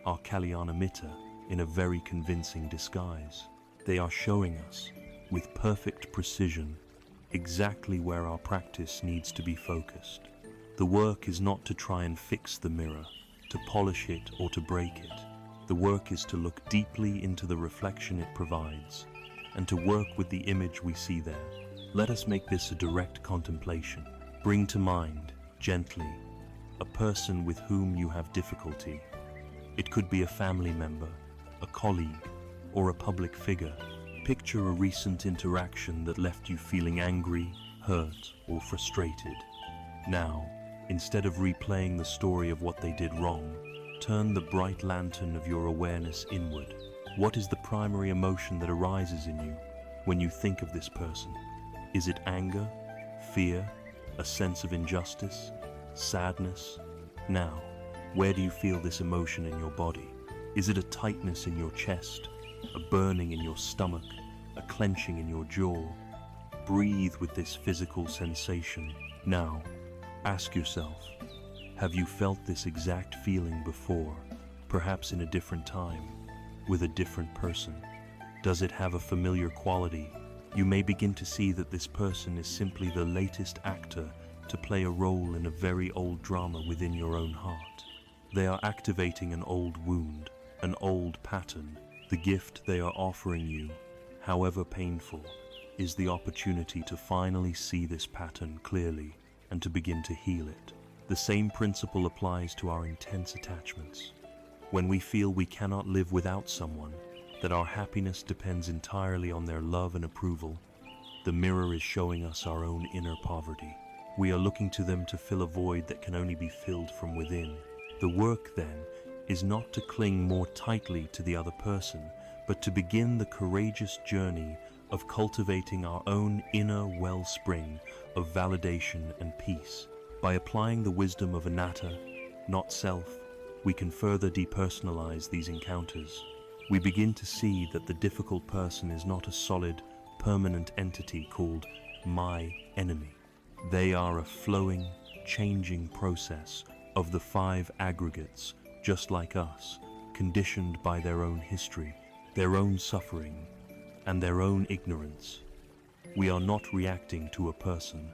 our Kalyana Mitta, in a very convincing disguise. They are showing us, with perfect precision, exactly where our practice needs to be focused. The work is not to try and fix the mirror, to polish it or to break it. The work is to look deeply into the reflection it provides, and to work with the image we see there. Let us make this a direct contemplation. Bring to mind, gently, a person with whom you have difficulty. It could be a family member, a colleague, or a public figure. Picture a recent interaction that left you feeling angry, hurt, or frustrated. Now, instead of replaying the story of what they did wrong, turn the bright lantern of your awareness inward. What is the primary emotion that arises in you when you think of this person? Is it anger, fear, a sense of injustice, sadness? Now, where do you feel this emotion in your body? Is it a tightness in your chest, a burning in your stomach, a clenching in your jaw? Breathe with this physical sensation. Now, ask yourself, have you felt this exact feeling before, perhaps in a different time, with a different person? Does it have a familiar quality? You may begin to see that this person is simply the latest actor to play a role in a very old drama within your own heart. They are activating an old wound, an old pattern. The gift they are offering you, however painful, is the opportunity to finally see this pattern clearly and to begin to heal it. The same principle applies to our intense attachments. When we feel we cannot live without someone, that our happiness depends entirely on their love and approval, the mirror is showing us our own inner poverty. We are looking to them to fill a void that can only be filled from within. The work, then, is not to cling more tightly to the other person, but to begin the courageous journey of cultivating our own inner wellspring of validation and peace. By applying the wisdom of anatta, not self, we can further depersonalize these encounters. We begin to see that the difficult person is not a solid, permanent entity called my enemy. They are a flowing, changing process of the 5 aggregates, just like us, conditioned by their own history, their own suffering, and their own ignorance. We are not reacting to a person,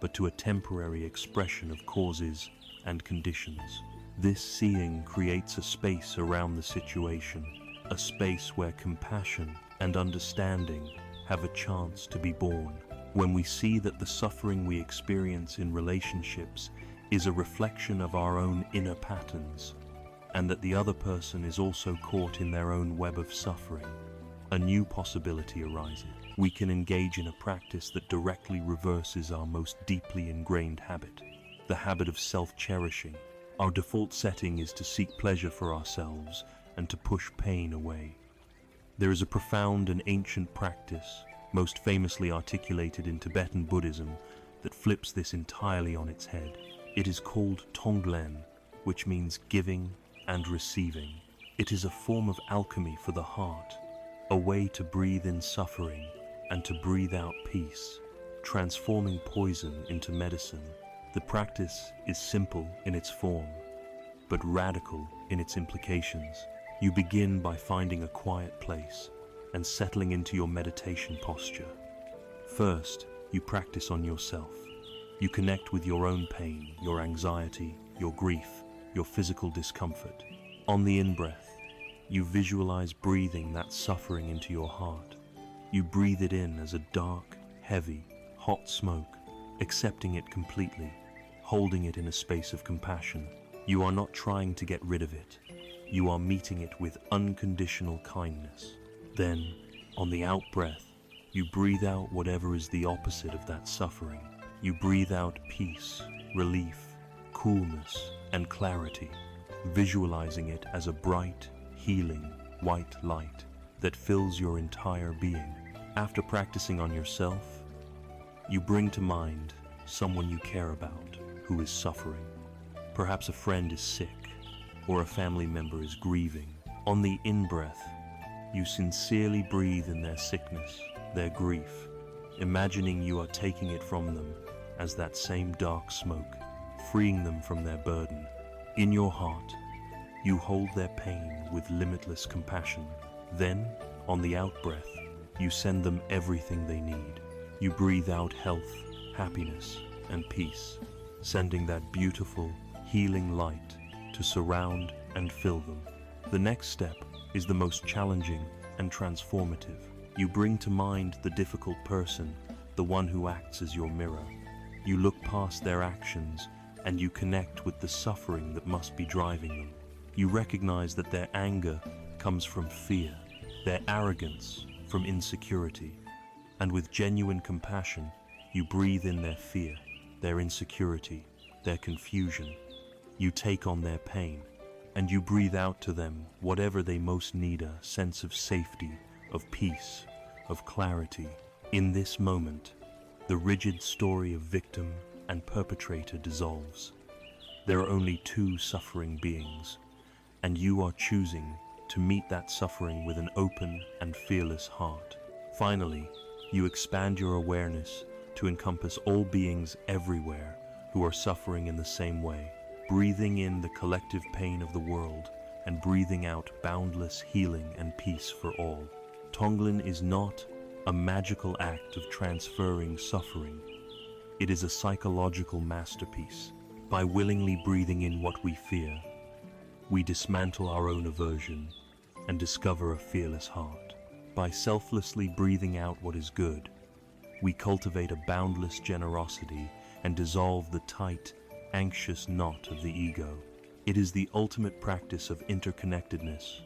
but to a temporary expression of causes and conditions. This seeing creates a space around the situation, a space where compassion and understanding have a chance to be born. When we see that the suffering we experience in relationships is a reflection of our own inner patterns, and that the other person is also caught in their own web of suffering, a new possibility arises. We can engage in a practice that directly reverses our most deeply ingrained habit, the habit of self-cherishing. Our default setting is to seek pleasure for ourselves and to push pain away. There is a profound and ancient practice, most famously articulated in Tibetan Buddhism, that flips this entirely on its head. It is called Tonglen, which means giving and receiving. It is a form of alchemy for the heart, a way to breathe in suffering and to breathe out peace, transforming poison into medicine. The practice is simple in its form, but radical in its implications. You begin by finding a quiet place and settling into your meditation posture. First, you practice on yourself. You connect with your own pain, your anxiety, your grief, your physical discomfort. On the in-breath, you visualize breathing that suffering into your heart. You breathe it in as a dark, heavy, hot smoke, accepting it completely, holding it in a space of compassion. You are not trying to get rid of it. You are meeting it with unconditional kindness. Then, on the out-breath, you breathe out whatever is the opposite of that suffering. You breathe out peace, relief, coolness, and clarity, visualizing it as a bright, healing, white light that fills your entire being. After practicing on yourself, you bring to mind someone you care about who is suffering. Perhaps a friend is sick, or a family member is grieving. On the in-breath, you sincerely breathe in their sickness, their grief, imagining you are taking it from them as that same dark smoke, freeing them from their burden. In your heart, you hold their pain with limitless compassion. Then, on the out-breath, you send them everything they need. You breathe out health, happiness, and peace, sending that beautiful, healing light to surround and fill them. The next step is the most challenging and transformative. You bring to mind the difficult person, the one who acts as your mirror. You look past their actions and you connect with the suffering that must be driving them. You recognize that their anger comes from fear, their arrogance from insecurity, and with genuine compassion, you breathe in their fear, their insecurity, their confusion. You take on their pain, and you breathe out to them whatever they most need, a sense of safety, of peace, of clarity. In this moment, the rigid story of victim and perpetrator dissolves. There are only two suffering beings, and you are choosing to meet that suffering with an open and fearless heart. Finally, you expand your awareness to encompass all beings everywhere who are suffering in the same way, breathing in the collective pain of the world and breathing out boundless healing and peace for all. Tonglen is not a magical act of transferring suffering. It is a psychological masterpiece. By willingly breathing in what we fear, we dismantle our own aversion and discover a fearless heart. By selflessly breathing out what is good, we cultivate a boundless generosity and dissolve the tight, anxious knot of the ego. It is the ultimate practice of interconnectedness,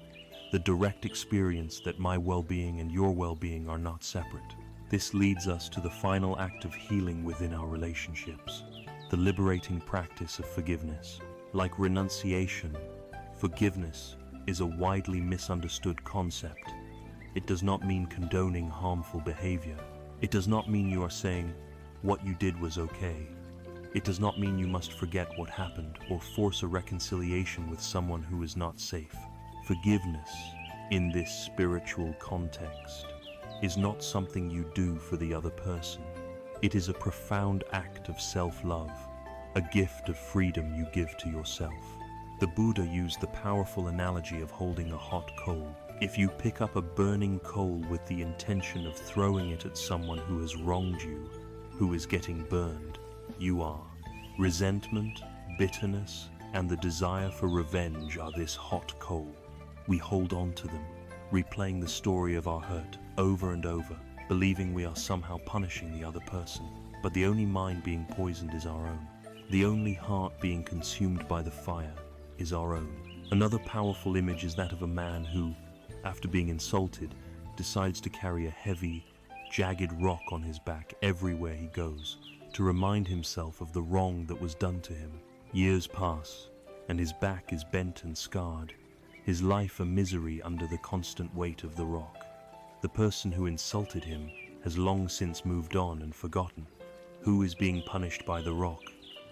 the direct experience that my well-being and your well-being are not separate. This leads us to the final act of healing within our relationships, the liberating practice of forgiveness. Like renunciation, forgiveness is a widely misunderstood concept. It does not mean condoning harmful behavior. It does not mean you are saying, what you did was okay. It does not mean you must forget what happened or force a reconciliation with someone who is not safe. Forgiveness, in this spiritual context, is not something you do for the other person. It is a profound act of self-love, a gift of freedom you give to yourself. The Buddha used the powerful analogy of holding a hot coal. If you pick up a burning coal with the intention of throwing it at someone who has wronged you, who is getting burned, you are. Resentment, bitterness, and the desire for revenge are this hot coal. We hold on to them, replaying the story of our hurt over and over, believing we are somehow punishing the other person. But the only mind being poisoned is our own. The only heart being consumed by the fire is our own. Another powerful image is that of a man who, after being insulted, decides to carry a heavy, jagged rock on his back everywhere he goes, to remind himself of the wrong that was done to him. Years pass, and his back is bent and scarred, his life a misery under the constant weight of the rock. The person who insulted him has long since moved on and forgotten. Who is being punished by the rock?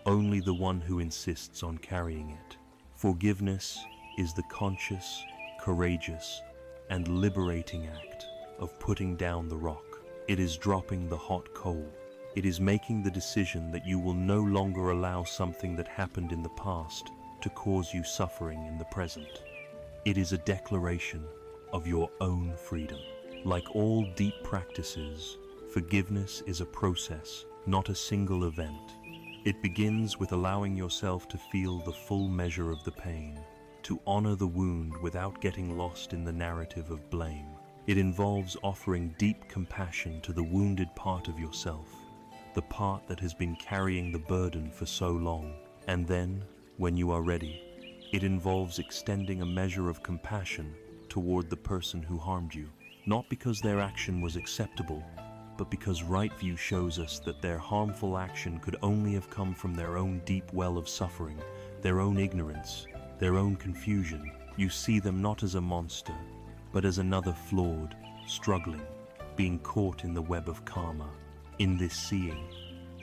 Only the one who insists on carrying it. Forgiveness is the conscious, courageous, and liberating act of putting down the rock. It is dropping the hot coal. It is making the decision that you will no longer allow something that happened in the past to cause you suffering in the present. It is a declaration of your own freedom. Like all deep practices, forgiveness is a process, not a single event. It begins with allowing yourself to feel the full measure of the pain, to honor the wound without getting lost in the narrative of blame. It involves offering deep compassion to the wounded part of yourself, the part that has been carrying the burden for so long. And then, when you are ready, it involves extending a measure of compassion toward the person who harmed you, not because their action was acceptable, but because right view shows us that their harmful action could only have come from their own deep well of suffering, their own ignorance, their own confusion. You see them not as a monster, but as another flawed, struggling, being caught in the web of karma. In this seeing,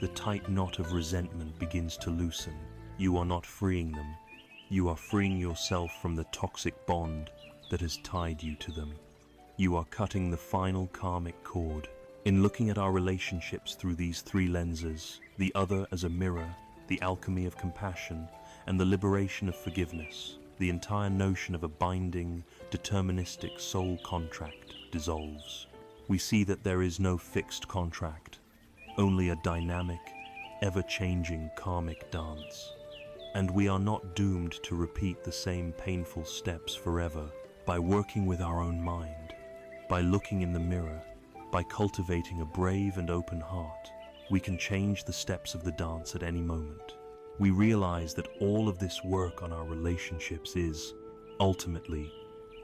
the tight knot of resentment begins to loosen. You are not freeing them. You are freeing yourself from the toxic bond that has tied you to them. You are cutting the final karmic cord. In looking at our relationships through these three lenses, the other as a mirror, the alchemy of compassion, and the liberation of forgiveness, the entire notion of a binding, deterministic soul contract dissolves. We see that there is no fixed contract, only a dynamic, ever-changing karmic dance. And we are not doomed to repeat the same painful steps forever. By working with our own mind, by looking in the mirror, by cultivating a brave and open heart, we can change the steps of the dance at any moment. We realize that all of this work on our relationships is, ultimately,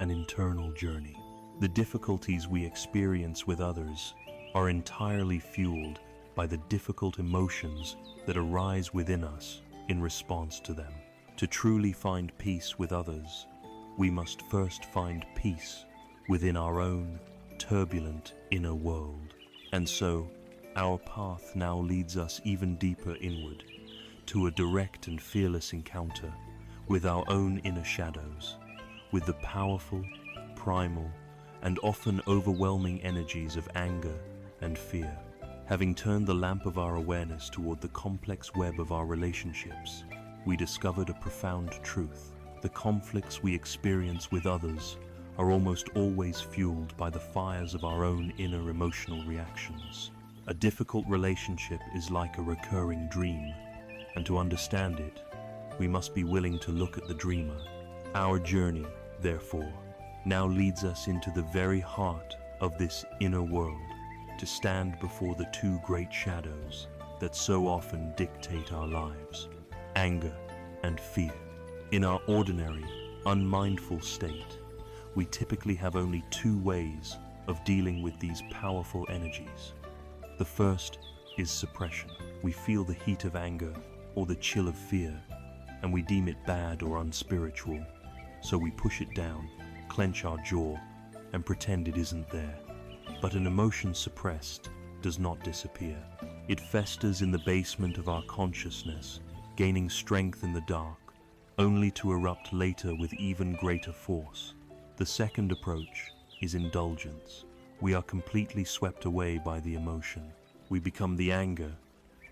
an internal journey. The difficulties we experience with others are entirely fueled by the difficult emotions that arise within us in response to them. To truly find peace with others, we must first find peace within our own turbulent inner world. And so, our path now leads us even deeper inward, to a direct and fearless encounter with our own inner shadows, with the powerful, primal, and often overwhelming energies of anger and fear. Having turned the lamp of our awareness toward the complex web of our relationships, we discovered a profound truth. The conflicts we experience with others are almost always fueled by the fires of our own inner emotional reactions. A difficult relationship is like a recurring dream, and to understand it, we must be willing to look at the dreamer. Our journey, therefore, now leads us into the very heart of this inner world, to stand before the two great shadows that so often dictate our lives: anger and fear. In our ordinary, unmindful state, we typically have only two ways of dealing with these powerful energies. The first is suppression. We feel the heat of anger or the chill of fear, and we deem it bad or unspiritual, so we push it down, clench our jaw, and pretend it isn't there. But an emotion suppressed does not disappear. It festers in the basement of our consciousness, gaining strength in the dark, only to erupt later with even greater force. The second approach is indulgence. We are completely swept away by the emotion. We become the anger,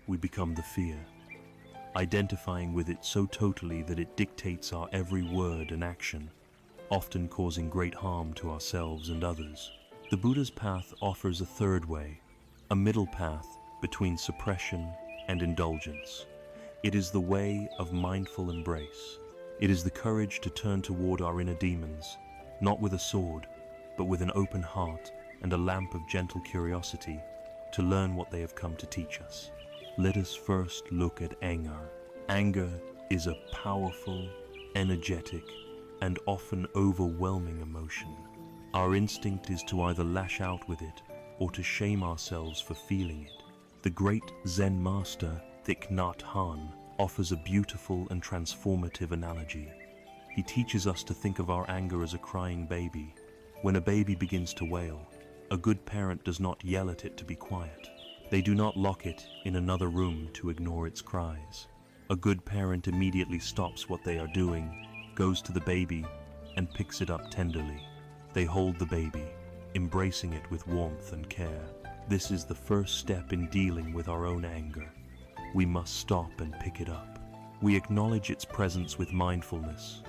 we become the fear, identifying with it so totally that it dictates our every word and action, often causing great harm to ourselves and others. The Buddha's path offers a third way, a middle path between suppression and indulgence. It is the way of mindful embrace. It is the courage to turn toward our inner demons, not with a sword, but with an open heart and a lamp of gentle curiosity, to learn what they have come to teach us. Let us first look at anger. Anger is a powerful, energetic, and often overwhelming emotion. Our instinct is to either lash out with it or to shame ourselves for feeling it. The great Zen master Thich Nhat Hanh offers a beautiful and transformative analogy. He teaches us to think of our anger as a crying baby. When a baby begins to wail, a good parent does not yell at it to be quiet. They do not lock it in another room to ignore its cries. A good parent immediately stops what they are doing, goes to the baby, and picks it up tenderly. They hold the baby, embracing it with warmth and care. This is the first step in dealing with our own anger. We must stop and pick it up. We acknowledge its presence with mindfulness.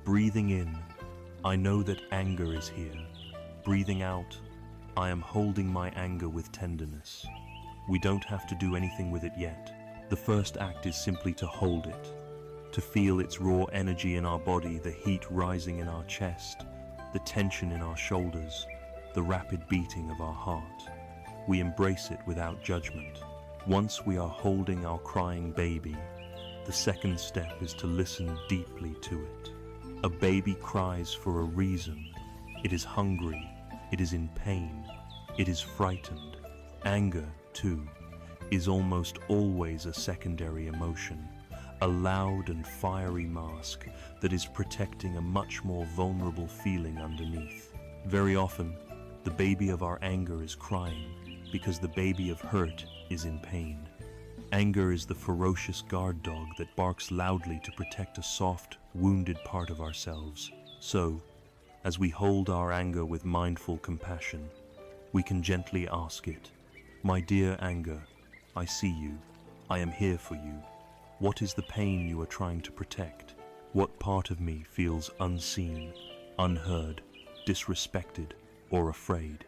Breathing in, I know that anger is here. Breathing out, I am holding my anger with tenderness. We don't have to do anything with it yet. The first act is simply to hold it, to feel its raw energy in our body, the heat rising in our chest, the tension in our shoulders, the rapid beating of our heart. We embrace it without judgment. Once we are holding our crying baby, the second step is to listen deeply to it. A baby cries for a reason. It is hungry, it is in pain, it is frightened. Anger, too, is almost always a secondary emotion, a loud and fiery mask that is protecting a much more vulnerable feeling underneath. Very often, the baby of our anger is crying because the baby of hurt is in pain. Anger is the ferocious guard dog that barks loudly to protect a soft, wounded part of ourselves. So, as we hold our anger with mindful compassion, we can gently ask it, "My dear anger, I see you. I am here for you. What is the pain you are trying to protect? What part of me feels unseen, unheard, disrespected, or afraid?"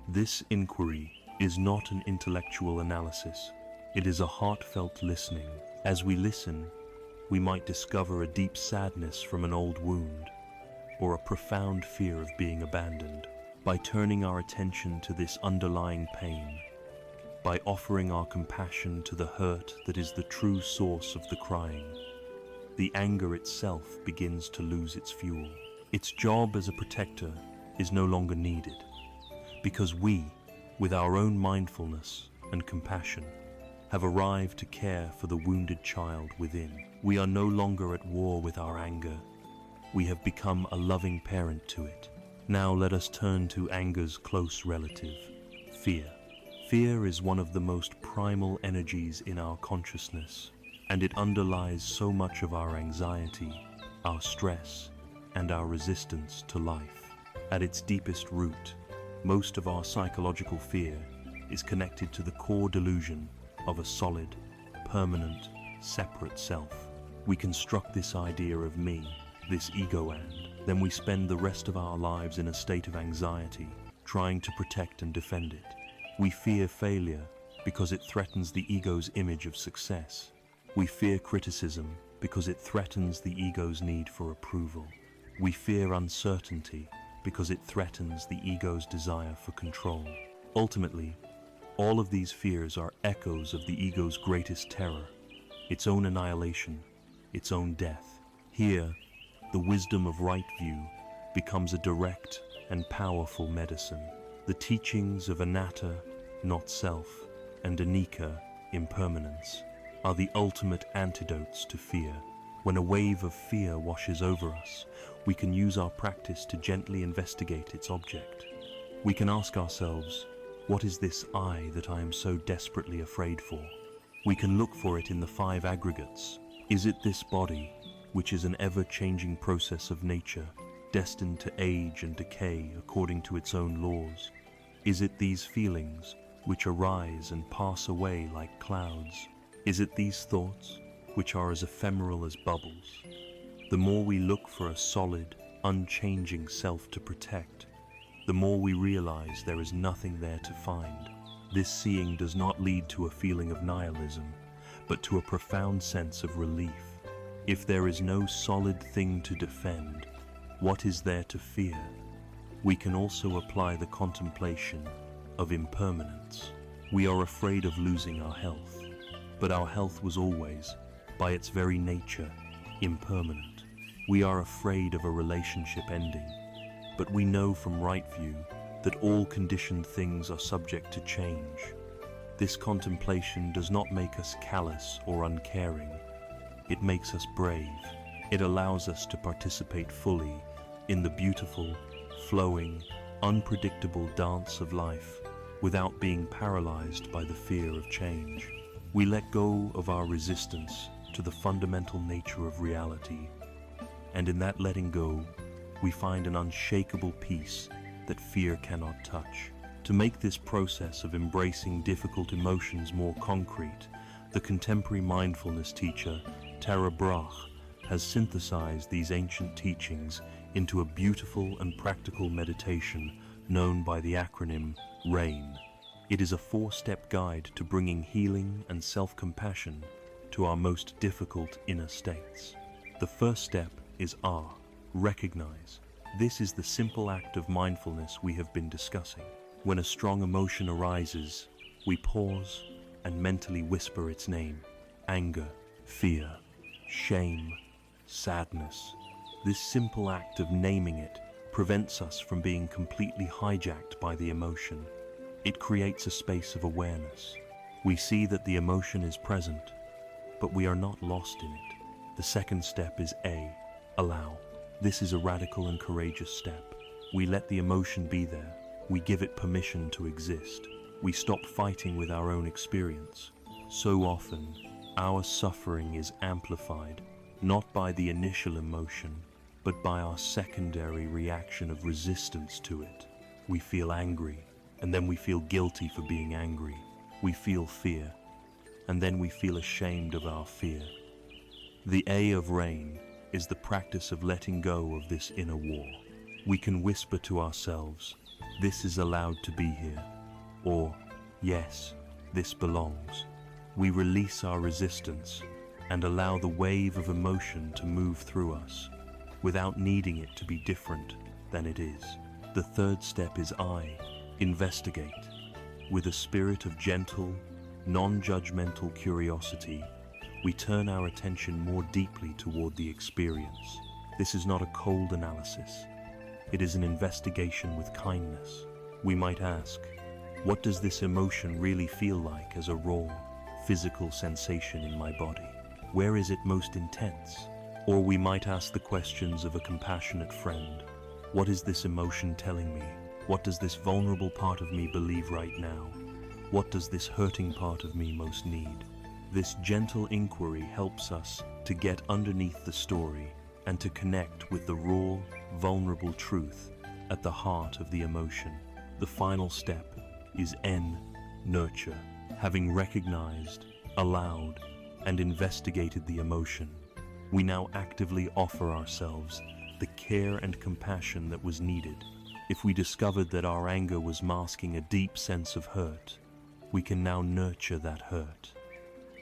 This inquiry is not an intellectual analysis. It is a heartfelt listening. As we listen, we might discover a deep sadness from an old wound, or a profound fear of being abandoned. By turning our attention to this underlying pain, by offering our compassion to the hurt that is the true source of the crying, the anger itself begins to lose its fuel. Its job as a protector is no longer needed, because we, with our own mindfulness and compassion, have arrived to care for the wounded child within. We are no longer at war with our anger. We have become a loving parent to it. Now let us turn to anger's close relative, fear. Fear is one of the most primal energies in our consciousness, and it underlies so much of our anxiety, our stress, and our resistance to life. At its deepest root, most of our psychological fear is connected to the core delusion of a solid, permanent, separate self. We construct this idea of me, this ego, and then we spend the rest of our lives in a state of anxiety, trying to protect and defend it. We fear failure because it threatens the ego's image of success. We fear criticism because it threatens the ego's need for approval. We fear uncertainty because it threatens the ego's desire for control. Ultimately, all of these fears are echoes of the ego's greatest terror, its own annihilation, its own death. Here, the wisdom of right view becomes a direct and powerful medicine. The teachings of anatta, not self, and anicca, impermanence, are the ultimate antidotes to fear. When a wave of fear washes over us, we can use our practice to gently investigate its object. We can ask ourselves, what is this I that I am so desperately afraid for? We can look for it in the 5 aggregates. Is it this body, which is an ever-changing process of nature, destined to age and decay according to its own laws? Is it these feelings, which arise and pass away like clouds? Is it these thoughts, which are as ephemeral as bubbles? The more we look for a solid, unchanging self to protect, the more we realize there is nothing there to find. This seeing does not lead to a feeling of nihilism, but to a profound sense of relief. If there is no solid thing to defend, what is there to fear? We can also apply the contemplation of impermanence. We are afraid of losing our health, but our health was always, by its very nature, impermanent. We are afraid of a relationship ending, but we know from right view that all conditioned things are subject to change. This contemplation does not make us callous or uncaring. It makes us brave. It allows us to participate fully in the beautiful, flowing, unpredictable dance of life without being paralyzed by the fear of change. We let go of our resistance to the fundamental nature of reality, and in that letting go, we find an unshakable peace that fear cannot touch. To make this process of embracing difficult emotions more concrete, the contemporary mindfulness teacher Tara Brach has synthesized these ancient teachings into a beautiful and practical meditation known by the acronym RAIN. It is a 4-step guide to bringing healing and self-compassion to our most difficult inner states. The first step is R, recognize. This is the simple act of mindfulness we have been discussing. When a strong emotion arises, we pause and mentally whisper its name: anger, fear, shame, sadness. This simple act of naming it prevents us from being completely hijacked by the emotion. It creates a space of awareness. We see that the emotion is present, but we are not lost in it. The second step is A, allow. This is a radical and courageous step. We let the emotion be there. We give it permission to exist. We stop fighting with our own experience. So often, our suffering is amplified, not by the initial emotion, but by our secondary reaction of resistance to it. We feel angry, and then we feel guilty for being angry. We feel fear, and then we feel ashamed of our fear. The A of RAIN is the practice of letting go of this inner war. We can whisper to ourselves, "This is allowed to be here," or "Yes, this belongs." We release our resistance and allow the wave of emotion to move through us without needing it to be different than it is. The third step is I, investigate. With a spirit of gentle, non-judgmental curiosity, we turn our attention more deeply toward the experience. This is not a cold analysis. It is an investigation with kindness. We might ask, what does this emotion really feel like as a raw, physical sensation in my body? Where is it most intense? Or we might ask the questions of a compassionate friend. What is this emotion telling me? What does this vulnerable part of me believe right now? What does this hurting part of me most need? This gentle inquiry helps us to get underneath the story and to connect with the raw, vulnerable truth at the heart of the emotion. The final step is N, nurture. Having recognized, allowed, and investigated the emotion, we now actively offer ourselves the care and compassion that was needed. If we discovered that our anger was masking a deep sense of hurt, we can now nurture that hurt.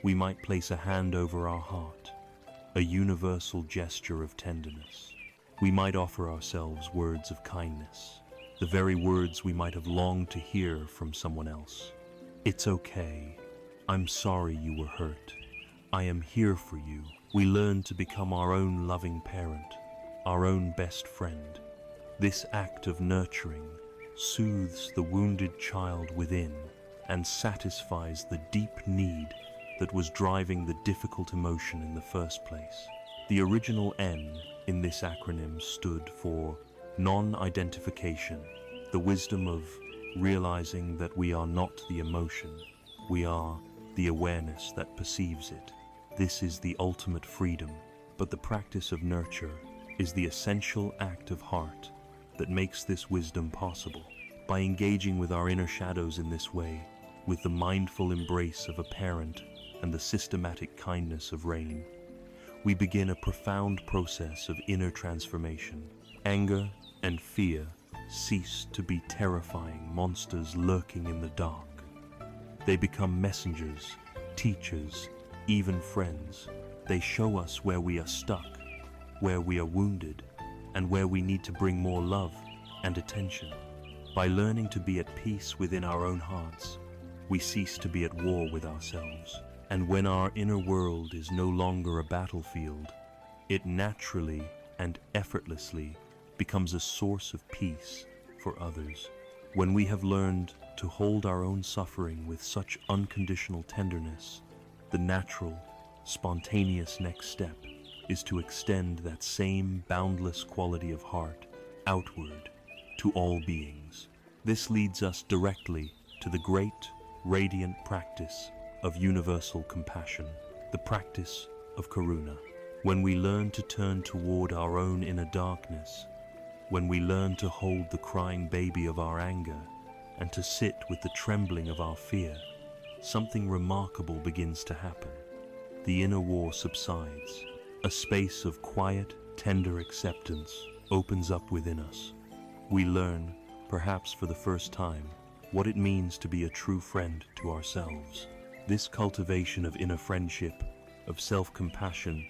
We might place a hand over our heart, a universal gesture of tenderness. We might offer ourselves words of kindness, the very words we might have longed to hear from someone else. It's okay. I'm sorry you were hurt. I am here for you. We learn to become our own loving parent, our own best friend. This act of nurturing soothes the wounded child within and satisfies the deep need that was driving the difficult emotion in the first place. The original N in this acronym stood for non-identification, the wisdom of realizing that we are not the emotion, we are the awareness that perceives it. This is the ultimate freedom, but the practice of nurture is the essential act of heart that makes this wisdom possible. By engaging with our inner shadows in this way, with the mindful embrace of a parent and the systematic kindness of rain, we begin a profound process of inner transformation. Anger and fear cease to be terrifying monsters lurking in the dark. They become messengers, teachers, even friends. They show us where we are stuck, where we are wounded, and where we need to bring more love and attention. By learning to be at peace within our own hearts, we cease to be at war with ourselves. And when our inner world is no longer a battlefield, it naturally and effortlessly becomes a source of peace for others. When we have learned to hold our own suffering with such unconditional tenderness, the natural, spontaneous next step is to extend that same boundless quality of heart outward to all beings. This leads us directly to the great, radiant practice of universal compassion, the practice of karuna. When we learn to turn toward our own inner darkness, when we learn to hold the crying baby of our anger and to sit with the trembling of our fear, something remarkable begins to happen. The inner war subsides. A space of quiet, tender acceptance opens up within us. We learn, perhaps for the first time, what it means to be a true friend to ourselves. This cultivation of inner friendship, of self-compassion,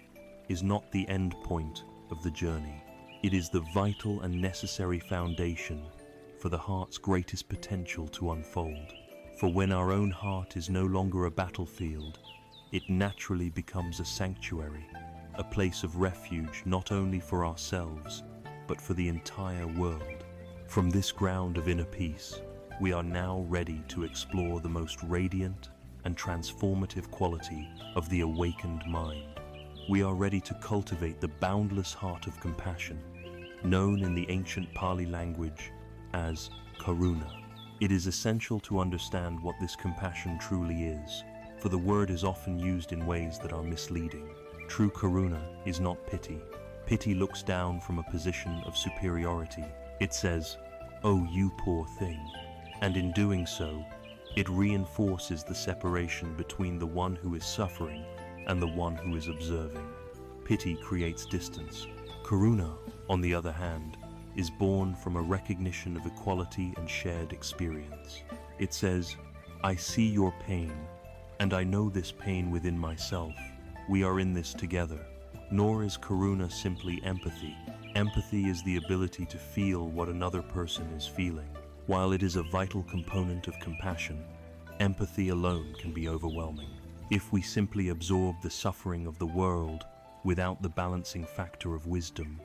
is not the end point of the journey. It is the vital and necessary foundation for the heart's greatest potential to unfold. For when our own heart is no longer a battlefield, it naturally becomes a sanctuary, a place of refuge not only for ourselves, but for the entire world. From this ground of inner peace, we are now ready to explore the most radiant and transformative quality of the awakened mind. We are ready to cultivate the boundless heart of compassion, known in the ancient Pali language as karuna. It is essential to understand what this compassion truly is, for the word is often used in ways that are misleading. True karuna is not pity. Pity looks down from a position of superiority. It says, "Oh, you poor thing," and in doing so, it reinforces the separation between the one who is suffering and the one who is observing. Pity creates distance. Karuna, on the other hand, is born from a recognition of equality and shared experience. It says, "I see your pain, and I know this pain within myself. We are in this together." Nor is karuna simply empathy. Empathy is the ability to feel what another person is feeling. While it is a vital component of compassion, empathy alone can be overwhelming. If we simply absorb the suffering of the world without the balancing factor of wisdom,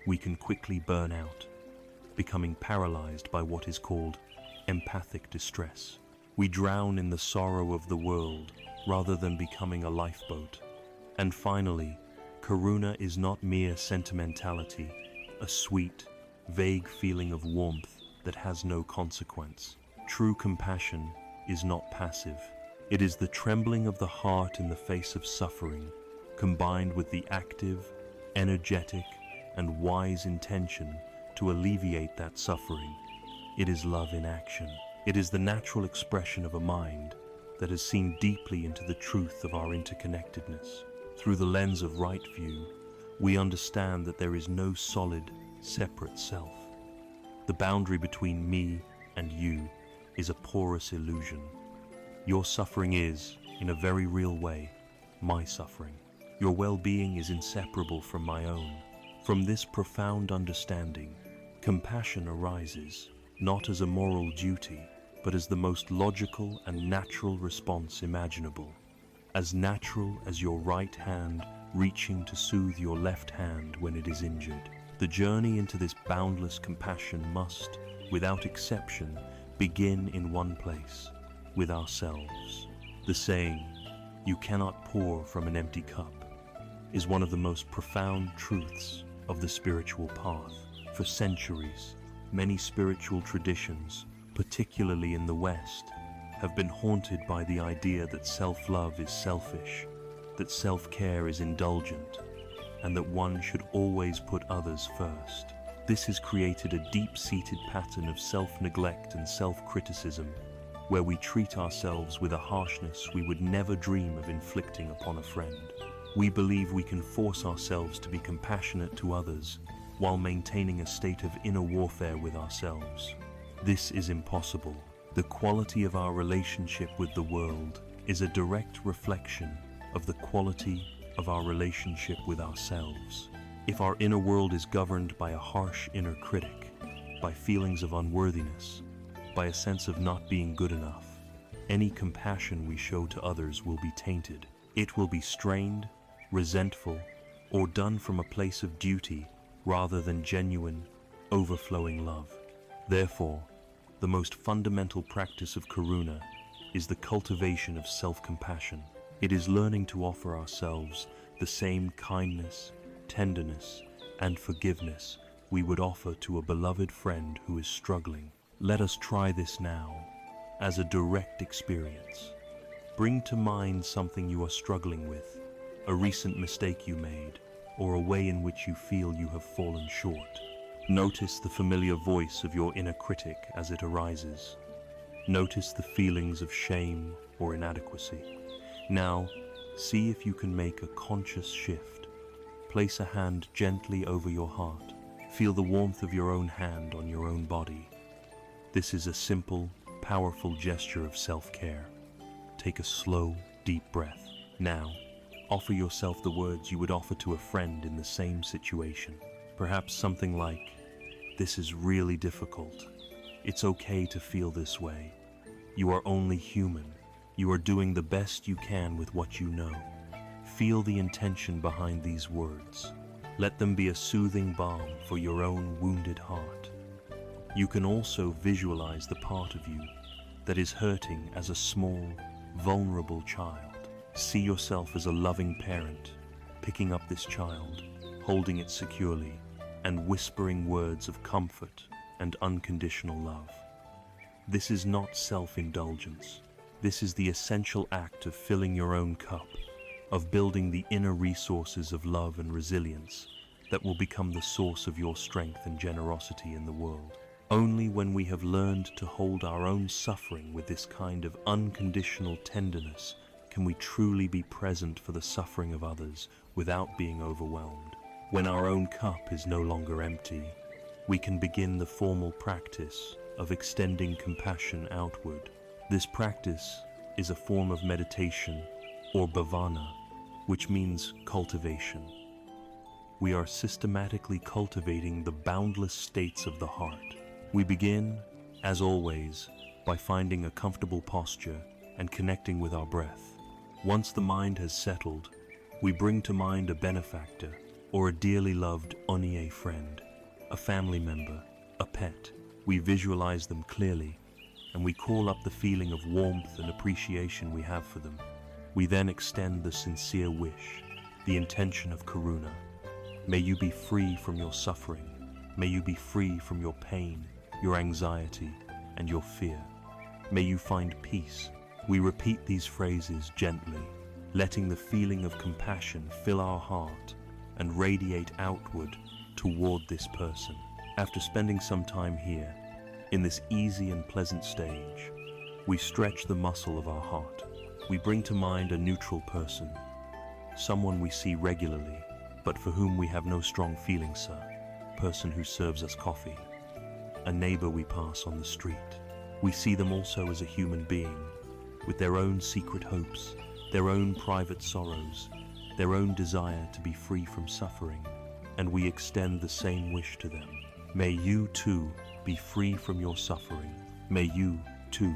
we can quickly burn out, becoming paralyzed by what is called empathic distress. We drown in the sorrow of the world rather than becoming a lifeboat. And finally, karuna is not mere sentimentality, a sweet, vague feeling of warmth that has no consequence. True compassion is not passive. It is the trembling of the heart in the face of suffering, combined with the active, energetic, and wise intention to alleviate that suffering. It is love in action. It is the natural expression of a mind that has seen deeply into the truth of our interconnectedness. Through the lens of right view, we understand that there is no solid, separate self. The boundary between me and you is a porous illusion. Your suffering is, in a very real way, my suffering. Your well-being is inseparable from my own. From this profound understanding, compassion arises, not as a moral duty, but as the most logical and natural response imaginable. As natural as your right hand reaching to soothe your left hand when it is injured. The journey into this boundless compassion must, without exception, begin in one place, with ourselves. The saying, "You cannot pour from an empty cup," is one of the most profound truths of the spiritual path. For centuries, many spiritual traditions, particularly in the West, have been haunted by the idea that self-love is selfish, that self-care is indulgent, and that one should always put others first. This has created a deep-seated pattern of self-neglect and self-criticism, where we treat ourselves with a harshness we would never dream of inflicting upon a friend. We believe we can force ourselves to be compassionate to others while maintaining a state of inner warfare with ourselves. This is impossible. The quality of our relationship with the world is a direct reflection of the quality of our relationship with ourselves. If our inner world is governed by a harsh inner critic, by feelings of unworthiness, by a sense of not being good enough, any compassion we show to others will be tainted. It will be strained, resentful, or done from a place of duty rather than genuine, overflowing love. Therefore, the most fundamental practice of karuna is the cultivation of self-compassion. It is learning to offer ourselves the same kindness, tenderness, and forgiveness we would offer to a beloved friend who is struggling. Let us try this now, as a direct experience. Bring to mind something you are struggling with, a recent mistake you made, or a way in which you feel you have fallen short. Notice the familiar voice of your inner critic as it arises. Notice the feelings of shame or inadequacy. Now, see if you can make a conscious shift. Place a hand gently over your heart. Feel the warmth of your own hand on your own body. This is a simple, powerful gesture of self-care. Take a slow, deep breath. Now, offer yourself the words you would offer to a friend in the same situation. Perhaps something like, "This is really difficult. It's okay to feel this way. You are only human. You are doing the best you can with what you know." Feel the intention behind these words. Let them be a soothing balm for your own wounded heart. You can also visualize the part of you that is hurting as a small, vulnerable child. See yourself as a loving parent, picking up this child, holding it securely, and whispering words of comfort and unconditional love. This is not self-indulgence. This is the essential act of filling your own cup, of building the inner resources of love and resilience that will become the source of your strength and generosity in the world. Only when we have learned to hold our own suffering with this kind of unconditional tenderness can we truly be present for the suffering of others without being overwhelmed. When our own cup is no longer empty, we can begin the formal practice of extending compassion outward. This practice is a form of meditation, or bhavana, which means cultivation. We are systematically cultivating the boundless states of the heart. We begin, as always, by finding a comfortable posture and connecting with our breath. Once the mind has settled, we bring to mind a benefactor or a dearly loved onnye friend, a family member, a pet. We visualize them clearly, and we call up the feeling of warmth and appreciation we have for them. We then extend the sincere wish, the intention of karuna. May you be free from your suffering. May you be free from your pain, your anxiety, and your fear. May you find peace. We repeat these phrases gently, letting the feeling of compassion fill our heart and radiate outward toward this person. After spending some time here, in this easy and pleasant stage, we stretch the muscle of our heart. We bring to mind a neutral person, someone we see regularly, but for whom we have no strong feelings, sir. A person who serves us coffee, a neighbor we pass on the street. We see them also as a human being, with their own secret hopes, their own private sorrows, their own desire to be free from suffering, and we extend the same wish to them. May you too be free from your suffering. May you too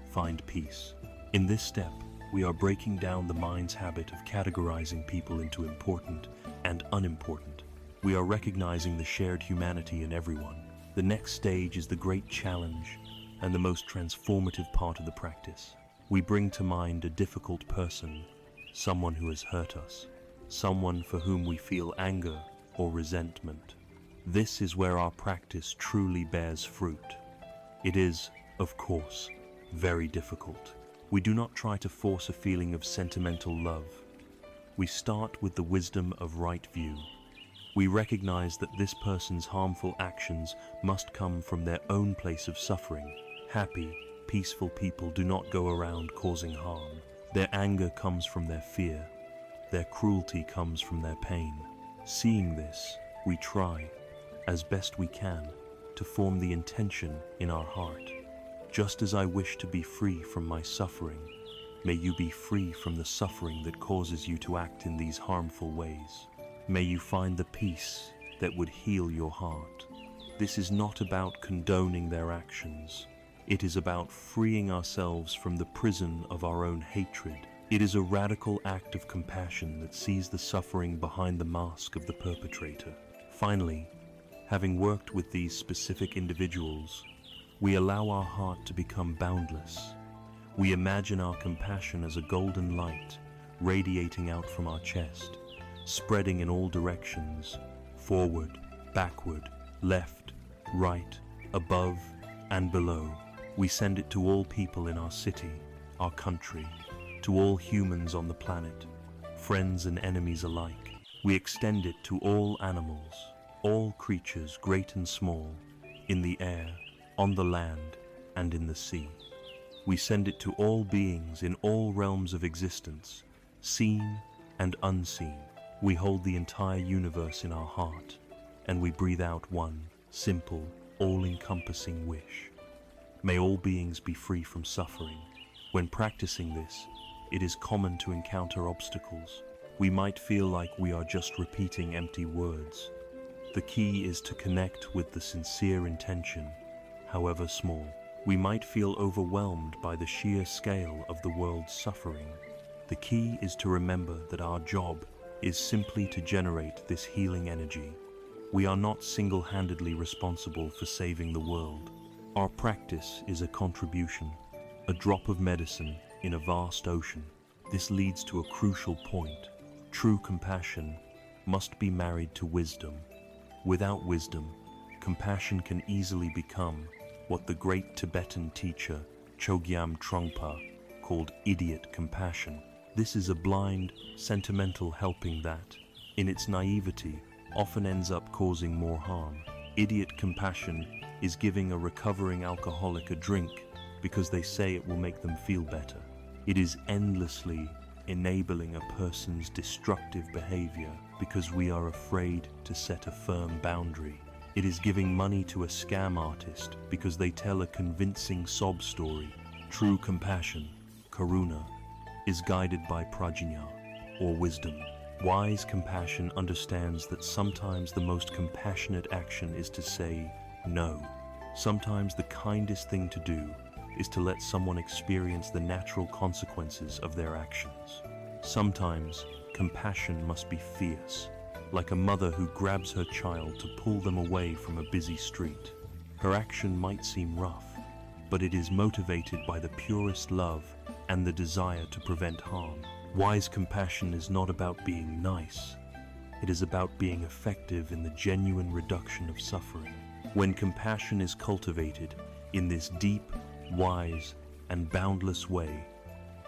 find peace. In this step, we are breaking down the mind's habit of categorizing people into important and unimportant. We are recognizing the shared humanity in everyone. The next stage is the great challenge and the most transformative part of the practice. We bring to mind a difficult person, someone who has hurt us, someone for whom we feel anger or resentment. This is where our practice truly bears fruit. It is, of course, very difficult. We do not try to force a feeling of sentimental love. We start with the wisdom of right view. We recognize that this person's harmful actions must come from their own place of suffering. Happy, peaceful people do not go around causing harm. Their anger comes from their fear. Their cruelty comes from their pain. Seeing this, we try, as best we can, to form the intention in our heart. Just as I wish to be free from my suffering, may you be free from the suffering that causes you to act in these harmful ways. May you find the peace that would heal your heart. This is not about condoning their actions. It is about freeing ourselves from the prison of our own hatred. It is a radical act of compassion that sees the suffering behind the mask of the perpetrator. Finally, having worked with these specific individuals, we allow our heart to become boundless. We imagine our compassion as a golden light, radiating out from our chest, spreading in all directions, forward, backward, left, right, above, and below. We send it to all people in our city, our country, to all humans on the planet, friends and enemies alike. We extend it to all animals, all creatures great and small, in the air, on the land, and in the sea. We send it to all beings in all realms of existence, seen and unseen. We hold the entire universe in our heart, and we breathe out one simple, all-encompassing wish. May all beings be free from suffering. When practicing this, it is common to encounter obstacles. We might feel like we are just repeating empty words. The key is to connect with the sincere intention, however small. We might feel overwhelmed by the sheer scale of the world's suffering. The key is to remember that our job is simply to generate this healing energy. We are not single-handedly responsible for saving the world. Our practice is a contribution, a drop of medicine in a vast ocean. This leads to a crucial point. True compassion must be married to wisdom. Without wisdom, compassion can easily become what the great Tibetan teacher Chogyam Trungpa called idiot compassion. This is a blind, sentimental helping that, in its naivety, often ends up causing more harm. Idiot compassion is giving a recovering alcoholic a drink because they say it will make them feel better. It is endlessly enabling a person's destructive behavior because we are afraid to set a firm boundary. It is giving money to a scam artist because they tell a convincing sob story. True compassion, karuna, is guided by prajna, or wisdom. Wise compassion understands that sometimes the most compassionate action is to say no. Sometimes the kindest thing to do is to let someone experience the natural consequences of their actions. Sometimes compassion must be fierce, like a mother who grabs her child to pull them away from a busy street. Her action might seem rough, but it is motivated by the purest love and the desire to prevent harm. Wise compassion is not about being nice. It is about being effective in the genuine reduction of suffering. When compassion is cultivated in this deep, wise, and boundless way,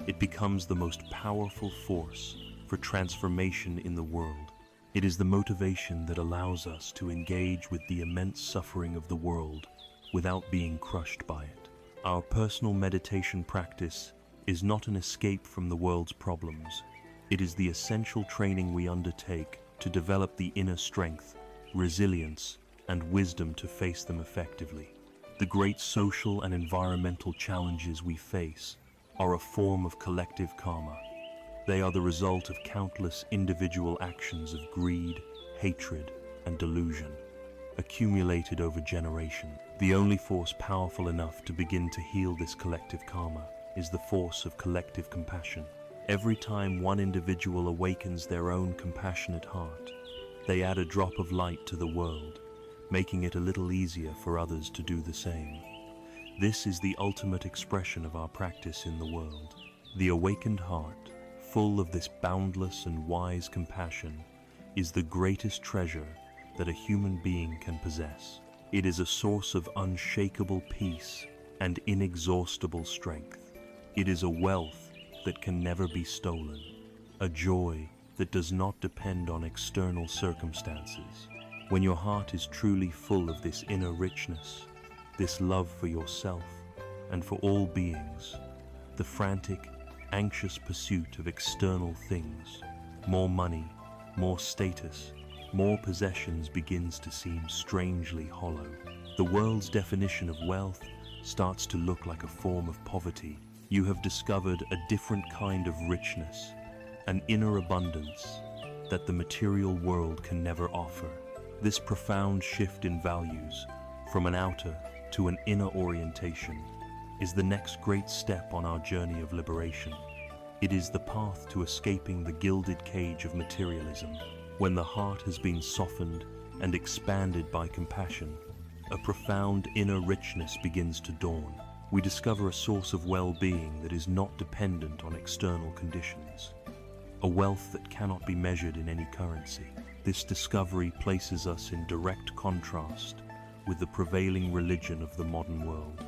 it becomes the most powerful force for transformation in the world. It is the motivation that allows us to engage with the immense suffering of the world without being crushed by it. Our personal meditation practice is not an escape from the world's problems. It is the essential training we undertake to develop the inner strength, resilience, and wisdom to face them effectively. The great social and environmental challenges we face are a form of collective karma. They are the result of countless individual actions of greed, hatred, and delusion, accumulated over generations. The only force powerful enough to begin to heal this collective karma is the force of collective compassion. Every time one individual awakens their own compassionate heart, they add a drop of light to the world, making it a little easier for others to do the same. This is the ultimate expression of our practice in the world. The awakened heart, full of this boundless and wise compassion, is the greatest treasure that a human being can possess. It is a source of unshakable peace and inexhaustible strength. It is a wealth that can never be stolen, a joy that does not depend on external circumstances. When your heart is truly full of this inner richness, this love for yourself and for all beings, the frantic, anxious pursuit of external things, more money, more status, more possessions begins to seem strangely hollow. The world's definition of wealth starts to look like a form of poverty. You have discovered a different kind of richness, an inner abundance that the material world can never offer. This profound shift in values, from an outer to an inner orientation, is the next great step on our journey of liberation. It is the path to escaping the gilded cage of materialism. When the heart has been softened and expanded by compassion, a profound inner richness begins to dawn. We discover a source of well-being that is not dependent on external conditions. a wealth that cannot be measured in any currency. This discovery places us in direct contrast with the prevailing religion of the modern world,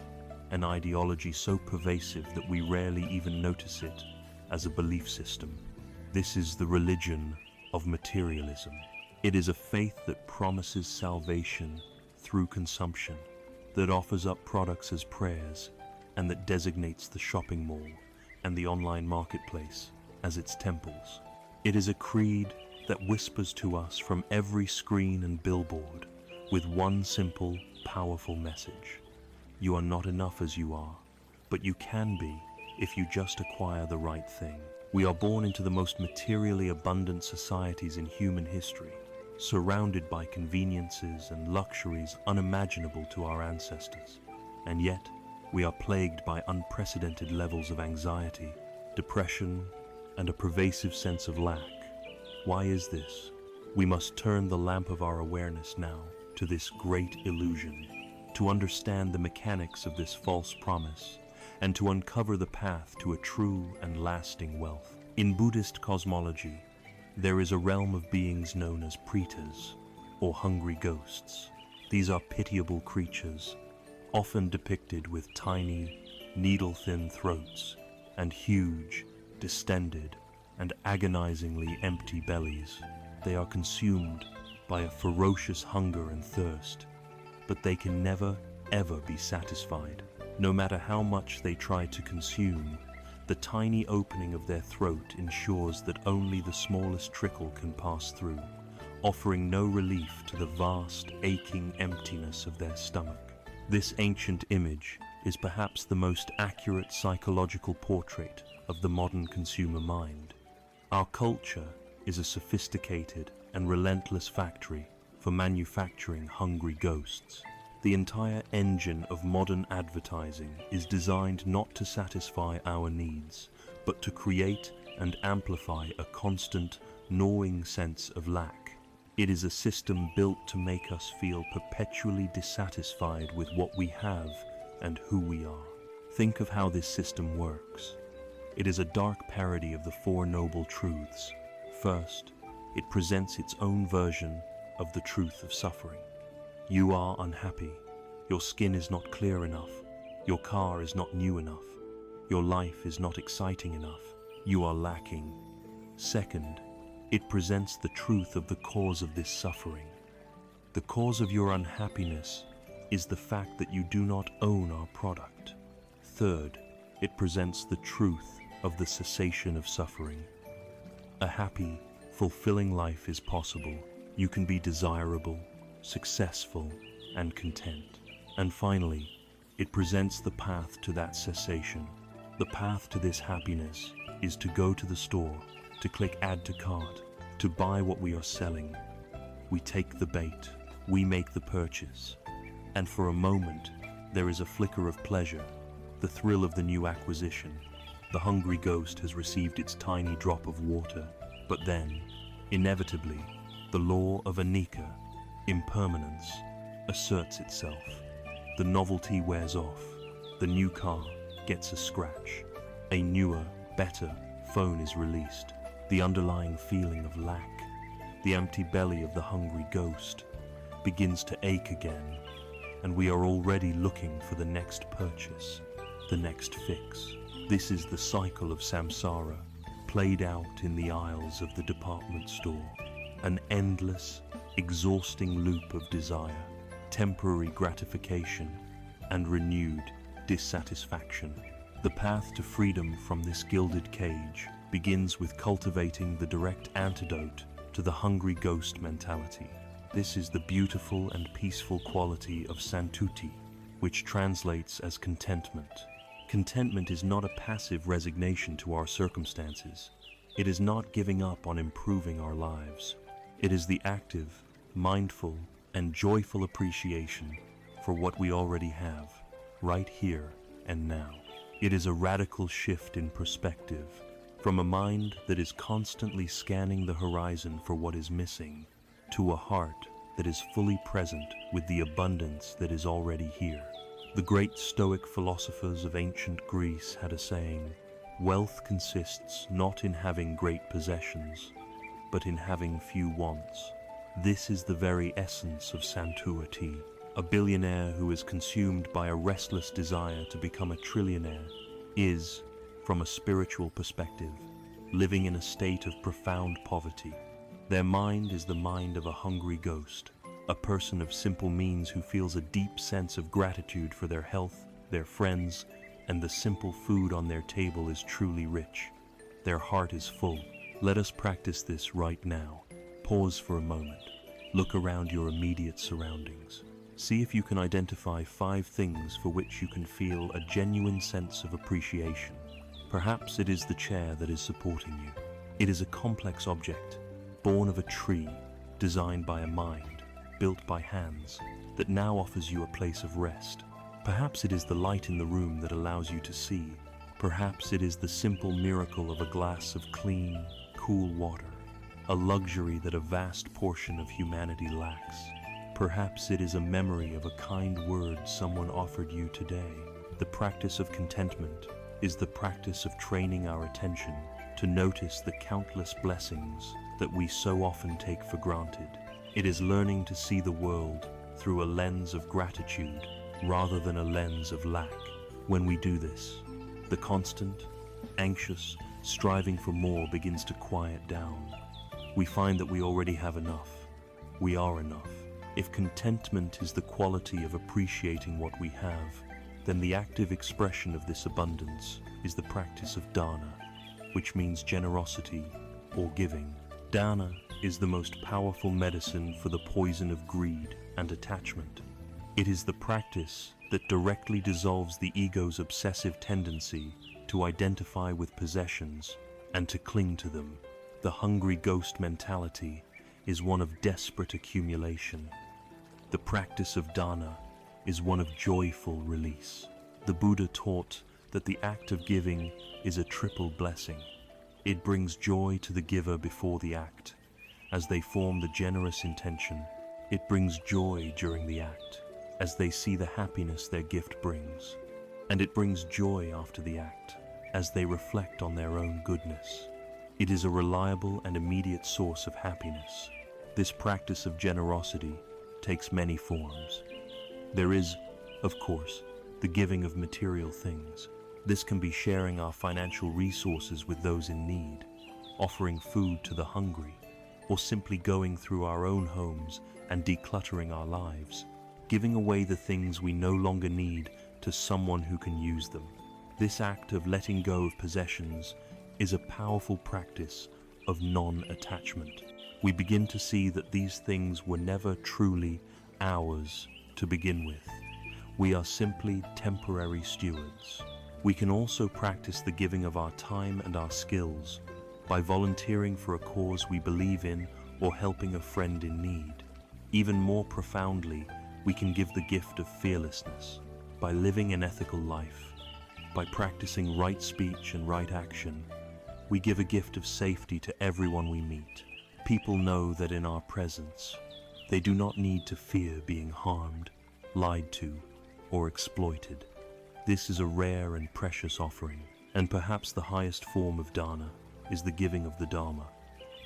an ideology so pervasive that we rarely even notice it as a belief system. This is the religion of materialism. It is a faith that promises salvation through consumption, that offers up products as prayers, and that designates the shopping mall and the online marketplace as its temples. It is a creed that whispers to us from every screen and billboard with one simple, powerful message. You are not enough as you are, but you can be if you just acquire the right thing. We are born into the most materially abundant societies in human history, surrounded by conveniences and luxuries unimaginable to our ancestors. And yet, we are plagued by unprecedented levels of anxiety, depression, and a pervasive sense of lack. Why is this? We must turn the lamp of our awareness now to this great illusion, to understand the mechanics of this false promise, and to uncover the path to a true and lasting wealth. In Buddhist cosmology, there is a realm of beings known as pretas, or hungry ghosts. These are pitiable creatures, often depicted with tiny, needle-thin throats and huge, distended, and agonizingly empty bellies. They are consumed by a ferocious hunger and thirst, but they can never, ever be satisfied. No matter how much they try to consume, the tiny opening of their throat ensures that only the smallest trickle can pass through, offering no relief to the vast, aching emptiness of their stomach. This ancient image is perhaps the most accurate psychological portrait of the modern consumer mind. Our culture is a sophisticated and relentless factory for manufacturing hungry ghosts. The entire engine of modern advertising is designed not to satisfy our needs, but to create and amplify a constant, gnawing sense of lack. It is a system built to make us feel perpetually dissatisfied with what we have and who we are. Think of how this system works. It is a dark parody of the Four Noble Truths. First, it presents its own version of the truth of suffering. You are unhappy. Your skin is not clear enough. Your car is not new enough. Your life is not exciting enough. You are lacking. Second, it presents the truth of the cause of this suffering. The cause of your unhappiness is the fact that you do not own our product. Third, it presents the truth of the cessation of suffering. A happy, fulfilling life is possible. You can be desirable, successful, and content. And finally, it presents the path to that cessation. The path to this happiness is to go to the store, to click add to cart, to buy what we are selling. We take the bait, we make the purchase, and for a moment, there is a flicker of pleasure, the thrill of the new acquisition. The hungry ghost has received its tiny drop of water, but then, inevitably, the law of anicca, impermanence, asserts itself. The novelty wears off. The new car gets a scratch. A newer, better phone is released. The underlying feeling of lack, the empty belly of the hungry ghost, begins to ache again, and we are already looking for the next purchase, the next fix. This is the cycle of samsara, played out in the aisles of the department store. An endless, exhausting loop of desire, temporary gratification, and renewed dissatisfaction. The path to freedom from this gilded cage begins with cultivating the direct antidote to the hungry ghost mentality. This is the beautiful and peaceful quality of santuti, which translates as contentment. Contentment is not a passive resignation to our circumstances. It is not giving up on improving our lives. It is the active, mindful, and joyful appreciation for what we already have, right here and now. It is a radical shift in perspective, from a mind that is constantly scanning the horizon for what is missing, to a heart that is fully present with the abundance that is already here. The great Stoic philosophers of ancient Greece had a saying, Wealth consists not in having great possessions, but in having few wants. This is the very essence of Santuati. A billionaire who is consumed by a restless desire to become a trillionaire is, from a spiritual perspective, living in a state of profound poverty. Their mind is the mind of a hungry ghost, a person of simple means who feels a deep sense of gratitude for their health, their friends, and the simple food on their table is truly rich. Their heart is full. Let us practice this right now. Pause for a moment. Look around your immediate surroundings. See if you can identify 5 things for which you can feel a genuine sense of appreciation. Perhaps it is the chair that is supporting you. It is a complex object, born of a tree, designed by a mind, built by hands, that now offers you a place of rest. Perhaps it is the light in the room that allows you to see. Perhaps it is the simple miracle of a glass of clean, cool water, a luxury that a vast portion of humanity lacks. Perhaps it is a memory of a kind word someone offered you today. The practice of contentment is the practice of training our attention to notice the countless blessings that we so often take for granted. It is learning to see the world through a lens of gratitude rather than a lens of lack. When we do this, the constant, anxious, striving for more begins to quiet down. We find that we already have enough. We are enough. If contentment is the quality of appreciating what we have, then the active expression of this abundance is the practice of dana, which means generosity or giving. Dana is the most powerful medicine for the poison of greed and attachment. It is the practice that directly dissolves the ego's obsessive tendency to identify with possessions and to cling to them. The hungry ghost mentality is one of desperate accumulation. The practice of dana is one of joyful release. The Buddha taught that the act of giving is a triple blessing. It brings joy to the giver before the act, as they form the generous intention. It brings joy during the act, as they see the happiness their gift brings. And it brings joy after the act, as they reflect on their own goodness. It is a reliable and immediate source of happiness. This practice of generosity takes many forms. There is, of course, the giving of material things. This can be sharing our financial resources with those in need, offering food to the hungry, or simply going through our own homes and decluttering our lives, giving away the things we no longer need to someone who can use them. This act of letting go of possessions is a powerful practice of non-attachment. We begin to see that these things were never truly ours to begin with. We are simply temporary stewards. We can also practice the giving of our time and our skills by volunteering for a cause we believe in or helping a friend in need. Even more profoundly, we can give the gift of fearlessness by living an ethical life. By practicing right speech and right action, we give a gift of safety to everyone we meet. People know that in our presence, they do not need to fear being harmed, lied to, or exploited. This is a rare and precious offering, and perhaps the highest form of dana is the giving of the Dharma,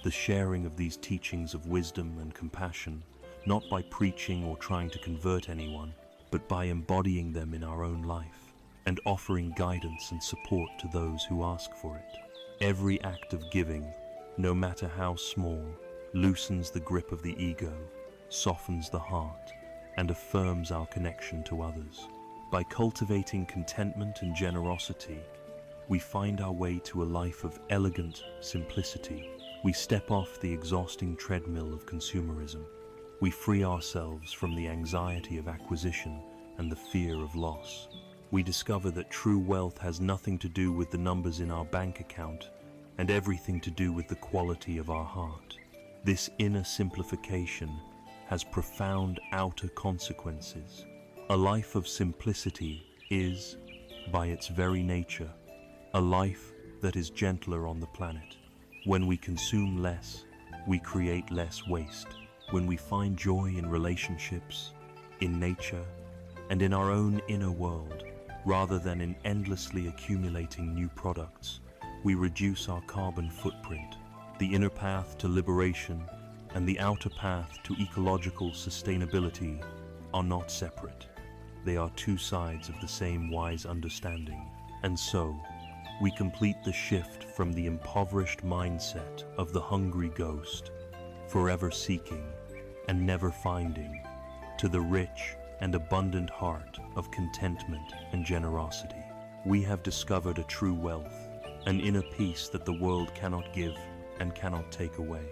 the sharing of these teachings of wisdom and compassion, not by preaching or trying to convert anyone, but by embodying them in our own life and offering guidance and support to those who ask for it. Every act of giving, no matter how small, loosens the grip of the ego, softens the heart, and affirms our connection to others. By cultivating contentment and generosity, we find our way to a life of elegant simplicity. We step off the exhausting treadmill of consumerism. We free ourselves from the anxiety of acquisition and the fear of loss. We discover that true wealth has nothing to do with the numbers in our bank account and everything to do with the quality of our heart. This inner simplification has profound outer consequences. A life of simplicity is, by its very nature, a life that is gentler on the planet. When we consume less, we create less waste. When we find joy in relationships, in nature, and in our own inner world, Rather than in endlessly accumulating new products, we reduce our carbon footprint. The inner path to liberation and the outer path to ecological sustainability are not separate. They are two sides of the same wise understanding. And so, we complete the shift from the impoverished mindset of the hungry ghost, forever seeking and never finding, to the rich and abundant heart of contentment and generosity. We have discovered a true wealth, an inner peace that the world cannot give and cannot take away.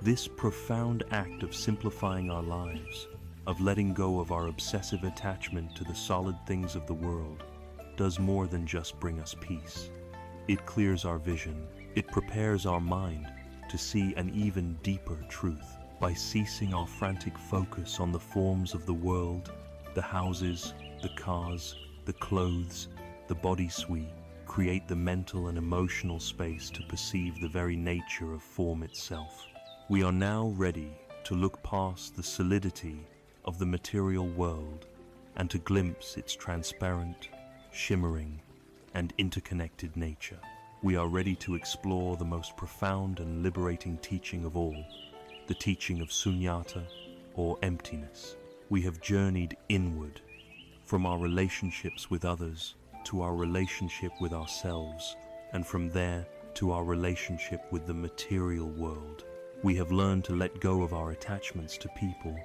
This profound act of simplifying our lives, of letting go of our obsessive attachment to the solid things of the world, does more than just bring us peace. It clears our vision. It prepares our mind to see an even deeper truth. By ceasing our frantic focus on the forms of the world, the houses, the cars, the clothes, the bodies, we create the mental and emotional space to perceive the very nature of form itself. We are now ready to look past the solidity of the material world and to glimpse its transparent, shimmering, and interconnected nature. We are ready to explore the most profound and liberating teaching of all, the teaching of sunyata, or emptiness. We have journeyed inward, from our relationships with others to our relationship with ourselves, and from there to our relationship with the material world. We have learned to let go of our attachments to people,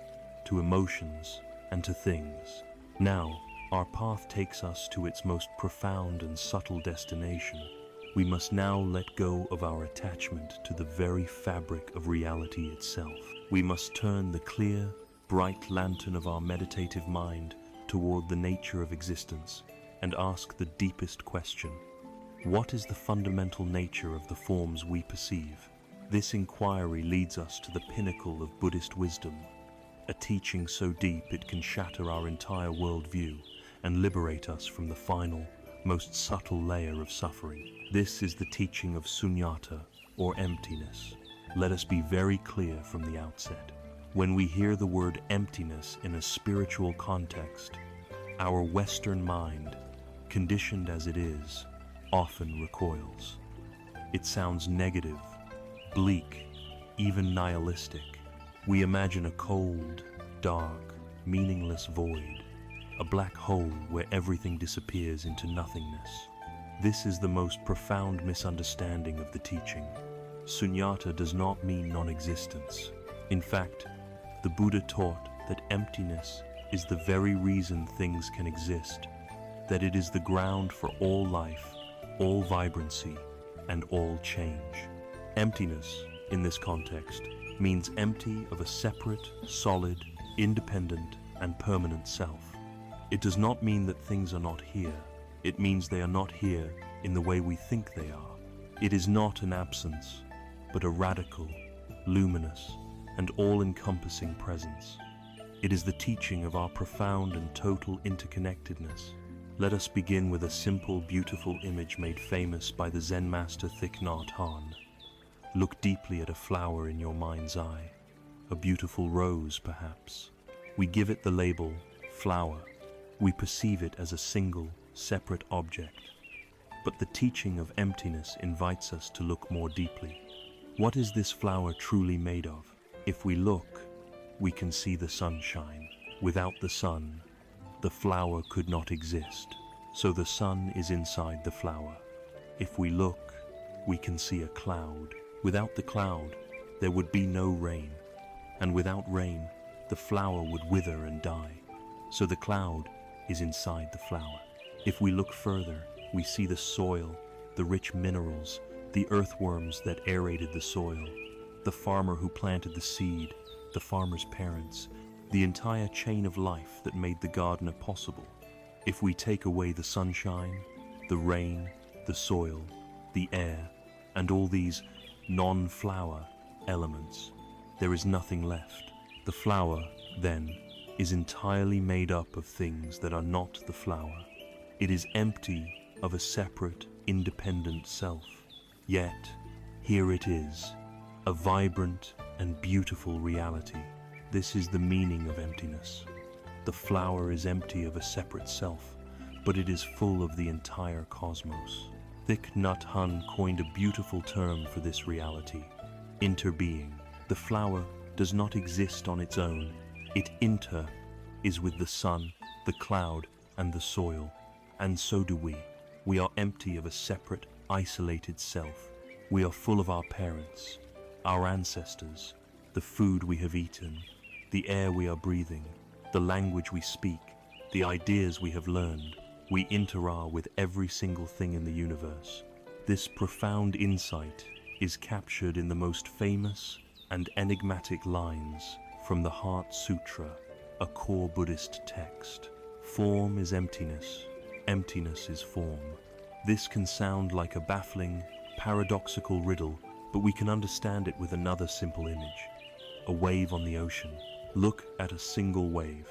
to emotions, and to things. Now, our path takes us to its most profound and subtle destination. We must now let go of our attachment to the very fabric of reality itself. We must turn the clear, bright lantern of our meditative mind toward the nature of existence and ask the deepest question: what is the fundamental nature of the forms we perceive? This inquiry leads us to the pinnacle of Buddhist wisdom, a teaching so deep it can shatter our entire worldview and liberate us from the final, most subtle layer of suffering. This is the teaching of sunyata, or emptiness. Let us be very clear from the outset. When we hear the word emptiness in a spiritual context, our Western mind, conditioned as it is, often recoils. It sounds negative, bleak, even nihilistic. We imagine a cold, dark, meaningless void, a black hole where everything disappears into nothingness. This is the most profound misunderstanding of the teaching. Sunyata does not mean non-existence. In fact, the Buddha taught that emptiness is the very reason things can exist, that it is the ground for all life, all vibrancy, and all change. Emptiness, in this context, means empty of a separate, solid, independent, and permanent self. It does not mean that things are not here. It means they are not here in the way we think they are. It is not an absence, but a radical, luminous, and all-encompassing presence. It is the teaching of our profound and total interconnectedness. Let us begin with a simple, beautiful image made famous by the Zen master Thich Nhat Hanh. Look deeply at a flower in your mind's eye, a beautiful rose perhaps. We give it the label flower. We perceive it as a single, separate object. But the teaching of emptiness invites us to look more deeply. What is this flower truly made of? If we look, we can see the sunshine. Without the sun, the flower could not exist. So the sun is inside the flower. If we look, we can see a cloud. Without the cloud, there would be no rain. And without rain, the flower would wither and die. So the cloud is inside the flower. If we look further, we see the soil, the rich minerals, the earthworms that aerated the soil, the farmer who planted the seed, the farmer's parents, the entire chain of life that made the gardener possible. If we take away the sunshine, the rain, the soil, the air, and all these non-flower elements, there is nothing left. The flower, then, is entirely made up of things that are not the flower. It is empty of a separate, independent self. Yet, here it is, a vibrant and beautiful reality. This is the meaning of emptiness. The flower is empty of a separate self, but it is full of the entire cosmos. Thich Nhat Hanh coined a beautiful term for this reality: interbeing. The flower does not exist on its own. It is with the sun, the cloud, and the soil. And so do we. We are empty of a separate, isolated self. We are full of our parents, our ancestors, the food we have eaten, the air we are breathing, the language we speak, the ideas we have learned. We interact with every single thing in the universe. This profound insight is captured in the most famous and enigmatic lines from the Heart Sutra, a core Buddhist text. Form is emptiness, emptiness is form. This can sound like a baffling, paradoxical riddle, but we can understand it with another simple image: a wave on the ocean. Look at a single wave.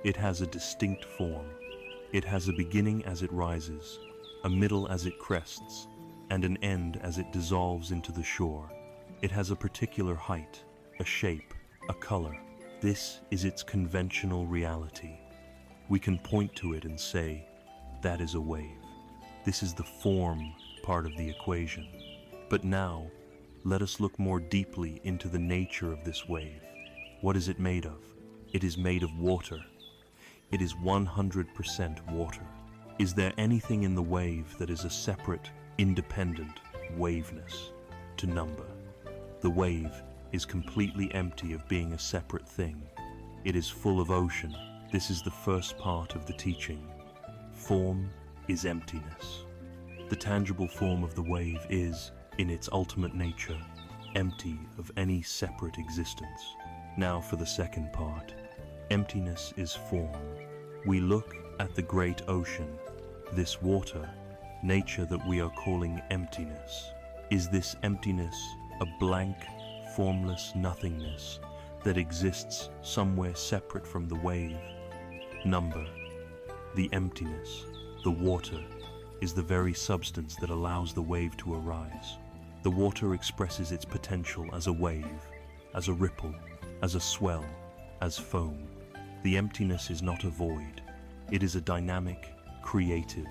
It has a distinct form. It has a beginning as it rises, a middle as it crests, and an end as it dissolves into the shore. It has a particular height, a shape, a color. This is its conventional reality. We can point to it and say, that is a wave. This is the form part of the equation. But now, let us look more deeply into the nature of this wave. What is it made of? It is made of water. It is 100% water. Is there anything in the wave that is a separate, independent waveness to number? The wave is completely empty of being a separate thing. It is full of ocean. This is the first part of the teaching. Form is emptiness. The tangible form of the wave is, in its ultimate nature, empty of any separate existence. Now for the second part. Emptiness is form. We look at the great ocean, this water, nature that we are calling emptiness. Is this emptiness a blank, formless nothingness that exists somewhere separate from the wave? Number. The emptiness, the water, is the very substance that allows the wave to arise. The water expresses its potential as a wave, as a ripple, as a swell, as foam. The emptiness is not a void. It is a dynamic, creative,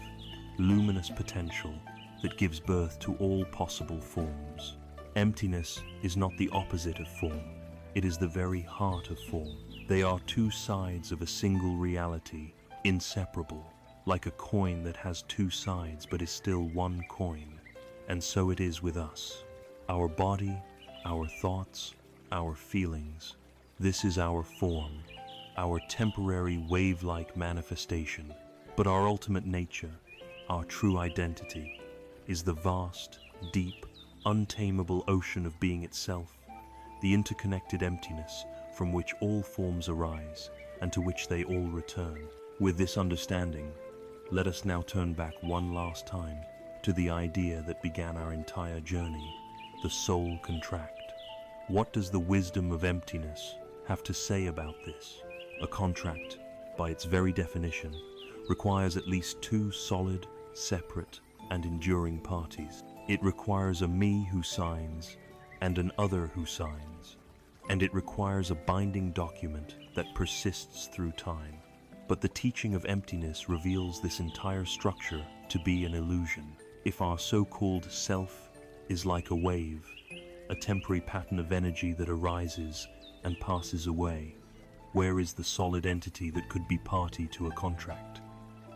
luminous potential that gives birth to all possible forms. Emptiness is not the opposite of form. It is the very heart of form. They are two sides of a single reality, inseparable, like a coin that has two sides but is still one coin. And so it is with us. Our body, our thoughts, our feelings. This is our form, our temporary wave-like manifestation. But our ultimate nature, our true identity, is the vast, deep, untamable ocean of being itself, the interconnected emptiness from which all forms arise and to which they all return. With this understanding, let us now turn back one last time to the idea that began our entire journey, the soul contract. What does the wisdom of emptiness have to say about this? A contract, by its very definition, requires at least two solid, separate, and enduring parties. It requires a me who signs and an other who signs, and it requires a binding document that persists through time. But the teaching of emptiness reveals this entire structure to be an illusion. If our so-called self is like a wave, a temporary pattern of energy that arises and passes away, where is the solid entity that could be party to a contract?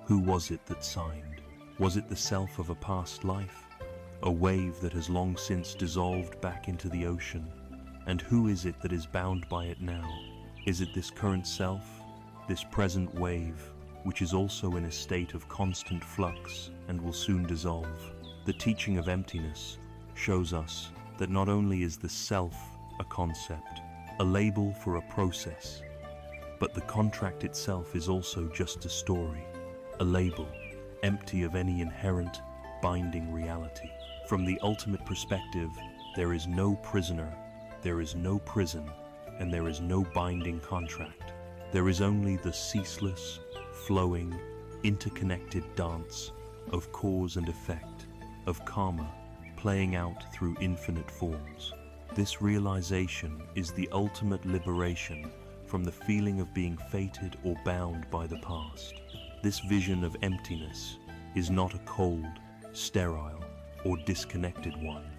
Who was it that signed? Was it the self of a past life? A wave that has long since dissolved back into the ocean? And who is it that is bound by it now? Is it this current self, this present wave, which is also in a state of constant flux and will soon dissolve? The teaching of emptiness shows us that not only is the self a concept, a label for a process, but the contract itself is also just a story, a label, empty of any inherent binding reality. From the ultimate perspective, there is no prisoner, there is no prison, and there is no binding contract. There is only the ceaseless, flowing, interconnected dance of cause and effect, of karma playing out through infinite forms. This realization is the ultimate liberation from the feeling of being fated or bound by the past. This vision of emptiness is not a cold, sterile, or disconnected one.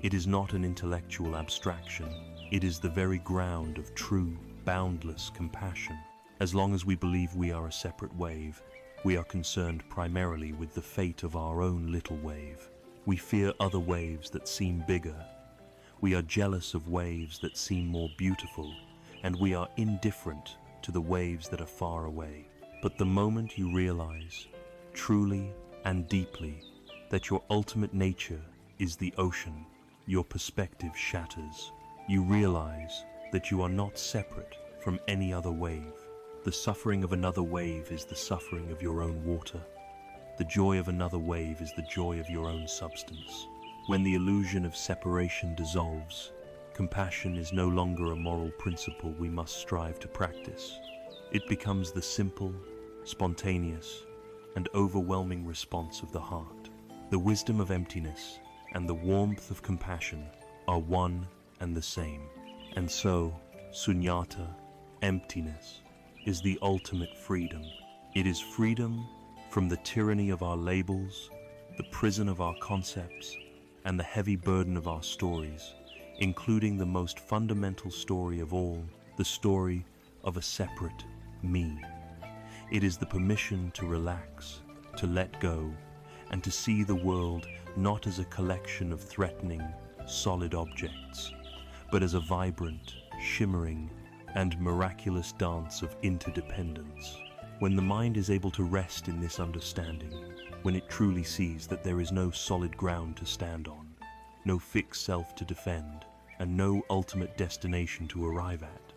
It is not an intellectual abstraction. It is the very ground of true, boundless compassion. As long as we believe we are a separate wave, we are concerned primarily with the fate of our own little wave. We fear other waves that seem bigger. We are jealous of waves that seem more beautiful, and we are indifferent to the waves that are far away. But the moment you realize, truly and deeply, that your ultimate nature is the ocean, your perspective shatters. You realize that you are not separate from any other wave. The suffering of another wave is the suffering of your own water. The joy of another wave is the joy of your own substance. When the illusion of separation dissolves, compassion is no longer a moral principle we must strive to practice. It becomes the simple, spontaneous, and overwhelming response of the heart. The wisdom of emptiness and the warmth of compassion are one and the same. And so, sunyata, emptiness, is the ultimate freedom. It is freedom from the tyranny of our labels, the prison of our concepts, and the heavy burden of our stories, including the most fundamental story of all, the story of a separate me. It is the permission to relax, to let go, and to see the world not as a collection of threatening, solid objects, but as a vibrant, shimmering, and miraculous dance of interdependence. When the mind is able to rest in this understanding, when it truly sees that there is no solid ground to stand on, no fixed self to defend, and no ultimate destination to arrive at,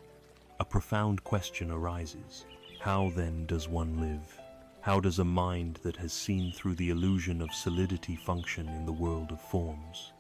a profound question arises. How then does one live? How does a mind that has seen through the illusion of solidity function in the world of forms?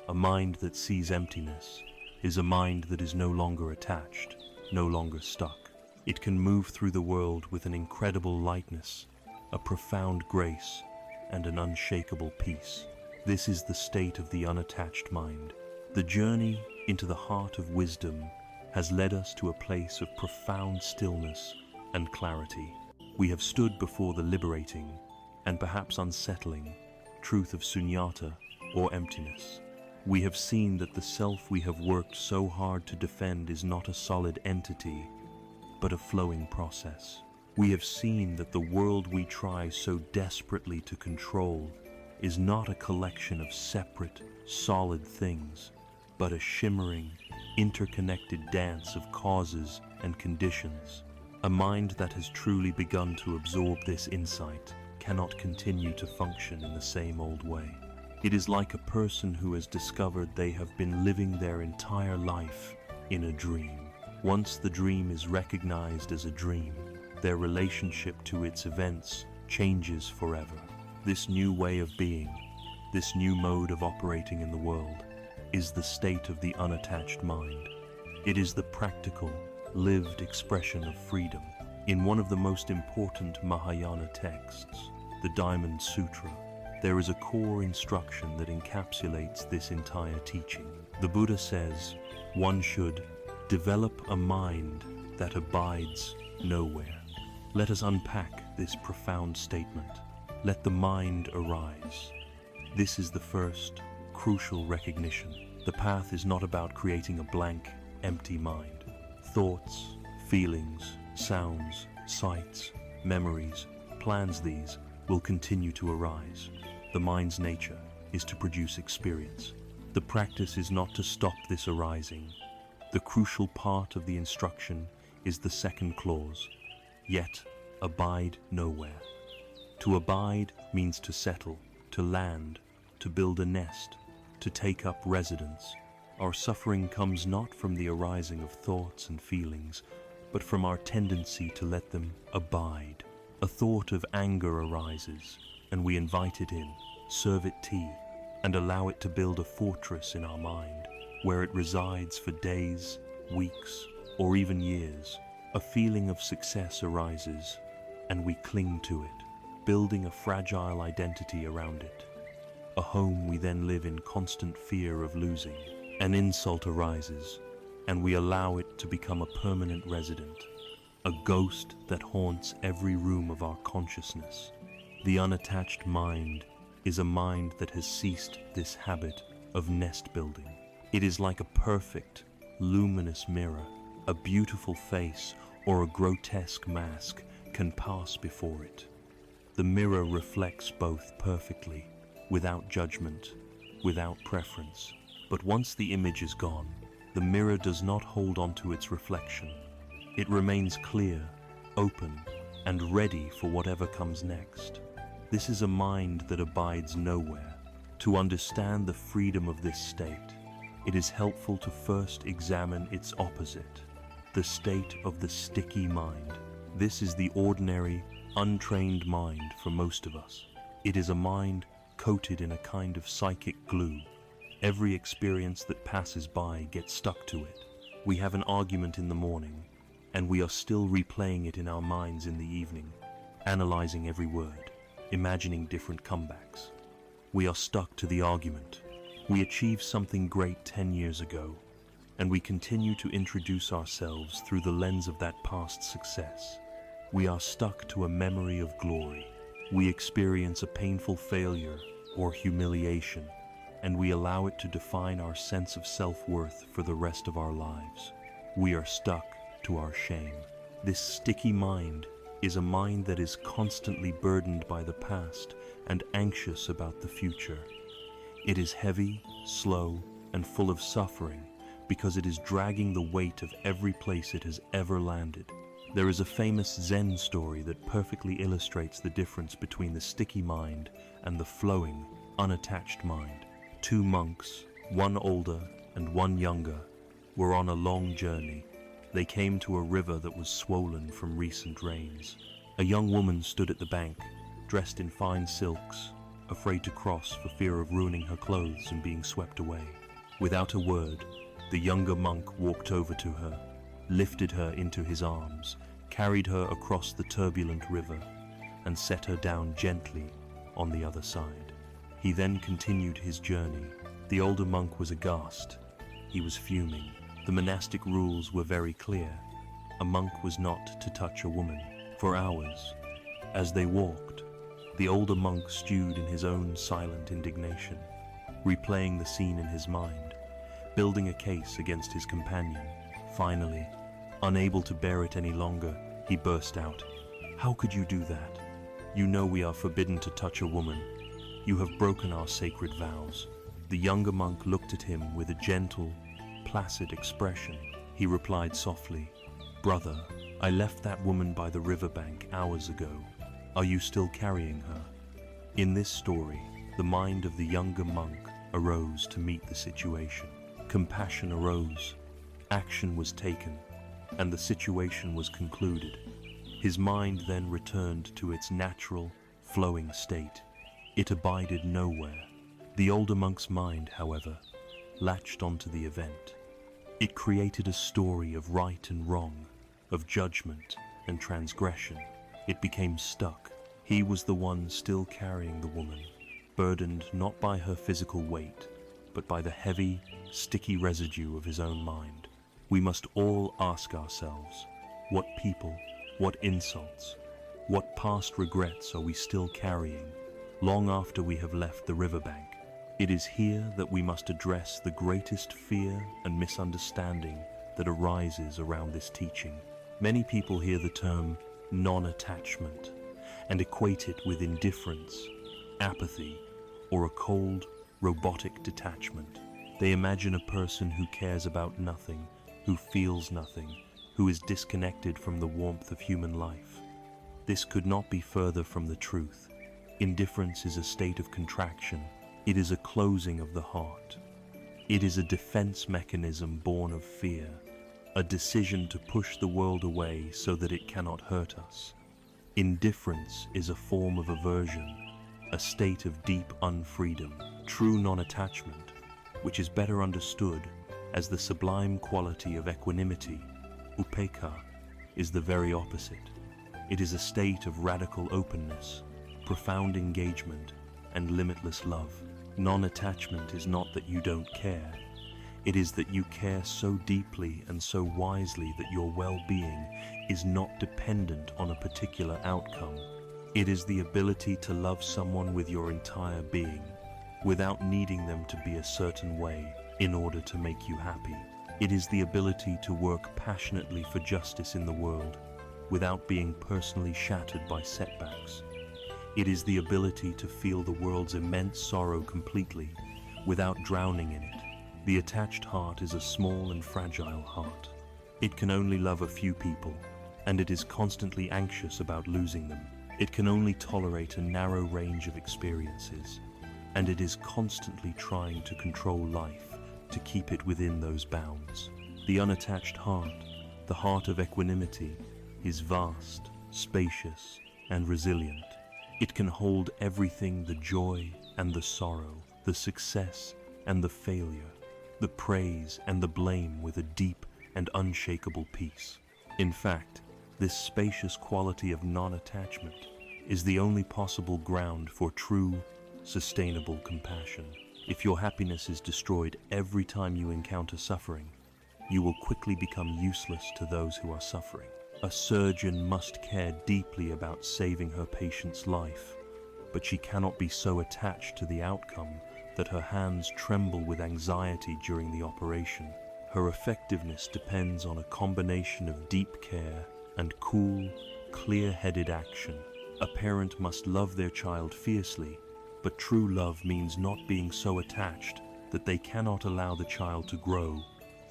A mind that sees emptiness is a mind that is no longer attached, no longer stuck. It can move through the world with an incredible lightness, a profound grace, and an unshakable peace. This is the state of the unattached mind. The journey into the heart of wisdom has led us to a place of profound stillness and clarity. We have stood before the liberating, and perhaps unsettling, truth of sunyata, or emptiness. We have seen that the self we have worked so hard to defend is not a solid entity, but a flowing process. We have seen that the world we try so desperately to control is not a collection of separate, solid things, but a shimmering, interconnected dance of causes and conditions. A mind that has truly begun to absorb this insight cannot continue to function in the same old way. It is like a person who has discovered they have been living their entire life in a dream. Once the dream is recognized as a dream, their relationship to its events changes forever. This new way of being, this new mode of operating in the world, is the state of the unattached mind. It is the practical, lived expression of freedom. In one of the most important Mahayana texts, the Diamond Sutra, there is a core instruction that encapsulates this entire teaching. The Buddha says, one should develop a mind that abides nowhere. Let us unpack this profound statement. Let the mind arise. This is the first, crucial recognition. The path is not about creating a blank, empty mind. Thoughts, feelings, sounds, sights, memories, plans, these will continue to arise. The mind's nature is to produce experience. The practice is not to stop this arising. The crucial part of the instruction is the second clause, yet abide nowhere. To abide means to settle, to land, to build a nest, to take up residence. Our suffering comes not from the arising of thoughts and feelings, but from our tendency to let them abide. A thought of anger arises, and we invite it in, serve it tea, and allow it to build a fortress in our mind, where it resides for days, weeks, or even years. A feeling of success arises, and we cling to it, building a fragile identity around it. A home we then live in constant fear of losing. An insult arises, and we allow it to become a permanent resident. a ghost that haunts every room of our consciousness. The unattached mind is a mind that has ceased this habit of nest building. It is like a perfect, luminous mirror. A beautiful face or a grotesque mask can pass before it. The mirror reflects both perfectly, without judgment, without preference. But once the image is gone, the mirror does not hold on to its reflection. It remains clear, open, and ready for whatever comes next. This is a mind that abides nowhere. To understand the freedom of this state, it is helpful to first examine its opposite, the state of the sticky mind. This is the ordinary, untrained mind for most of us. It is a mind coated in a kind of psychic glue. Every experience that passes by gets stuck to it. We have an argument in the morning, and we are still replaying it in our minds in the evening, analyzing every word, imagining different comebacks. We are stuck to the argument. We achieved something great 10 years ago, and we continue to introduce ourselves through the lens of that past success. We are stuck to a memory of glory. We experience a painful failure or humiliation, and we allow it to define our sense of self-worth for the rest of our lives. We are stuck to our shame. This sticky mind is a mind that is constantly burdened by the past and anxious about the future. It is heavy, slow, and full of suffering because it is dragging the weight of every place it has ever landed. There is a famous Zen story that perfectly illustrates the difference between the sticky mind and the flowing, unattached mind. Two monks, one older and one younger, were on a long journey. They came to a river that was swollen from recent rains. A young woman stood at the bank, dressed in fine silks, afraid to cross for fear of ruining her clothes and being swept away. Without a word, the younger monk walked over to her, lifted her into his arms, carried her across the turbulent river, and set her down gently on the other side. He then continued his journey. The older monk was aghast. He was fuming. The monastic rules were very clear. A monk was not to touch a woman. For hours, as they walked, the older monk stewed in his own silent indignation, replaying the scene in his mind, building a case against his companion. Finally, unable to bear it any longer, he burst out, "How could you do that? You know we are forbidden to touch a woman. You have broken our sacred vows." The younger monk looked at him with a gentle, placid expression. He replied softly, "Brother, I left that woman by the riverbank hours ago. Are you still carrying her?" In this story, the mind of the younger monk arose to meet the situation. Compassion arose, action was taken, and the situation was concluded. His mind then returned to its natural, flowing state. It abided nowhere. The older monk's mind, however, latched onto the event. It created a story of right and wrong, of judgment and transgression. It became stuck. He was the one still carrying the woman, burdened not by her physical weight, but by the heavy, sticky residue of his own mind. We must all ask ourselves, what people, what insults, what past regrets are we still carrying, long after we have left the riverbank? It is here that we must address the greatest fear and misunderstanding that arises around this teaching. Many people hear the term non-attachment and equate it with indifference, apathy, or a cold, robotic detachment. They imagine a person who cares about nothing, who feels nothing, who is disconnected from the warmth of human life. This could not be further from the truth. Indifference is a state of contraction. It is a closing of the heart. It is a defense mechanism born of fear, a decision to push the world away so that it cannot hurt us. Indifference is a form of aversion, a state of deep unfreedom. True non-attachment, which is better understood as the sublime quality of equanimity, upekkha, is the very opposite. It is a state of radical openness, profound engagement, and limitless love. Non-attachment is not that you don't care. It is that you care so deeply and so wisely that your well-being is not dependent on a particular outcome. It is the ability to love someone with your entire being, without needing them to be a certain way in order to make you happy. It is the ability to work passionately for justice in the world, without being personally shattered by setbacks. It is the ability to feel the world's immense sorrow completely, without drowning in it. The attached heart is a small and fragile heart. It can only love a few people, and it is constantly anxious about losing them. It can only tolerate a narrow range of experiences, and it is constantly trying to control life to keep it within those bounds. The unattached heart, the heart of equanimity, is vast, spacious, and resilient. It can hold everything, the joy and the sorrow, the success and the failure, the praise and the blame, with a deep and unshakable peace. In fact, this spacious quality of non-attachment is the only possible ground for true, sustainable compassion. If your happiness is destroyed every time you encounter suffering, you will quickly become useless to those who are suffering. A surgeon must care deeply about saving her patient's life, but she cannot be so attached to the outcome that her hands tremble with anxiety during the operation. Her effectiveness depends on a combination of deep care and cool, clear-headed action. A parent must love their child fiercely, but true love means not being so attached that they cannot allow the child to grow,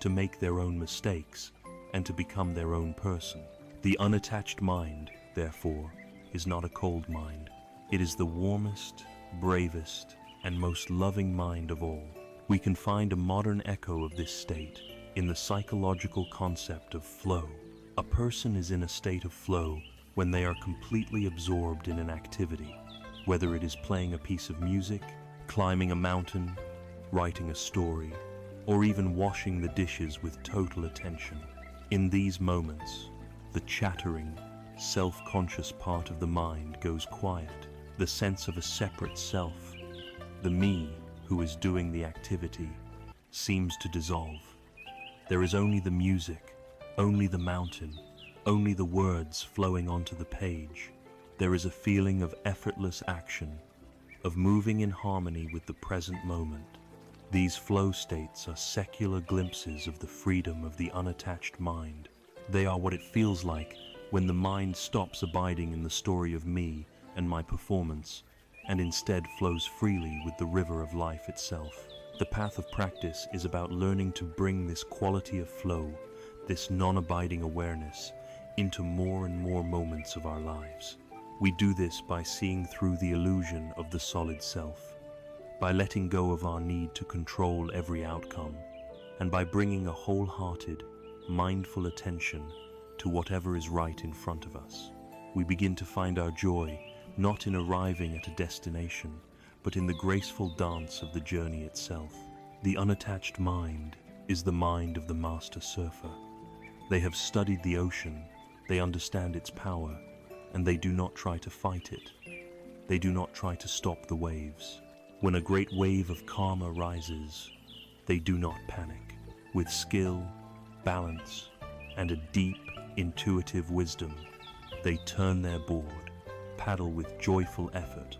to make their own mistakes, and to become their own person. The unattached mind, therefore, is not a cold mind. It is the warmest, bravest, and most loving mind of all. We can find a modern echo of this state in the psychological concept of flow. A person is in a state of flow when they are completely absorbed in an activity, whether it is playing a piece of music, climbing a mountain, writing a story, or even washing the dishes with total attention. In these moments, the chattering, self-conscious part of the mind goes quiet. The sense of a separate self, the me who is doing the activity, seems to dissolve. There is only the music, only the mountain, only the words flowing onto the page. There is a feeling of effortless action, of moving in harmony with the present moment. These flow states are secular glimpses of the freedom of the unattached mind. They are what it feels like when the mind stops abiding in the story of me and my performance, and instead flows freely with the river of life itself. The path of practice is about learning to bring this quality of flow, this non-abiding awareness, into more and more moments of our lives. We do this by seeing through the illusion of the solid self, by letting go of our need to control every outcome, and by bringing a wholehearted, mindful attention to whatever is right in front of us. We begin to find our joy not in arriving at a destination, but in the graceful dance of the journey itself. The unattached mind is the mind of the master surfer. They have studied the ocean, they understand its power, and they do not try to fight it. They do not try to stop the waves. When a great wave of karma rises, they do not panic. With skill, balance, and a deep, intuitive wisdom, they turn their board, paddle with joyful effort,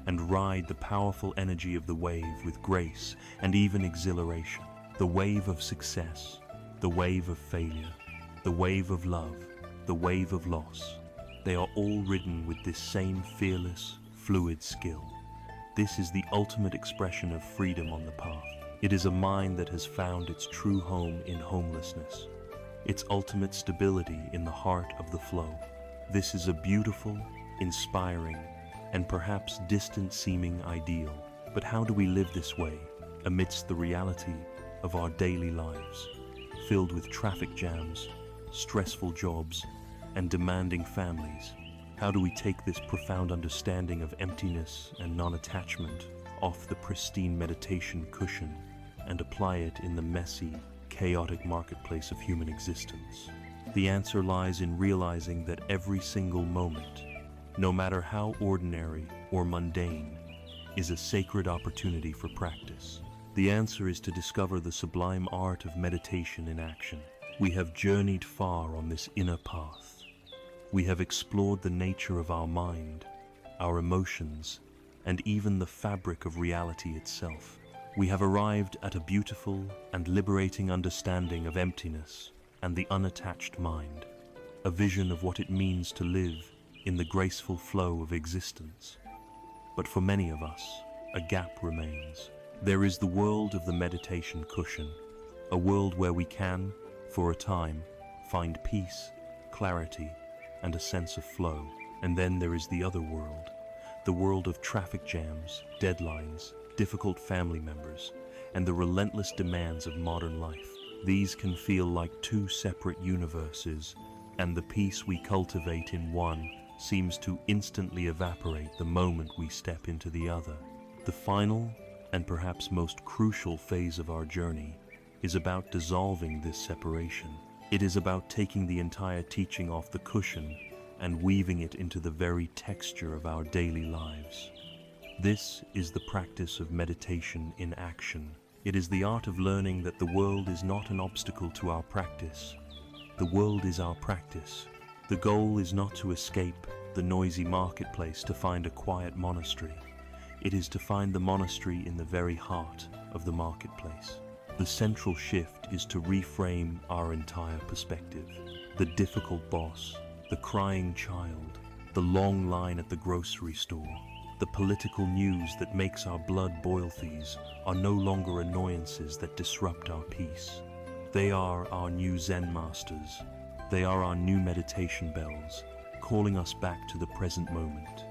and ride the powerful energy of the wave with grace and even exhilaration. The wave of success, the wave of failure, the wave of love, the wave of loss, they are all ridden with this same fearless, fluid skill. This is the ultimate expression of freedom on the path. It is a mind that has found its true home in homelessness, its ultimate stability in the heart of the flow. This is a beautiful, inspiring, and perhaps distant-seeming ideal. But how do we live this way amidst the reality of our daily lives, filled with traffic jams, stressful jobs, and demanding families? How do we take this profound understanding of emptiness and non-attachment off the pristine meditation cushion and apply it in the messy, chaotic marketplace of human existence? The answer lies in realizing that every single moment, no matter how ordinary or mundane, is a sacred opportunity for practice. The answer is to discover the sublime art of meditation in action. We have journeyed far on this inner path. We have explored the nature of our mind, our emotions, and even the fabric of reality itself. We have arrived at a beautiful and liberating understanding of emptiness and the unattached mind, a vision of what it means to live in the graceful flow of existence. But for many of us, a gap remains. There is the world of the meditation cushion, a world where we can, for a time, find peace, clarity, and a sense of flow. And then there is the other world, the world of traffic jams, deadlines, difficult family members, and the relentless demands of modern life. These can feel like two separate universes, and the peace we cultivate in one seems to instantly evaporate the moment we step into the other. The final, and perhaps most crucial phase of our journey is about dissolving this separation. It is about taking the entire teaching off the cushion and weaving it into the very texture of our daily lives. This is the practice of meditation in action. It is the art of learning that the world is not an obstacle to our practice. The world is our practice. The goal is not to escape the noisy marketplace to find a quiet monastery. It is to find the monastery in the very heart of the marketplace. The central shift is to reframe our entire perspective. The difficult boss, the crying child, the long line at the grocery store, the political news that makes our blood boil, these are no longer annoyances that disrupt our peace. They are our new Zen masters. They are our new meditation bells, calling us back to the present moment.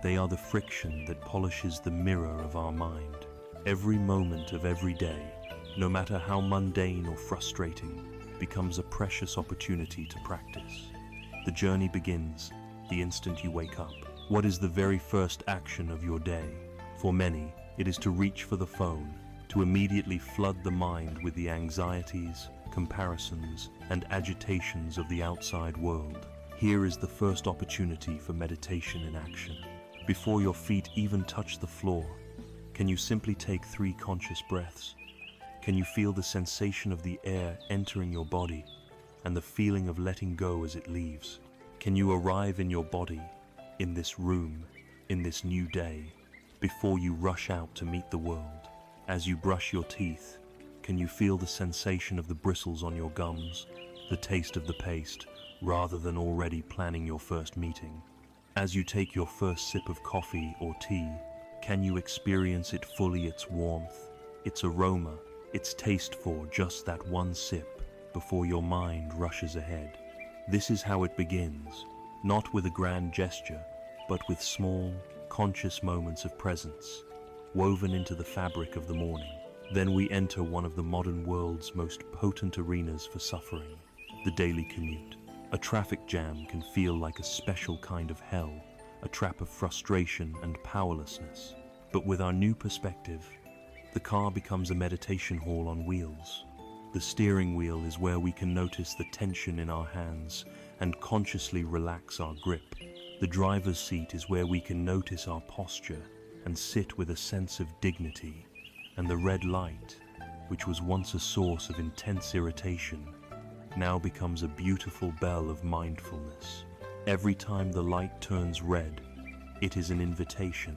They are the friction that polishes the mirror of our mind. Every moment of every day, no matter how mundane or frustrating, becomes a precious opportunity to practice. The journey begins the instant you wake up. What is the very first action of your day? For many, it is to reach for the phone, to immediately flood the mind with the anxieties, comparisons, and agitations of the outside world. Here is the first opportunity for meditation in action. Before your feet even touch the floor, can you simply take 3 conscious breaths? Can you feel the sensation of the air entering your body and the feeling of letting go as it leaves? Can you arrive in your body, in this room, in this new day, before you rush out to meet the world? As you brush your teeth, can you feel the sensation of the bristles on your gums, the taste of the paste, rather than already planning your first meeting? As you take your first sip of coffee or tea, can you experience it fully, its warmth, its aroma, its taste for just that one sip before your mind rushes ahead? This is how it begins, not with a grand gesture, but with small, conscious moments of presence, woven into the fabric of the morning. Then we enter one of the modern world's most potent arenas for suffering, the daily commute. A traffic jam can feel like a special kind of hell, a trap of frustration and powerlessness. But with our new perspective, the car becomes a meditation hall on wheels. The steering wheel is where we can notice the tension in our hands and consciously relax our grip. The driver's seat is where we can notice our posture and sit with a sense of dignity. And the red light, which was once a source of intense irritation, now becomes a beautiful bell of mindfulness. Every time the light turns red, it is an invitation.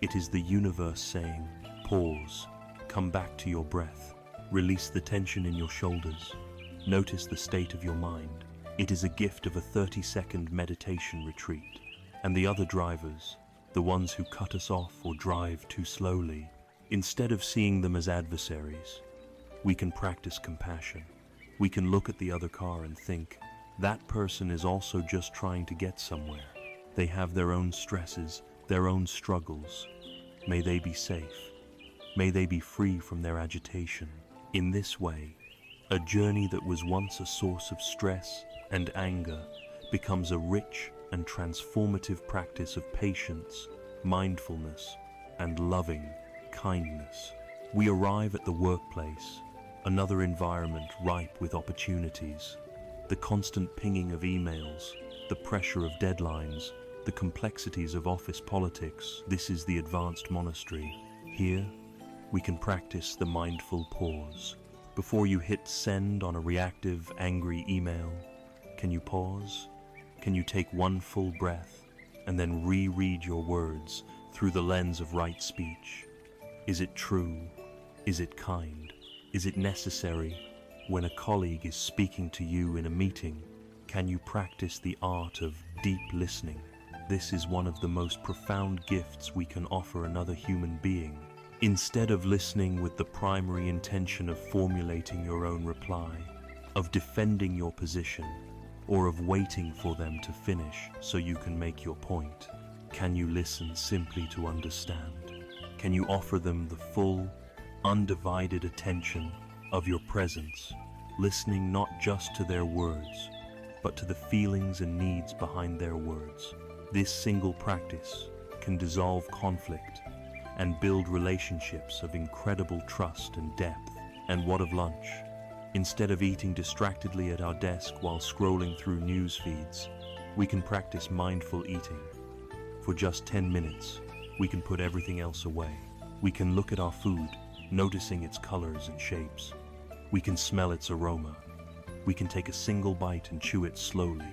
It is the universe saying, pause, come back to your breath, release the tension in your shoulders, notice the state of your mind. It is a gift of a 30-second meditation retreat. And the other drivers, the ones who cut us off or drive too slowly, instead of seeing them as adversaries, we can practice compassion. We can look at the other car and think, that person is also just trying to get somewhere. They have their own stresses, their own struggles. May they be safe. May they be free from their agitation. In this way, a journey that was once a source of stress and anger becomes a rich and transformative practice of patience, mindfulness, and loving kindness. We arrive at the workplace, another environment ripe with opportunities. The constant pinging of emails, the pressure of deadlines, the complexities of office politics. This is the advanced monastery. Here, we can practice the mindful pause. Before you hit send on a reactive, angry email, can you pause? Can you take one full breath and then reread your words through the lens of right speech? Is it true? Is it kind? Is it necessary? When a colleague is speaking to you in a meeting, can you practice the art of deep listening? This is one of the most profound gifts we can offer another human being. Instead of listening with the primary intention of formulating your own reply, of defending your position, or of waiting for them to finish so you can make your point, can you listen simply to understand? Can you offer them the full, undivided attention of your presence, listening not just to their words, but to the feelings and needs behind their words? This single practice can dissolve conflict and build relationships of incredible trust and depth. And what of lunch? Instead of eating distractedly at our desk while scrolling through news feeds, we can practice mindful eating. For just 10 minutes, we can put everything else away. We can look at our food, noticing its colors and shapes. We can smell its aroma. We can take a single bite and chew it slowly,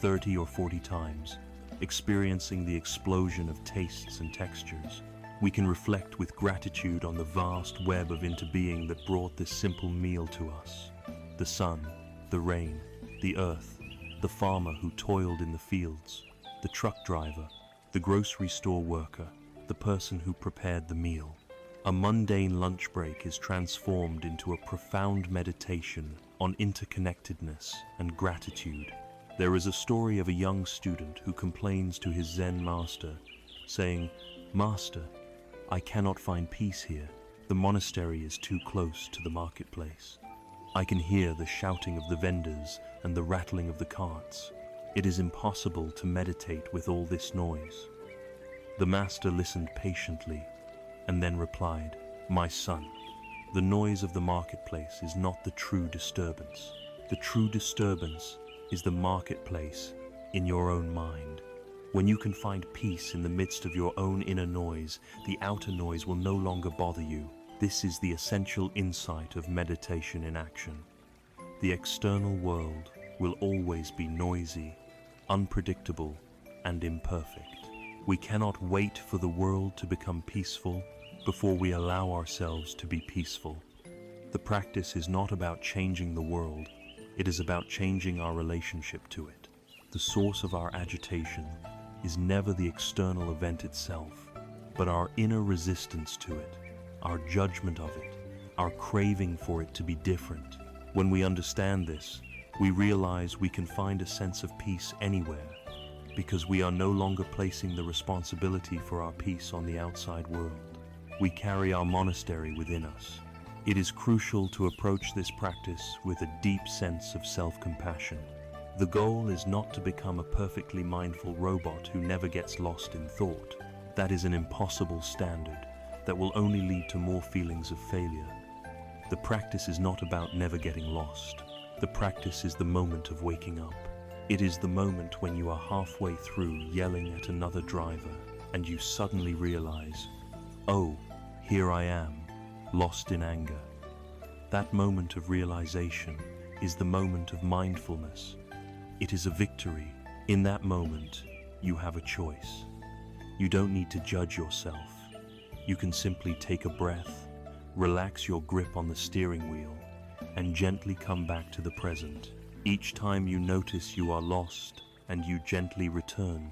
30 or 40 times, experiencing the explosion of tastes and textures. We can reflect with gratitude on the vast web of interbeing that brought this simple meal to us. The sun, the rain, the earth, the farmer who toiled in the fields, the truck driver, the grocery store worker, the person who prepared the meal. A mundane lunch break is transformed into a profound meditation on interconnectedness and gratitude. There is a story of a young student who complains to his Zen master, saying, "Master, I cannot find peace here. The monastery is too close to the marketplace. I can hear the shouting of the vendors and the rattling of the carts. It is impossible to meditate with all this noise." The master listened patiently and then replied, "My son, the noise of the marketplace is not the true disturbance. The true disturbance is the marketplace in your own mind. When you can find peace in the midst of your own inner noise, the outer noise will no longer bother you. This is the essential insight of meditation in action. The external world will always be noisy, unpredictable, and imperfect. We cannot wait for the world to become peaceful before we allow ourselves to be peaceful. The practice is not about changing the world, it is about changing our relationship to it. The source of our agitation is never the external event itself, but our inner resistance to it, our judgment of it, our craving for it to be different. When we understand this, we realize we can find a sense of peace anywhere, because we are no longer placing the responsibility for our peace on the outside world. We carry our monastery within us. It is crucial to approach this practice with a deep sense of self-compassion. The goal is not to become a perfectly mindful robot who never gets lost in thought. That is an impossible standard that will only lead to more feelings of failure. The practice is not about never getting lost. The practice is the moment of waking up. It is the moment when you are halfway through yelling at another driver and you suddenly realize, "Oh, here I am, lost in anger." That moment of realization is the moment of mindfulness. It is a victory. In that moment, you have a choice. You don't need to judge yourself. You can simply take a breath, relax your grip on the steering wheel, and gently come back to the present. Each time you notice you are lost and you gently return,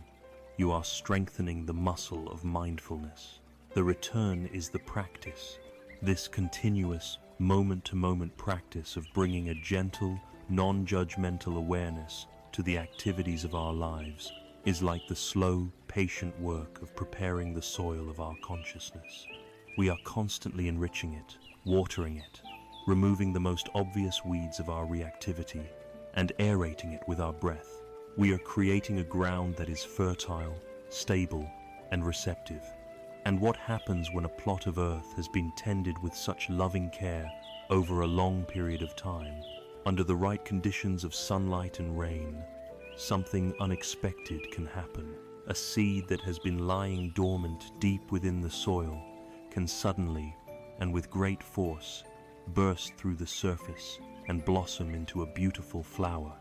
you are strengthening the muscle of mindfulness. The return is the practice. This continuous, moment-to-moment practice of bringing a gentle, non-judgmental awareness to the activities of our lives is like the slow, patient work of preparing the soil of our consciousness. We are constantly enriching it, watering it, removing the most obvious weeds of our reactivity, and aerating it with our breath. We are creating a ground that is fertile, stable, and receptive. And what happens when a plot of earth has been tended with such loving care over a long period of time? Under the right conditions of sunlight and rain, something unexpected can happen. A seed that has been lying dormant deep within the soil can suddenly, and with great force burst through the surface and blossom into a beautiful flower.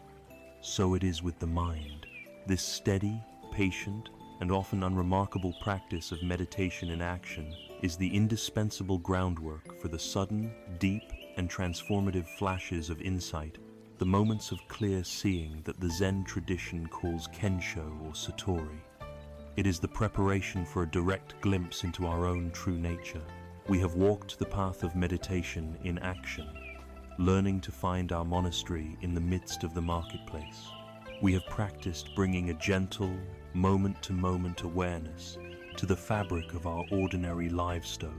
So it is with the mind. This steady, patient, and often unremarkable practice of meditation in action is the indispensable groundwork for the sudden, deep, and transformative flashes of insight, the moments of clear seeing that the Zen tradition calls kensho or satori. It is the preparation for a direct glimpse into our own true nature. We have walked the path of meditation in action, learning to find our monastery in the midst of the marketplace. We have practiced bringing a gentle, moment-to-moment awareness to the fabric of our ordinary livestow,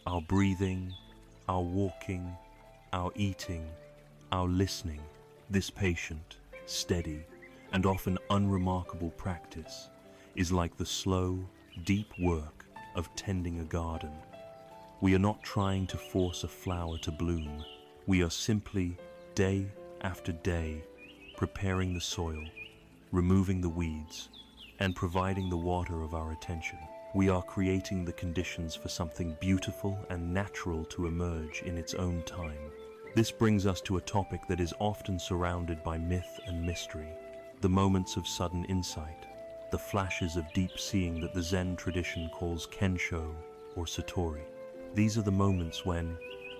our breathing, our walking, our eating, our listening. This patient, steady, and often unremarkable practice is like the slow, deep work of tending a garden. We are not trying to force a flower to bloom. We are simply, day after day, preparing the soil, removing the weeds, and providing the water of our attention. We are creating the conditions for something beautiful and natural to emerge in its own time. This brings us to a topic that is often surrounded by myth and mystery: the moments of sudden insight, the flashes of deep seeing that the Zen tradition calls kensho or satori. These are the moments when,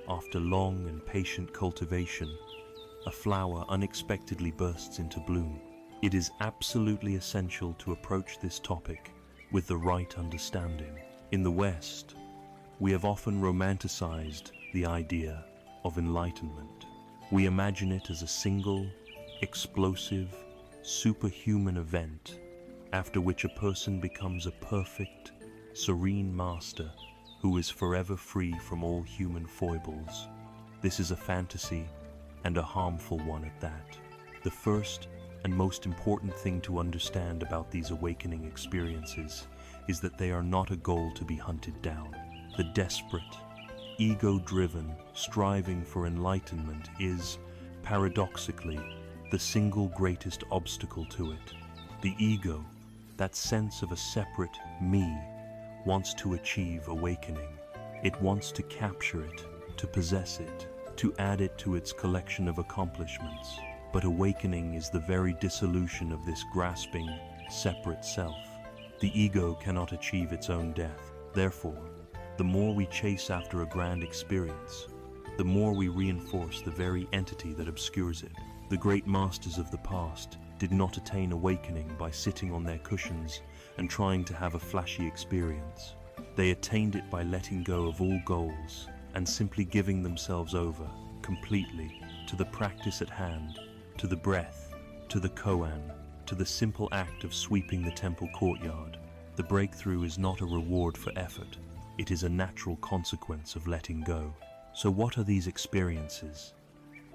after long and patient cultivation, a flower unexpectedly bursts into bloom. It is absolutely essential to approach this topic with the right understanding. In the West, we have often romanticized the idea of enlightenment. We imagine it as a single, explosive, superhuman event after which a person becomes a perfect, serene master who is forever free from all human foibles. This is a fantasy, and a harmful one at that. The first and most important thing to understand about these awakening experiences is that they are not a goal to be hunted down. The desperate, ego-driven striving for enlightenment is, paradoxically, the single greatest obstacle to it. The ego, that sense of a separate me, wants to achieve awakening. It wants to capture it, to possess it, to add it to its collection of accomplishments. But awakening is the very dissolution of this grasping, separate self. The ego cannot achieve its own death. Therefore, the more we chase after a grand experience, the more we reinforce the very entity that obscures it. The great masters of the past did not attain awakening by sitting on their cushions and trying to have a flashy experience. They attained it by letting go of all goals and simply giving themselves over completely to the practice at hand, to the breath, to the koan, to the simple act of sweeping the temple courtyard. The breakthrough is not a reward for effort. It is a natural consequence of letting go. So what are these experiences?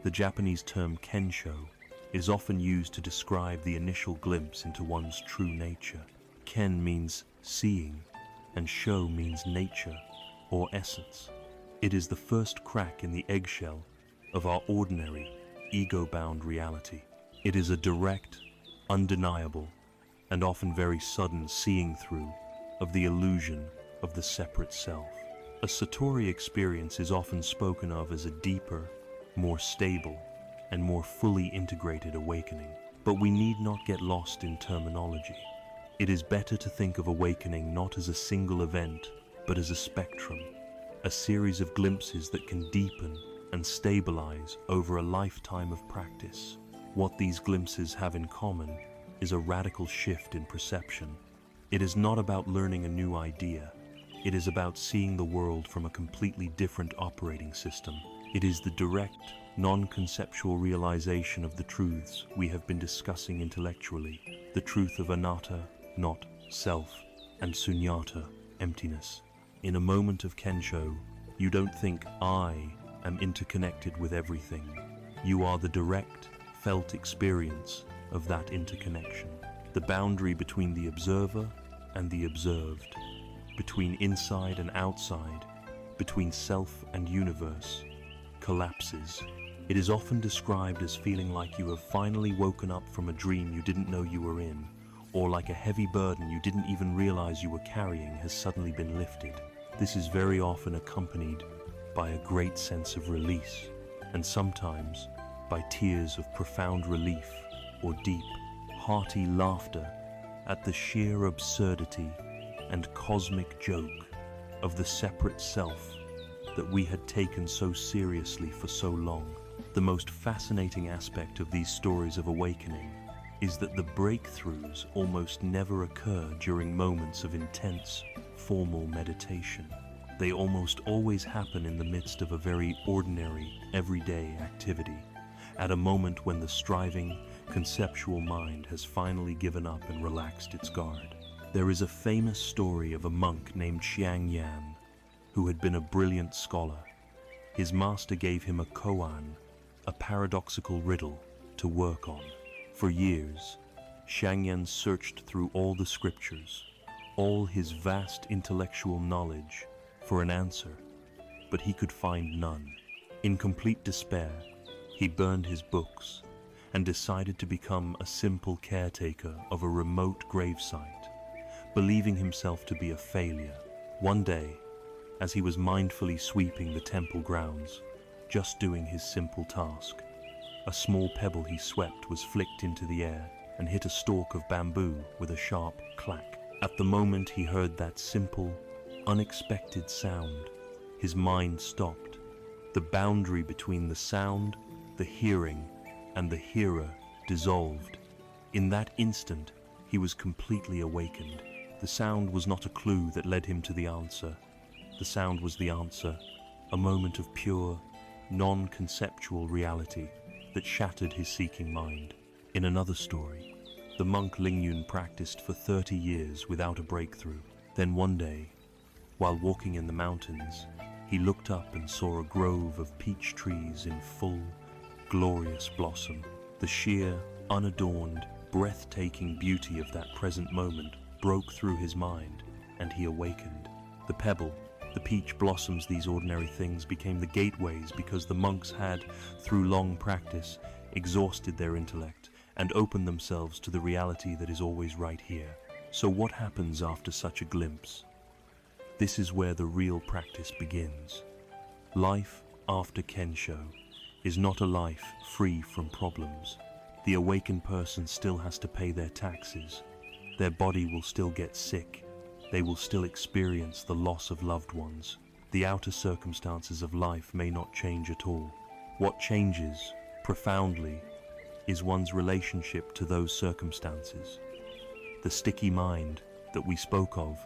The Japanese term kensho is often used to describe the initial glimpse into one's true nature. Ken means seeing, and sho means nature or essence. It is the first crack in the eggshell of our ordinary, ego-bound reality. It is a direct, undeniable, and often very sudden seeing through of the illusion of the separate self. A satori experience is often spoken of as a deeper, more stable, and more fully integrated awakening. But we need not get lost in terminology. It is better to think of awakening not as a single event, but as a spectrum, a series of glimpses that can deepen and stabilize over a lifetime of practice. What these glimpses have in common is a radical shift in perception. It is not about learning a new idea. It is about seeing the world from a completely different operating system. It is the direct, non-conceptual realization of the truths we have been discussing intellectually, the truth of anatta, not self, and sunyata, emptiness. In a moment of kensho, you don't think I am interconnected with everything. You are the direct, felt experience of that interconnection. The boundary between the observer and the observed, between inside and outside, between self and universe, collapses. It is often described as feeling like you have finally woken up from a dream you didn't know you were in, or like a heavy burden you didn't even realize you were carrying has suddenly been lifted. This is very often accompanied by a great sense of release, and sometimes by tears of profound relief or deep, hearty laughter at the sheer absurdity and cosmic joke of the separate self that we had taken so seriously for so long. The most fascinating aspect of these stories of awakening is that the breakthroughs almost never occur during moments of intense, formal meditation. They almost always happen in the midst of a very ordinary, everyday activity, at a moment when the striving, conceptual mind has finally given up and relaxed its guard. There is a famous story of a monk named Xiang Yan, who had been a brilliant scholar. His master gave him a koan, a paradoxical riddle, to work on. For years, Xiang Yan searched through all the scriptures, all his vast intellectual knowledge, for an answer, but he could find none. In complete despair, he burned his books and decided to become a simple caretaker of a remote gravesite, believing himself to be a failure. One day, as he was mindfully sweeping the temple grounds, just doing his simple task, a small pebble he swept was flicked into the air and hit a stalk of bamboo with a sharp clack. At the moment he heard that simple, unexpected sound, his mind stopped. The boundary between the sound, the hearing, and the hearer dissolved. In that instant, he was completely awakened. The sound was not a clue that led him to the answer. The sound was the answer, a moment of pure, non-conceptual reality that shattered his seeking mind. In another story, the monk Lingyun practiced for 30 years without a breakthrough. Then one day, while walking in the mountains, he looked up and saw a grove of peach trees in full, glorious blossom. The sheer, unadorned, breathtaking beauty of that present moment broke through his mind, and he awakened. The pebble, the peach blossoms, these ordinary things became the gateways because the monks had, through long practice, exhausted their intellect and opened themselves to the reality that is always right here. So what happens after such a glimpse? This is where the real practice begins. Life after Kensho is not a life free from problems. The awakened person still has to pay their taxes. Their body will still get sick. They will still experience the loss of loved ones. The outer circumstances of life may not change at all. What changes, profoundly, is one's relationship to those circumstances. The sticky mind that we spoke of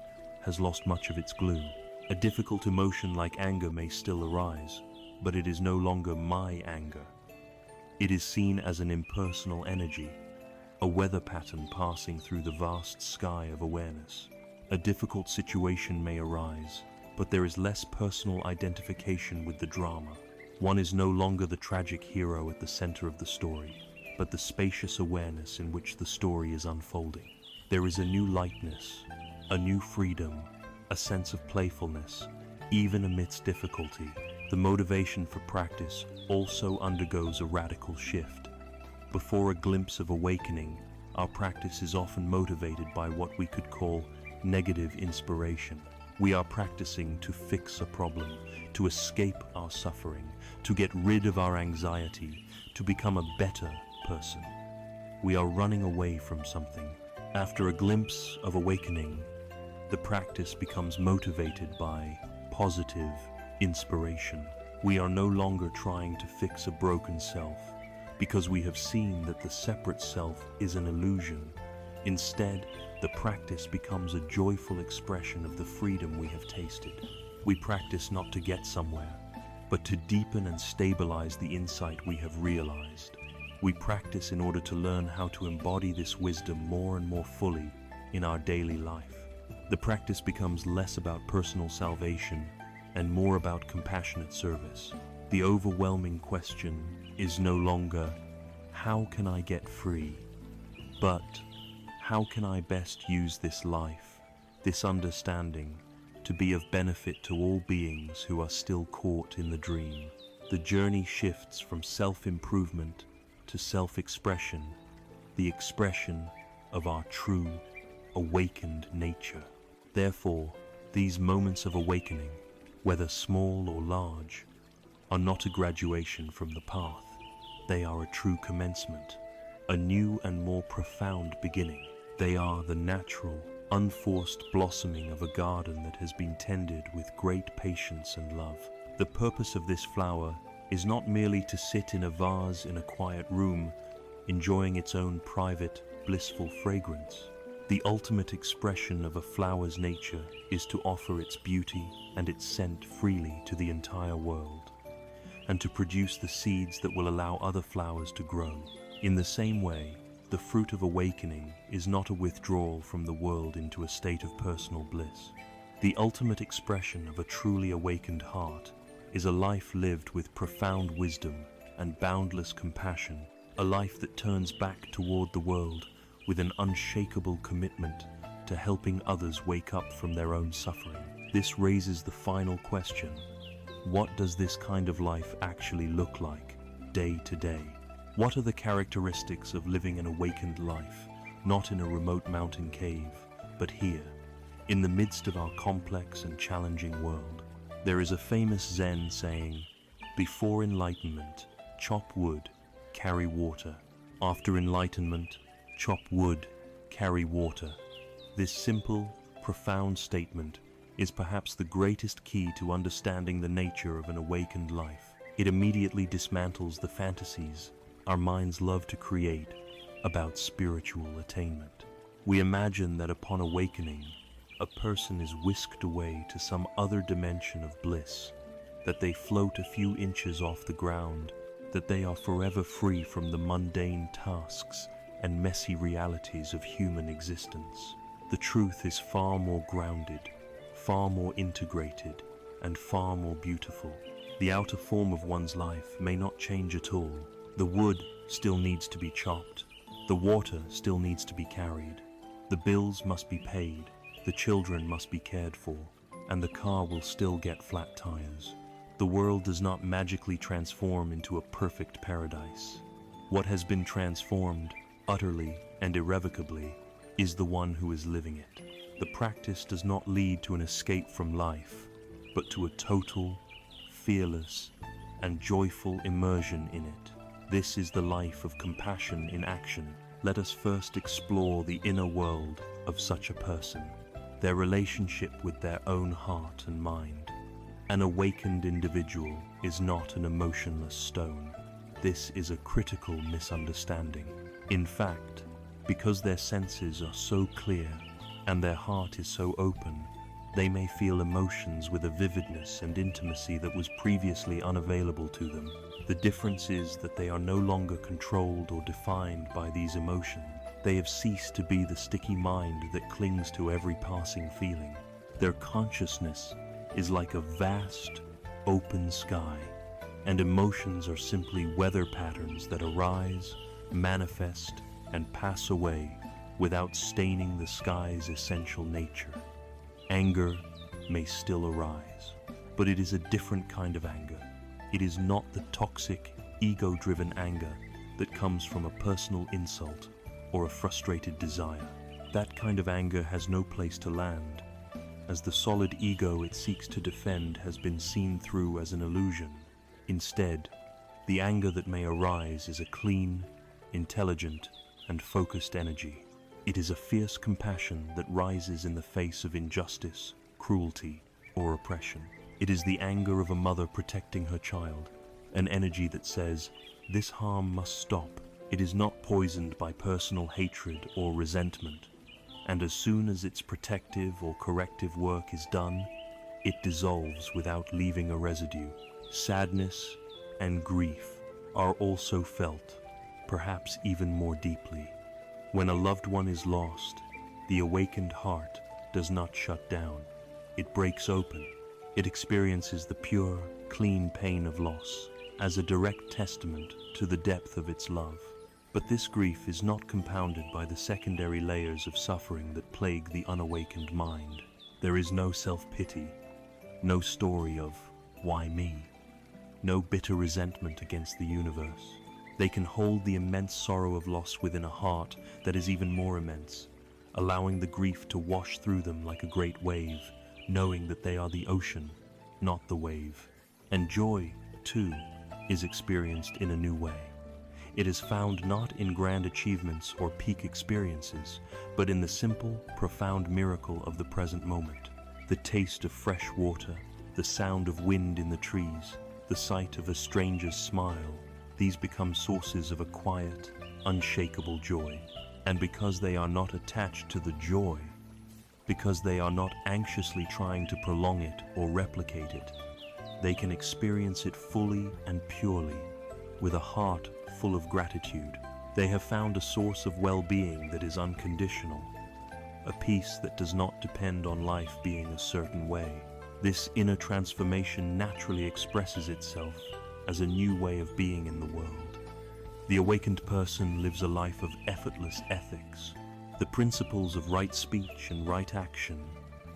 has lost much of its glue. A difficult emotion like anger may still arise, but it is no longer my anger. It is seen as an impersonal energy, a weather pattern passing through the vast sky of awareness. A difficult situation may arise, but there is less personal identification with the drama. One is no longer the tragic hero at the center of the story, but the spacious awareness in which the story is unfolding. There is a new lightness, a new freedom, a sense of playfulness, even amidst difficulty. The motivation for practice also undergoes a radical shift. Before a glimpse of awakening, our practice is often motivated by what we could call negative inspiration. We are practicing to fix a problem, to escape our suffering, to get rid of our anxiety, to become a better person. We are running away from something. After a glimpse of awakening, the practice becomes motivated by positive inspiration. We are no longer trying to fix a broken self, because we have seen that the separate self is an illusion. Instead, the practice becomes a joyful expression of the freedom we have tasted. We practice not to get somewhere, but to deepen and stabilize the insight we have realized. We practice in order to learn how to embody this wisdom more and more fully in our daily life. The practice becomes less about personal salvation and more about compassionate service. The overwhelming question is no longer, how can I get free? But, how can I best use this life, this understanding, to be of benefit to all beings who are still caught in the dream? The journey shifts from self-improvement to self-expression, the expression of our true, awakened nature. Therefore, these moments of awakening whether small or large, are not a graduation from the path. They are a true commencement, a new and more profound beginning. They are the natural, unforced blossoming of a garden that has been tended with great patience and love. The purpose of this flower is not merely to sit in a vase in a quiet room, enjoying its own private, blissful fragrance. The ultimate expression of a flower's nature is to offer its beauty and its scent freely to the entire world, and to produce the seeds that will allow other flowers to grow. In the same way, the fruit of awakening is not a withdrawal from the world into a state of personal bliss. The ultimate expression of a truly awakened heart is a life lived with profound wisdom and boundless compassion, a life that turns back toward the world with an unshakable commitment to helping others wake up from their own suffering. This raises the final question: what does this kind of life actually look like, day to day? What are the characteristics of living an awakened life, not in a remote mountain cave, but here, in the midst of our complex and challenging world? There is a famous Zen saying, "Before enlightenment, chop wood, carry water. After enlightenment, chop wood, carry water." This simple, profound statement is perhaps the greatest key to understanding the nature of an awakened life. It immediately dismantles the fantasies our minds love to create about spiritual attainment. We imagine that upon awakening, a person is whisked away to some other dimension of bliss, that they float a few inches off the ground, that they are forever free from the mundane tasks and messy realities of human existence. The truth is far more grounded, far more integrated, and far more beautiful. The outer form of one's life may not change at all. The wood still needs to be chopped. The water still needs to be carried. The bills must be paid. The children must be cared for. And the car will still get flat tires. The world does not magically transform into a perfect paradise. What has been transformed, utterly and irrevocably, is the one who is living it. The practice does not lead to an escape from life, but to a total, fearless, and joyful immersion in it. This is the life of compassion in action. Let us first explore the inner world of such a person, their relationship with their own heart and mind. An awakened individual is not an emotionless stone. This is a critical misunderstanding. In fact, because their senses are so clear and their heart is so open, they may feel emotions with a vividness and intimacy that was previously unavailable to them. The difference is that they are no longer controlled or defined by these emotions. They have ceased to be the sticky mind that clings to every passing feeling. Their consciousness is like a vast, open sky, and emotions are simply weather patterns that arise, manifest, and pass away without staining the sky's essential nature. Anger may still arise, but it is a different kind of anger. It is not the toxic, ego-driven anger that comes from a personal insult or a frustrated desire. That kind of anger has no place to land, as the solid ego it seeks to defend has been seen through as an illusion. Instead, the anger that may arise is a clean, intelligent, and focused energy. It is a fierce compassion that rises in the face of injustice, cruelty, or oppression. It is the anger of a mother protecting her child, an energy that says, "This harm must stop." It is not poisoned by personal hatred or resentment, and as soon as its protective or corrective work is done, it dissolves without leaving a residue. Sadness and grief are also felt, perhaps even more deeply. When a loved one is lost, the awakened heart does not shut down. It breaks open. It experiences the pure, clean pain of loss as a direct testament to the depth of its love. But this grief is not compounded by the secondary layers of suffering that plague the unawakened mind. There is no self-pity, no story of "why me?" no bitter resentment against the universe. They can hold the immense sorrow of loss within a heart that is even more immense, allowing the grief to wash through them like a great wave, knowing that they are the ocean, not the wave. And joy, too, is experienced in a new way. It is found not in grand achievements or peak experiences, but in the simple, profound miracle of the present moment. The taste of fresh water, the sound of wind in the trees, the sight of a stranger's smile, these become sources of a quiet, unshakable joy. And because they are not attached to the joy, because they are not anxiously trying to prolong it or replicate it, they can experience it fully and purely, with a heart full of gratitude. They have found a source of well-being that is unconditional, a peace that does not depend on life being a certain way. This inner transformation naturally expresses itself as a new way of being in the world. The awakened person lives a life of effortless ethics. The principles of right speech and right action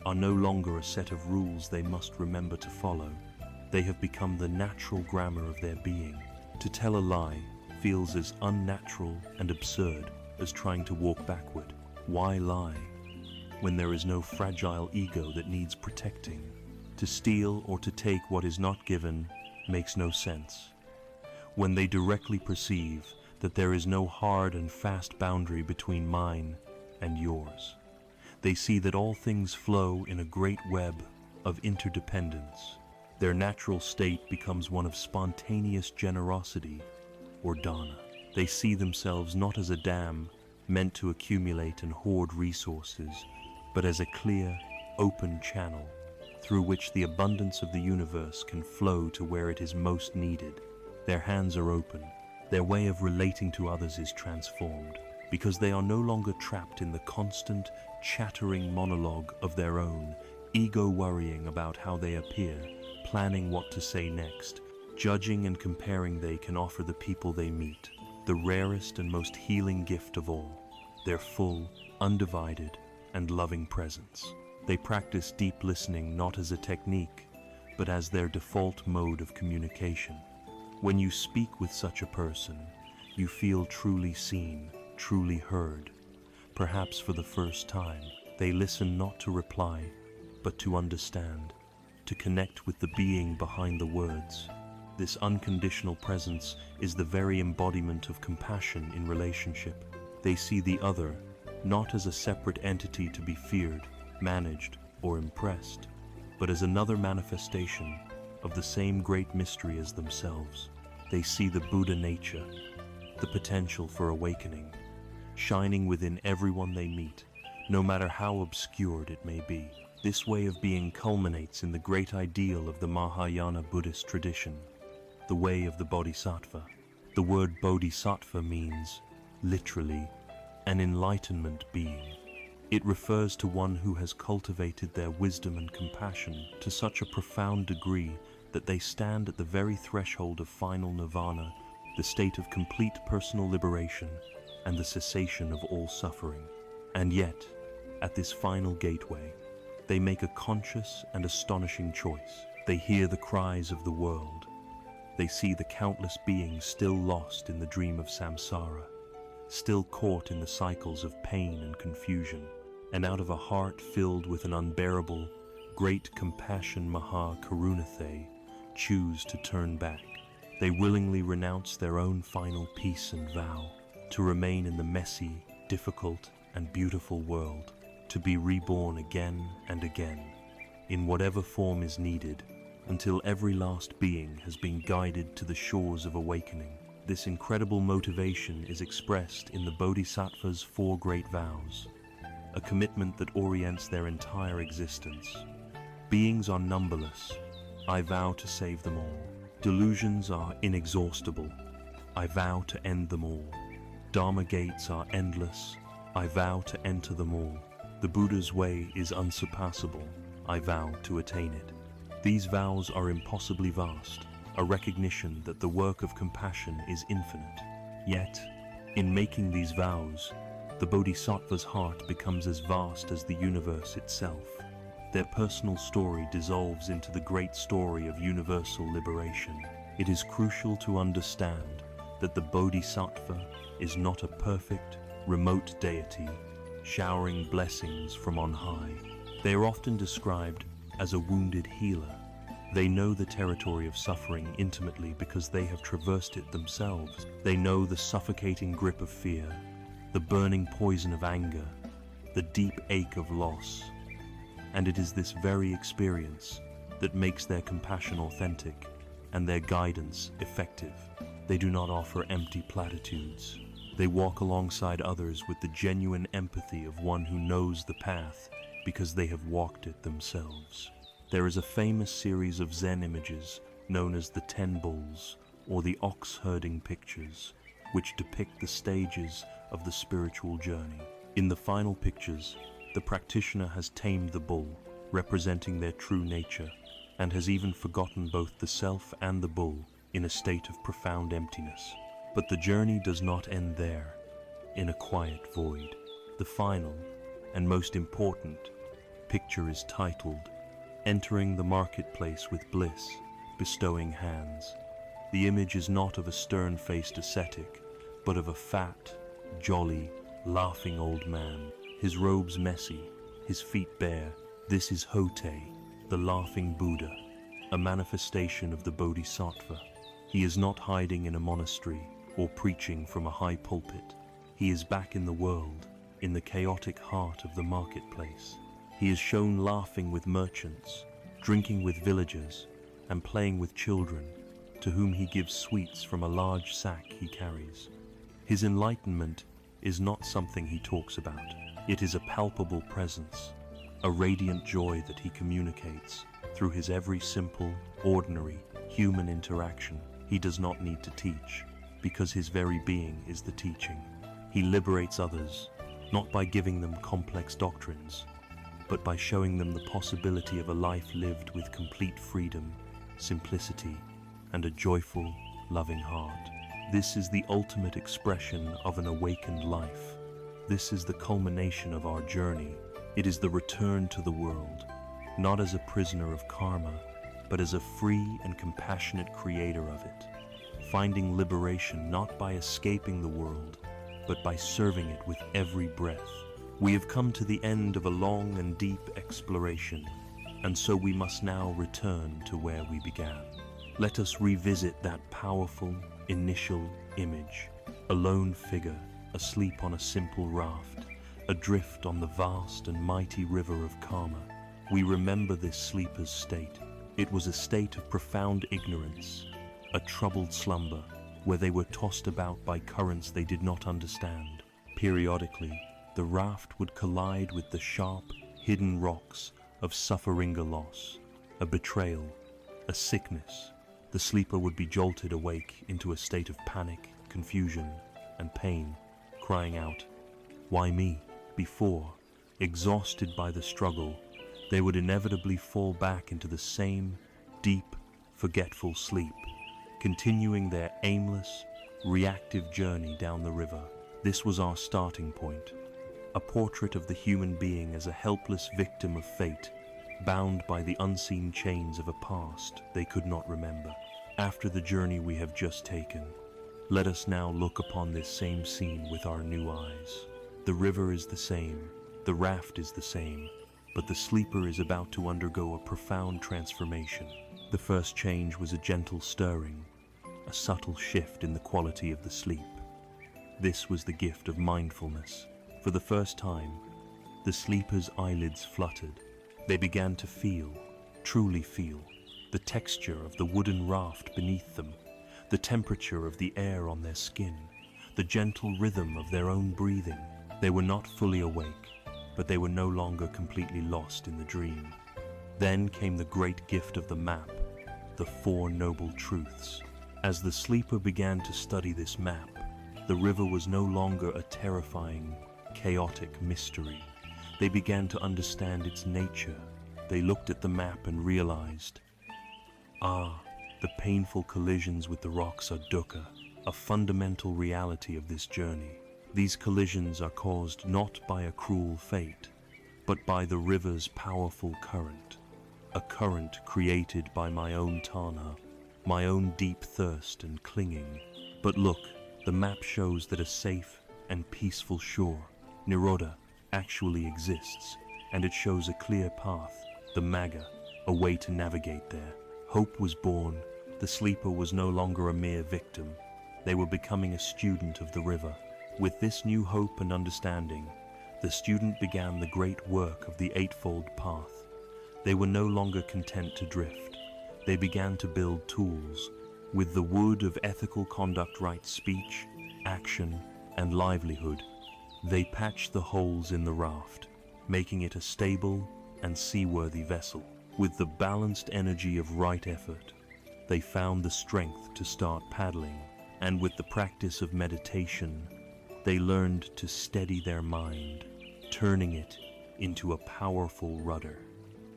are no longer a set of rules they must remember to follow. They have become the natural grammar of their being. To tell a lie feels as unnatural and absurd as trying to walk backward. Why lie when there is no fragile ego that needs protecting? To steal or to take what is not given makes no sense. When they directly perceive that there is no hard and fast boundary between mine and yours, they see that all things flow in a great web of interdependence. Their natural state becomes one of spontaneous generosity, or dana. They see themselves not as a dam meant to accumulate and hoard resources, but as a clear, open channel through which the abundance of the universe can flow to where it is most needed. Their hands are open. Their way of relating to others is transformed, because they are no longer trapped in the constant, chattering monologue of their own ego, worrying about how they appear, planning what to say next, judging and comparing. They can offer the people they meet the rarest and most healing gift of all, their full, undivided, and loving presence. They practice deep listening not as a technique, but as their default mode of communication. When you speak with such a person, you feel truly seen, truly heard. Perhaps for the first time, they listen not to reply, but to understand, to connect with the being behind the words. This unconditional presence is the very embodiment of compassion in relationship. They see the other not as a separate entity to be feared, managed, or impressed, but as another manifestation of the same great mystery as themselves. They see the Buddha nature, the potential for awakening, shining within everyone they meet, no matter how obscured it may be. This way of being culminates in the great ideal of the Mahayana Buddhist tradition, the way of the Bodhisattva. The word Bodhisattva means, literally, an enlightenment being. It refers to one who has cultivated their wisdom and compassion to such a profound degree that they stand at the very threshold of final nirvana, the state of complete personal liberation and the cessation of all suffering. And yet, at this final gateway, they make a conscious and astonishing choice. They hear the cries of the world. They see the countless beings still lost in the dream of samsara, still caught in the cycles of pain and confusion. And out of a heart filled with an unbearable, great compassion, Maha Karunathe, choose to turn back. They willingly renounce their own final peace and vow to remain in the messy, difficult, and beautiful world, to be reborn again and again, in whatever form is needed, until every last being has been guided to the shores of awakening. This incredible motivation is expressed in the Bodhisattva's 4 great vows, a commitment that orients their entire existence. Beings are numberless. I vow to save them all. Delusions are inexhaustible. I vow to end them all. Dharma gates are endless. I vow to enter them all. The Buddha's way is unsurpassable. I vow to attain it. These vows are impossibly vast, a recognition that the work of compassion is infinite. Yet, in making these vows, the Bodhisattva's heart becomes as vast as the universe itself. Their personal story dissolves into the great story of universal liberation. It is crucial to understand that the Bodhisattva is not a perfect, remote deity showering blessings from on high. They are often described as a wounded healer, They know the territory of suffering intimately because they have traversed it themselves. They know the suffocating grip of fear, the burning poison of anger, the deep ache of loss. And it is this very experience that makes their compassion authentic and their guidance effective. They do not offer empty platitudes. They walk alongside others with the genuine empathy of one who knows the path because they have walked it themselves. There is a famous series of Zen images known as the 10 Bulls or the ox herding pictures, which depict the stages of the spiritual journey. In the final pictures, the practitioner has tamed the bull, representing their true nature, and has even forgotten both the self and the bull in a state of profound emptiness. But the journey does not end there, in a quiet void. The final, and most important, picture is titled, Entering the Marketplace with Bliss, Bestowing Hands. The image is not of a stern-faced ascetic, but of a fat, jolly, laughing old man, his robes messy, his feet bare. This is Hote, the laughing Buddha, a manifestation of the Bodhisattva. He is not hiding in a monastery or preaching from a high pulpit. He is back in the world, in the chaotic heart of the marketplace. He is shown laughing with merchants, drinking with villagers, and playing with children, to whom he gives sweets from a large sack he carries. His enlightenment is not something he talks about. It is a palpable presence, a radiant joy that he communicates through his every simple, ordinary, human interaction. He does not need to teach, because his very being is the teaching. He liberates others, not by giving them complex doctrines, but by showing them the possibility of a life lived with complete freedom, simplicity, and a joyful, loving heart. This is the ultimate expression of an awakened life. This is the culmination of our journey. It is the return to the world, not as a prisoner of karma, but as a free and compassionate creator of it, finding liberation not by escaping the world, but by serving it with every breath. We have come to the end of a long and deep exploration, and so we must now return to where we began. Let us revisit that powerful initial image, a lone figure asleep on a simple raft, adrift on the vast and mighty river of karma. We remember this sleeper's state. It was a state of profound ignorance, a troubled slumber, where they were tossed about by currents they did not understand. Periodically, the raft would collide with the sharp, hidden rocks of Suffaringa loss, a betrayal, a sickness. The sleeper would be jolted awake into a state of panic, confusion, and pain, crying out, "Why me?" Before, exhausted by the struggle, they would inevitably fall back into the same deep, forgetful sleep, continuing their aimless, reactive journey down the river. This was our starting point, a portrait of the human being as a helpless victim of fate, bound by the unseen chains of a past they could not remember. After the journey we have just taken, let us now look upon this same scene with our new eyes. The river is the same, the raft is the same, but the sleeper is about to undergo a profound transformation. The first change was a gentle stirring, a subtle shift in the quality of the sleep. This was the gift of mindfulness. For the first time, the sleeper's eyelids fluttered. They began to feel, truly feel, the texture of the wooden raft beneath them, the temperature of the air on their skin, the gentle rhythm of their own breathing. They were not fully awake, but they were no longer completely lost in the dream. Then came the great gift of the map, the Four Noble Truths. As the sleeper began to study this map, the river was no longer a terrifying, chaotic mystery. They began to understand its nature. They looked at the map and realized, the painful collisions with the rocks are dukkha, a fundamental reality of this journey. These collisions are caused not by a cruel fate, but by the river's powerful current, a current created by my own tanha, my own deep thirst and clinging. But look, the map shows that a safe and peaceful shore, Nirodha, actually exists, and it shows a clear path, the Magga, a way to navigate there. Hope was born. The sleeper was no longer a mere victim. They were becoming a student of the river. With this new hope and understanding, the student began the great work of the Eightfold Path. They were no longer content to drift. They began to build tools. With the wood of ethical conduct, right speech, action, and livelihood, they patched the holes in the raft, making it a stable and seaworthy vessel. With the balanced energy of right effort, they found the strength to start paddling, and with the practice of meditation, they learned to steady their mind, turning it into a powerful rudder.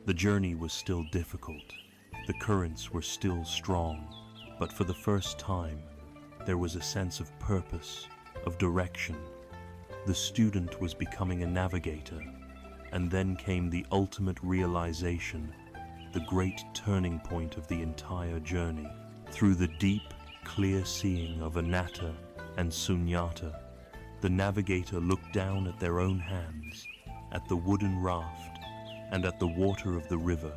The journey was still difficult. The currents were still strong, but for the first time, there was a sense of purpose, of direction. The student was becoming a navigator, and then came the ultimate realization, the great turning point of the entire journey. Through the deep, clear seeing of anatta and sunyata, the navigator looked down at their own hands, at the wooden raft, and at the water of the river,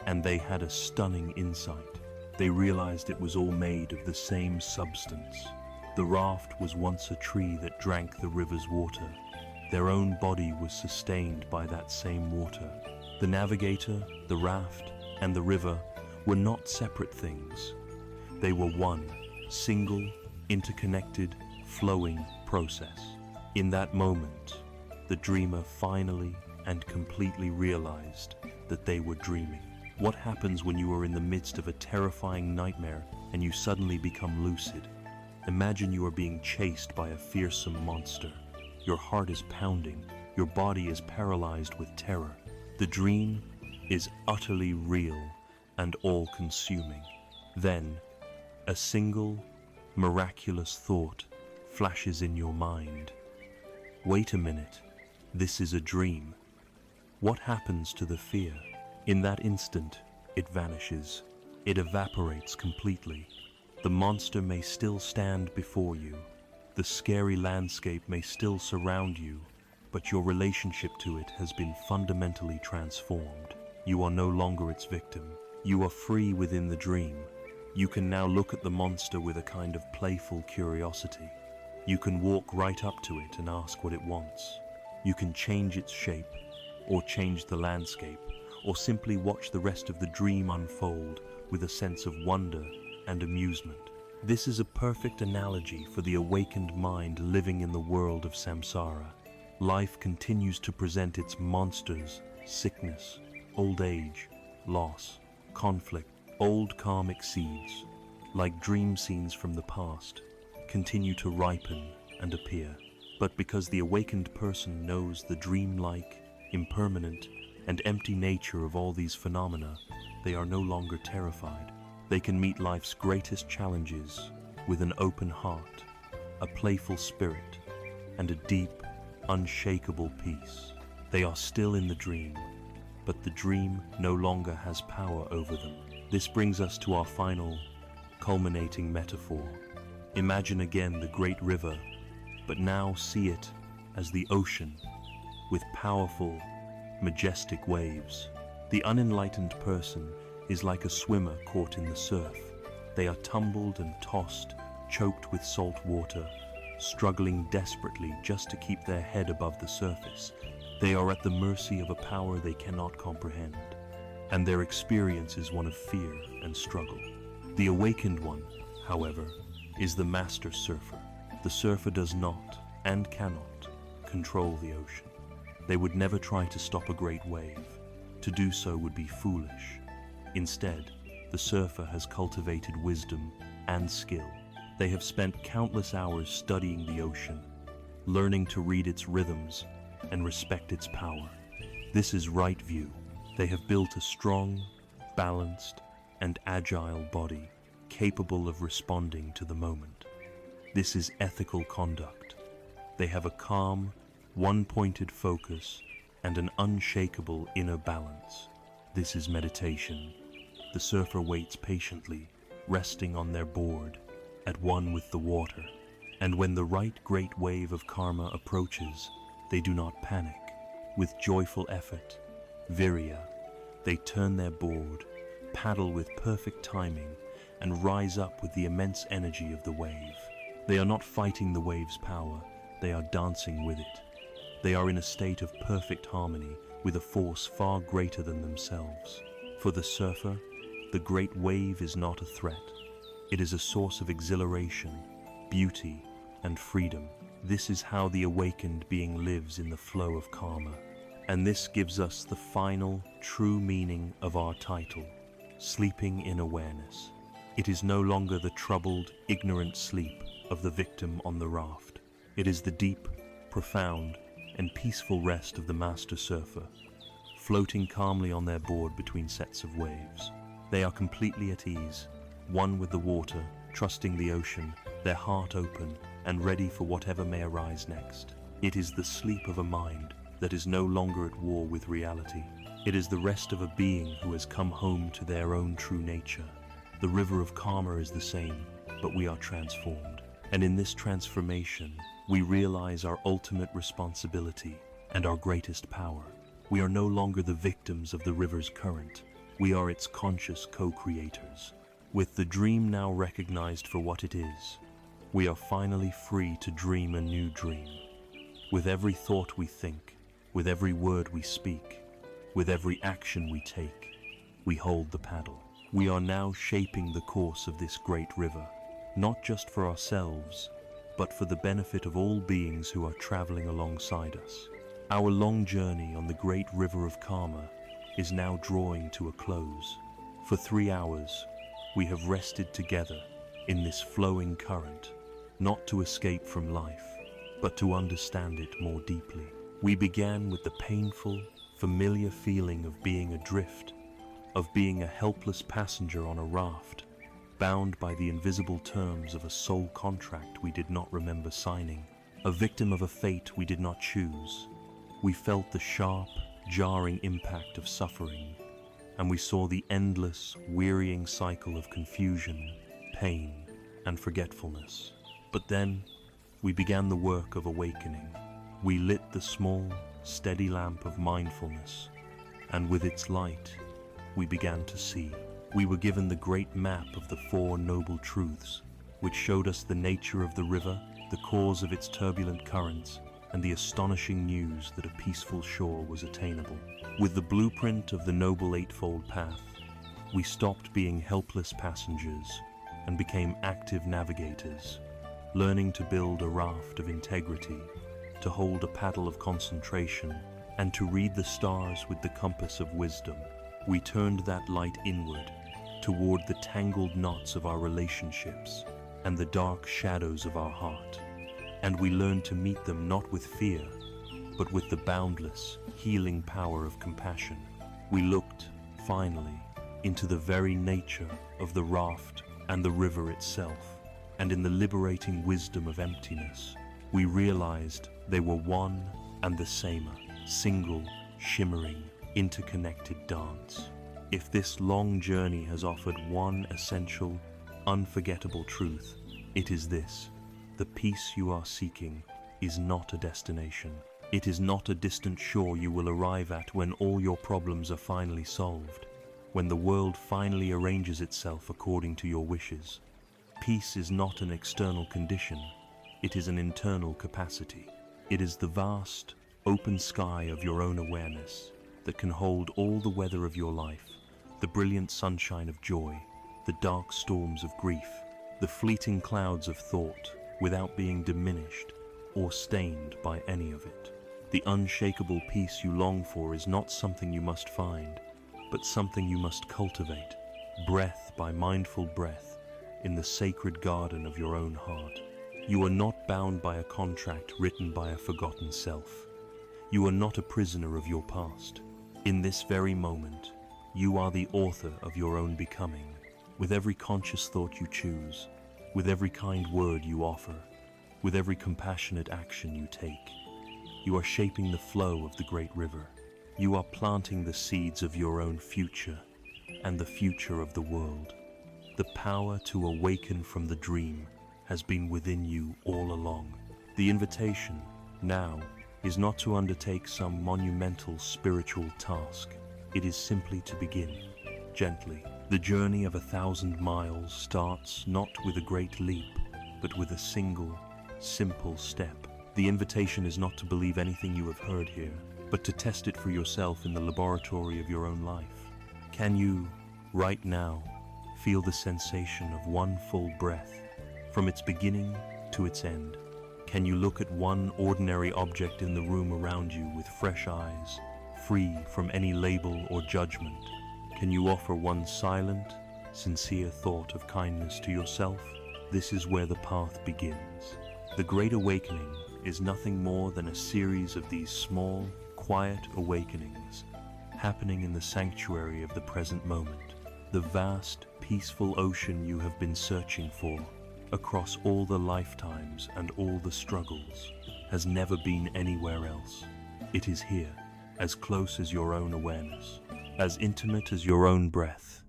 and they had a stunning insight. They realized it was all made of the same substance. The raft was once a tree that drank the river's water. Their own body was sustained by that same water. The navigator, the raft, and the river were not separate things. They were one, single, interconnected, flowing process. In that moment, the dreamer finally and completely realized that they were dreaming. What happens when you are in the midst of a terrifying nightmare and you suddenly become lucid? Imagine you are being chased by a fearsome monster. Your heart is pounding. Your body is paralyzed with terror. The dream is utterly real and all-consuming. Then, a single, miraculous thought flashes in your mind. Wait a minute, this is a dream. What happens to the fear? In that instant, it vanishes. It evaporates completely. The monster may still stand before you. The scary landscape may still surround you, but your relationship to it has been fundamentally transformed. You are no longer its victim. You are free within the dream. You can now look at the monster with a kind of playful curiosity. You can walk right up to it and ask what it wants. You can change its shape, or change the landscape, or simply watch the rest of the dream unfold with a sense of wonder and amusement. This is a perfect analogy for the awakened mind living in the world of samsara. Life continues to present its monsters, sickness, old age, loss, conflict. Old karmic seeds, like dream scenes from the past, continue to ripen and appear. But because the awakened person knows the dreamlike, impermanent, and empty nature of all these phenomena, they are no longer terrified. They can meet life's greatest challenges with an open heart, a playful spirit, and a deep, unshakable peace. They are still in the dream, but the dream no longer has power over them. This brings us to our final, culminating metaphor. Imagine again the great river, but now see it as the ocean, with powerful, majestic waves. The unenlightened person is like a swimmer caught in the surf. They are tumbled and tossed, choked with salt water, struggling desperately just to keep their head above the surface. They are at the mercy of a power they cannot comprehend, and their experience is one of fear and struggle. The awakened one, however, is the master surfer. The surfer does not, and cannot, control the ocean. They would never try to stop a great wave. To do so would be foolish. Instead, the surfer has cultivated wisdom and skill. They have spent countless hours studying the ocean, learning to read its rhythms and respect its power. This is right view. They have built a strong, balanced, and agile body capable of responding to the moment. This is ethical conduct. They have a calm, one-pointed focus and an unshakable inner balance. This is meditation. The surfer waits patiently, resting on their board, at one with the water. And when the right great wave of karma approaches, they do not panic. With joyful effort, virya, they turn their board, paddle with perfect timing and rise up with the immense energy of the wave. They are not fighting the wave's power, they are dancing with it. They are in a state of perfect harmony with a force far greater than themselves. For the surfer, the great wave is not a threat. It is a source of exhilaration, beauty, and freedom. This is how the awakened being lives in the flow of karma. And this gives us the final, true meaning of our title, sleeping in awareness. It is no longer the troubled, ignorant sleep of the victim on the raft. It is the deep, profound, and peaceful rest of the master surfer, floating calmly on their board between sets of waves. They are completely at ease, one with the water, trusting the ocean, their heart open and ready for whatever may arise next. It is the sleep of a mind that is no longer at war with reality. It is the rest of a being who has come home to their own true nature. The river of karma is the same, but we are transformed. And in this transformation, we realize our ultimate responsibility and our greatest power. We are no longer the victims of the river's current. We are its conscious co-creators. With the dream now recognized for what it is, we are finally free to dream a new dream. With every thought we think, with every word we speak, with every action we take, we hold the paddle. We are now shaping the course of this great river, not just for ourselves, but for the benefit of all beings who are traveling alongside us. Our long journey on the great river of karma is now drawing to a close. For 3 hours, we have rested together in this flowing current, not to escape from life, but to understand it more deeply. We began with the painful, familiar feeling of being adrift, of being a helpless passenger on a raft, bound by the invisible terms of a soul contract we did not remember signing, a victim of a fate we did not choose. We felt the sharp, jarring impact of suffering, and we saw the endless, wearying cycle of confusion, pain, and forgetfulness. But then, we began the work of awakening. We lit the small, steady lamp of mindfulness, and with its light, we began to see. We were given the great map of the 4 noble truths, which showed us the nature of the river, the cause of its turbulent currents, and the astonishing news that a peaceful shore was attainable. With the blueprint of the Noble Eightfold Path, we stopped being helpless passengers and became active navigators, learning to build a raft of integrity, to hold a paddle of concentration, and to read the stars with the compass of wisdom. We turned that light inward, toward the tangled knots of our relationships and the dark shadows of our heart. And we learned to meet them not with fear, but with the boundless, healing power of compassion. We looked, finally, into the very nature of the raft and the river itself, and in the liberating wisdom of emptiness, we realized they were one and the same, single, shimmering, interconnected dance. If this long journey has offered one essential, unforgettable truth, it is this: the peace you are seeking is not a destination. It is not a distant shore you will arrive at when all your problems are finally solved, when the world finally arranges itself according to your wishes. Peace is not an external condition, it is an internal capacity. It is the vast, open sky of your own awareness that can hold all the weather of your life, the brilliant sunshine of joy, the dark storms of grief, the fleeting clouds of thought, without being diminished or stained by any of it. The unshakable peace you long for is not something you must find, but something you must cultivate, breath by mindful breath, in the sacred garden of your own heart. You are not bound by a contract written by a forgotten self. You are not a prisoner of your past. In this very moment, you are the author of your own becoming. With every conscious thought you choose, with every kind word you offer, with every compassionate action you take, you are shaping the flow of the great river. You are planting the seeds of your own future and the future of the world. The power to awaken from the dream has been within you all along. The invitation now is not to undertake some monumental spiritual task. It is simply to begin, gently, The journey of 1,000 miles starts not with a great leap, but with a single, simple step. The invitation is not to believe anything you have heard here, but to test it for yourself in the laboratory of your own life. Can you, right now, feel the sensation of one full breath, from its beginning to its end? Can you look at one ordinary object in the room around you with fresh eyes, free from any label or judgment? Can you offer one silent, sincere thought of kindness to yourself? This is where the path begins. The Great Awakening is nothing more than a series of these small, quiet awakenings happening in the sanctuary of the present moment. The vast, peaceful ocean you have been searching for, across all the lifetimes and all the struggles, has never been anywhere else. It is here, as close as your own awareness, as intimate as your own breath.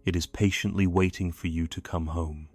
It is patiently waiting for you to come home.